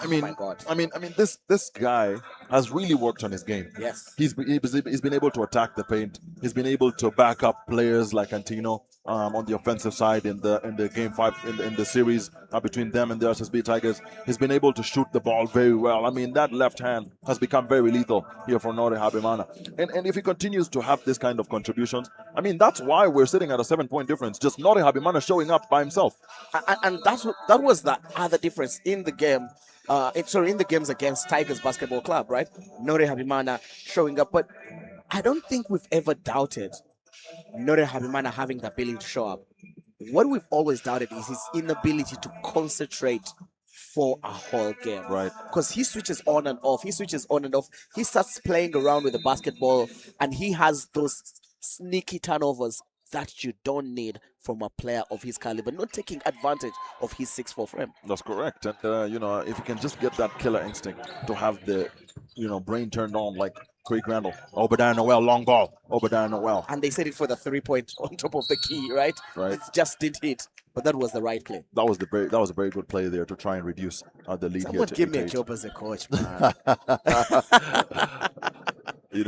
I mean, my God. I mean, this guy has really worked on his game. Yes. He's been able to attack the paint. He's been able to back up players like Antino on the offensive side in the game 5 in the series between them and the SSB Tigers. He's been able to shoot the ball very well. I mean, that left hand has become very lethal here for Nori Habimana. And if he continues to have this kind of contributions, I mean, that's why we're sitting at a 7-point difference. Just Nori Habimana showing up by himself. And that was the other difference in the game. In the games against Tigers Basketball Club, right? Nore Habimana showing up. But I don't think we've ever doubted Nore Habimana having the ability to show up. What we've always doubted is his inability to concentrate for a whole game. Right. Because he switches on and off. He starts playing around with the basketball, and he has those sneaky turnovers that you don't need from a player of his caliber, not taking advantage of his 6'4" frame. That's correct. And, if you can just get that killer instinct to have the, brain turned on like Craig Randall. Obadiah Noel, long ball. Obadiah Noel. And they said it for the 3-point on top of the key, right? Right. It just didn't hit, but that was the right play. That was a very good play there to try and reduce the lead. Someone here. give me a job as a coach, man.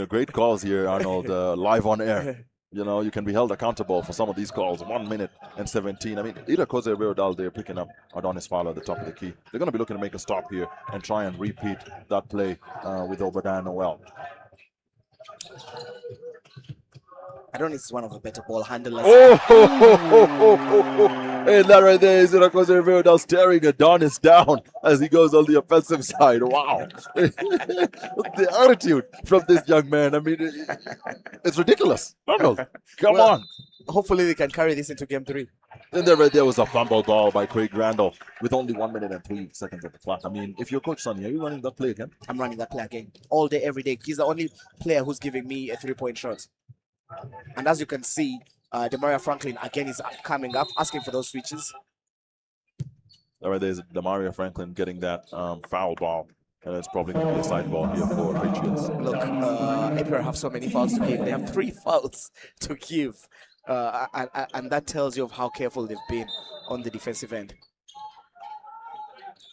Great calls here, Arnold, live on air. You can be held accountable for some of these calls. 1 minute and 17. I mean, either Jose Reodal, they're picking up Adonis Fowler at the top of the key. They're going to be looking to make a stop here and try and repeat that play with Obadiah Noel. Adonis is one of the better ball handlers. And that right there is Jose Reodal staring Adonis down as he goes on the offensive side. Wow. The attitude from this young man. I mean, it's ridiculous. Arnold, come on. Hopefully they can carry this into game 3. And then right there was a fumble ball by Craig Randall with only 1 minute and 3 seconds at the clock. I mean, if you're Coach Sonny, are you running that play again? I'm running that play again. All day, every day. He's the only player who's giving me a 3-point shot. And as you can see, Demaria Franklin again is coming up, asking for those switches. All right, there's Demaria Franklin getting that foul ball. And it's probably going to be a side ball here for Patriots. Look, APR have so many fouls to give. They have 3 fouls to give. And that tells you of how careful they've been on the defensive end.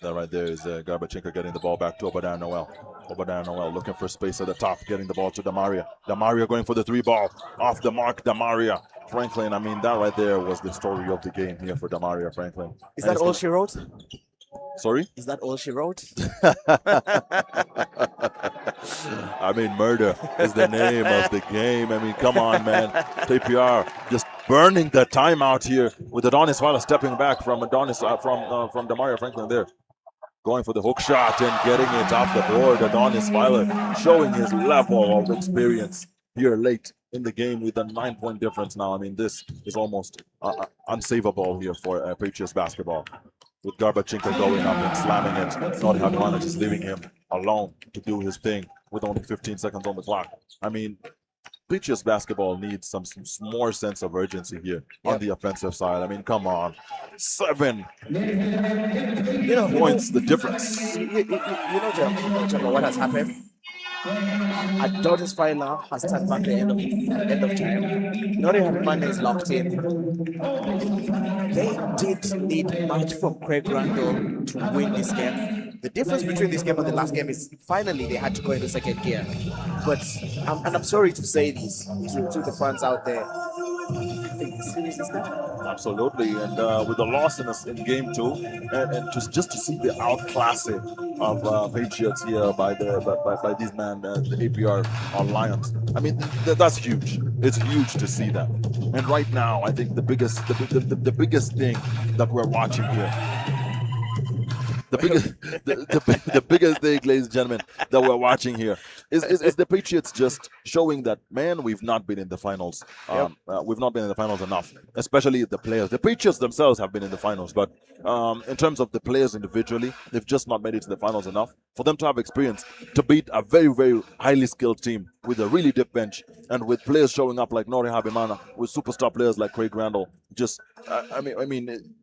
That right there is Garbachenko getting the ball back to Obadiah Noel. Obadiah Noel looking for space at the top, getting the ball to Demaria. Demaria going for the 3 ball. Off the mark, Demaria Franklin. I mean, that right there was the story of the game here for Demaria Franklin. Is that all she wrote? Sorry? Is that all she wrote? I mean, murder is the name of the game. I mean, come on, man. TPR just burning the timeout here with Adonis Fowler stepping back from Demaria Franklin there. Going for the hook shot and getting it off the board. Adonis Fowler showing his level of experience here late in the game with a 9-point difference now. I mean, this is almost unsavable here for Patriots basketball. With Garbachenko going up and slamming it, not having just leaving him alone to do his thing with only 15 seconds on the clock. I mean, Patriots basketball needs some more sense of urgency here on the offensive side. I mean, come on. 7 points, the difference. Jama, what has happened? Adonis Feiler has turned back the end of time. Nottingham Man is locked in. They did need much from Craig Randall to win this game. The difference between this game and the last game is finally they had to go into second gear. But I'm sorry to say this to the fans out there. I think the series is done. Absolutely, and with the loss in game 2, and just to see the outclassing of Patriots here by these men, the APR Lions. I mean, that's huge. It's huge to see that. And right now, I think the biggest thing that we're watching here. The biggest thing, ladies and gentlemen, that we're watching here is the Patriots just showing that, man, we've not been in the finals. We've not been in the finals enough, especially the players. The Patriots themselves have been in the finals, but in terms of the players individually, they've just not made it to the finals enough for them to have experience to beat a very, very highly skilled team with a really deep bench and with players showing up like Nori Habimana, with superstar players like Craig Randall. Just, I mean,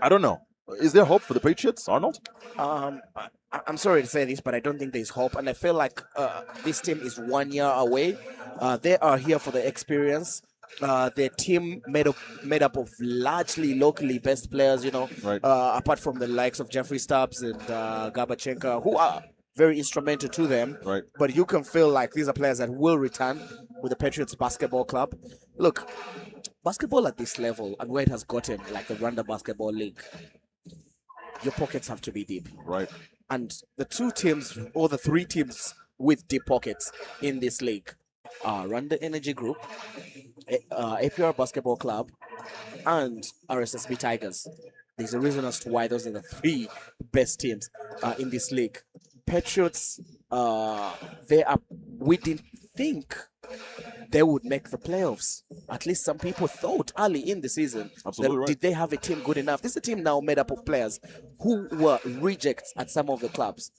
I don't know. Is there hope for the Patriots, Arnold? I'm sorry to say this, but I don't think there's hope. And I feel like this team is 1 year away. They are here for the experience. Their team made up of largely locally based players, Right. Apart from the likes of Jeffrey Stubbs and Gabachenka, who are very instrumental to them. Right. But you can feel like these are players that will return with the Patriots basketball club. Look, basketball at this level and where it has gotten, like the Rwanda Basketball League, your pockets have to be deep. Right. And the 2 teams or the 3 teams with deep pockets in this league are Rwanda Energy Group, APR Basketball Club, and RSSB Tigers. There's a reason as to why those are the 3 best teams in this league. Patriots, we didn't think they would make the playoffs. At least some people thought early in the season. Absolutely right. Did they have a team good enough? This is a team now made up of players who were rejects at some of the clubs.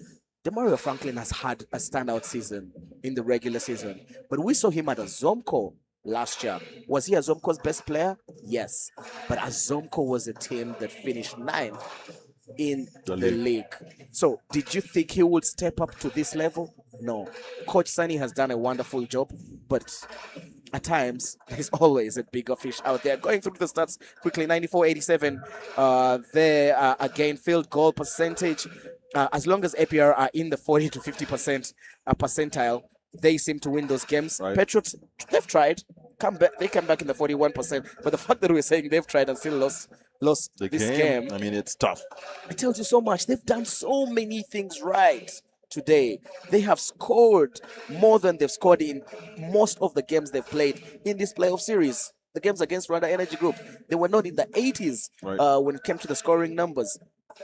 Demario Franklin has had a standout season in the regular season, but we saw him at Azomco last year. Was he Azomco's best player? Yes. But Azomco was a team that finished 9th in the league. So did you think he would step up to this level? No. Coach Sunny has done a wonderful job, but at times there's always a bigger fish out there. Going through the stats quickly, 94-87 there again, field goal percentage, as long as APR are in the 40 to 50% percentile, they seem to win those games. Right. Patriots, they've tried, they come back in the 41%, but the fact that we're saying they've tried and still lost this game, I mean, it's tough. it tells you so much. They've done so many things right today. They have scored more than they've scored in most of the games they've played in this playoff series. The games against Rwanda Energy Group, they were not in the 80s when it came to the scoring numbers.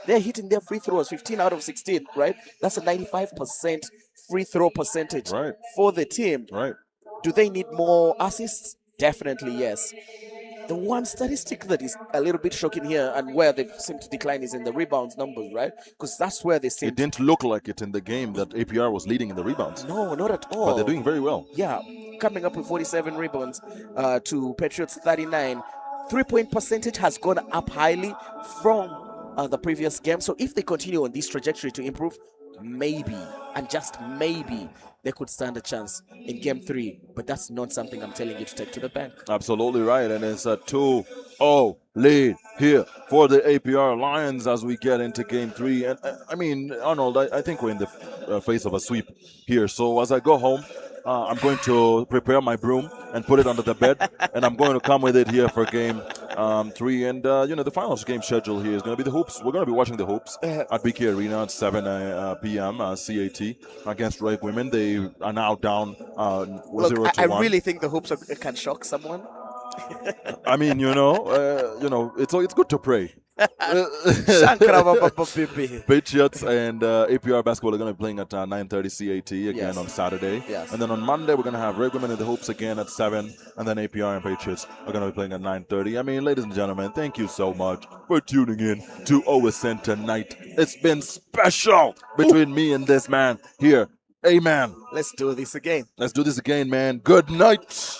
They're hitting their free throws 15 out of 16, right? That's a 95% free throw percentage for the team. Right. Do they need more assists? Definitely yes. The one statistic that is a little bit shocking here and where they seem to decline is in the rebounds numbers, right? Because that's where they seem It didn't look like it in the game that APR was leading in the rebounds. No, not at all. But they're doing very well. Yeah, coming up with 47 rebounds to Patriots 39. 3-point percentage has gone up highly from the previous game. So if they continue on this trajectory to improve, maybe, and just maybe, they could stand a chance in game 3. But that's not something I'm telling you to take to the bank. Absolutely right. And it's a 2-0 lead here for the APR Lions as we get into game 3. And I mean, Arnold, I think we're in the face of a sweep here. So as I go home, I'm going to prepare my broom and put it under the bed, and I'm going to come with it here for game 3. And the finals game schedule here is going to be the hoops. We're going to be watching the hoops at BK Arena at 7 p.m. CAT against Red Women. They are now down 0-1. I really think the hoops can shock someone. I mean, it's good to pray. Patriots and APR basketball are going to be playing at 9:30 CAT again on Saturday. Yes. And then on Monday, we're going to have Red Women in the hoops again at 7. And then APR and Patriots are going to be playing at 9:30. I mean, ladies and gentlemen, thank you so much for tuning in to OSN tonight. It's been special between me and this man here. Amen. Let's do this again. Let's do this again, man. Good night.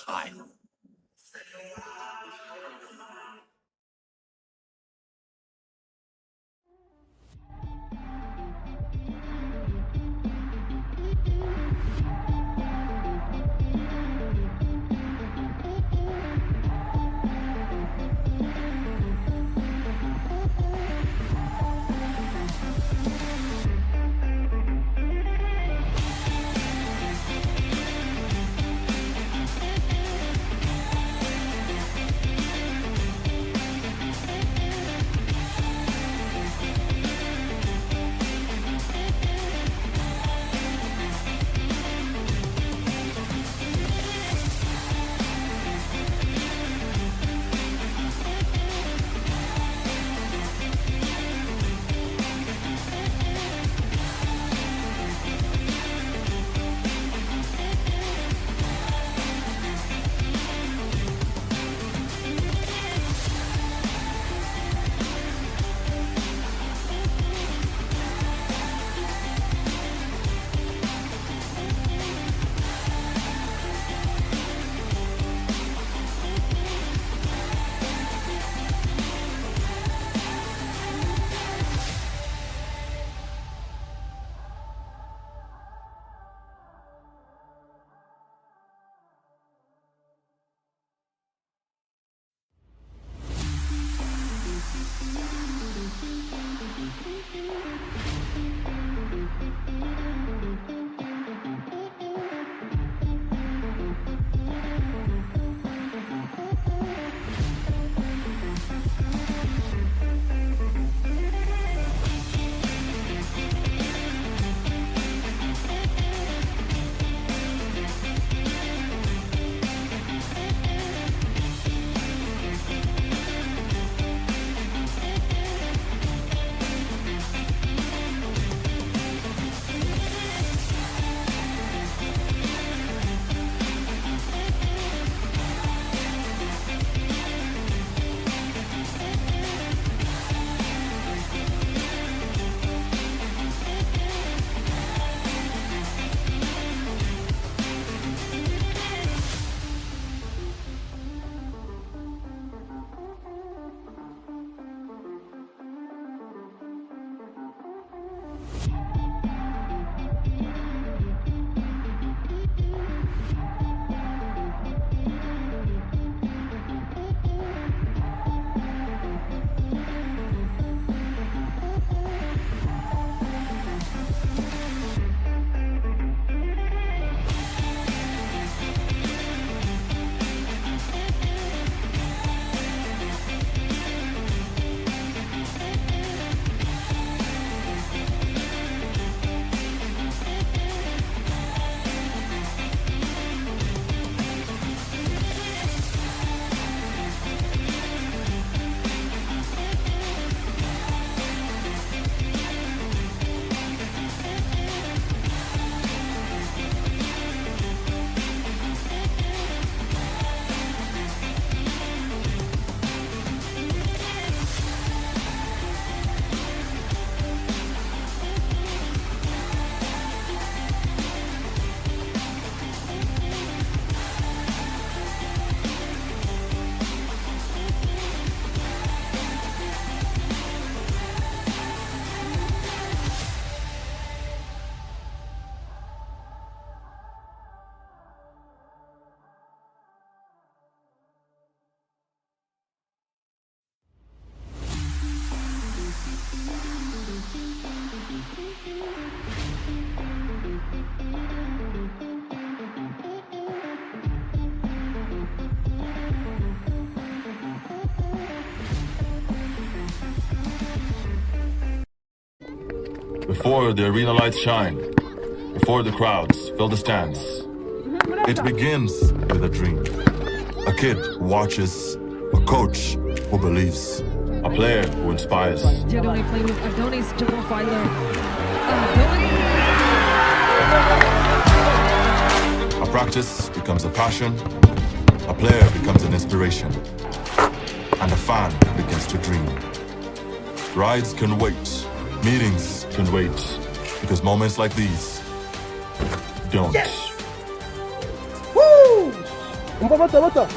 Before the arena lights shine, before the crowds fill the stands, it begins with a dream. A kid who watches, a coach who believes, a player who inspires. Jadoni playing with Adonis to profiler. Adonis! A practice becomes a passion, a player becomes an inspiration, and a fan begins to dream. Rides can wait, meetings can wait, because moments like these Don't.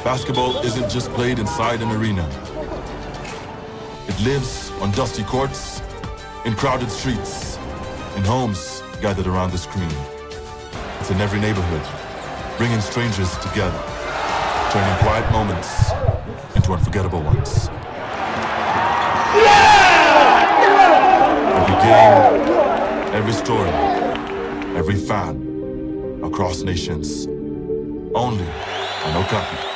Basketball isn't just played inside an arena. It lives on dusty courts, in crowded streets, in homes gathered around the screen. It's in every neighborhood, bringing strangers together, turning quiet moments into unforgettable ones. Every game, every story, every fan, across nations, only on Okapi.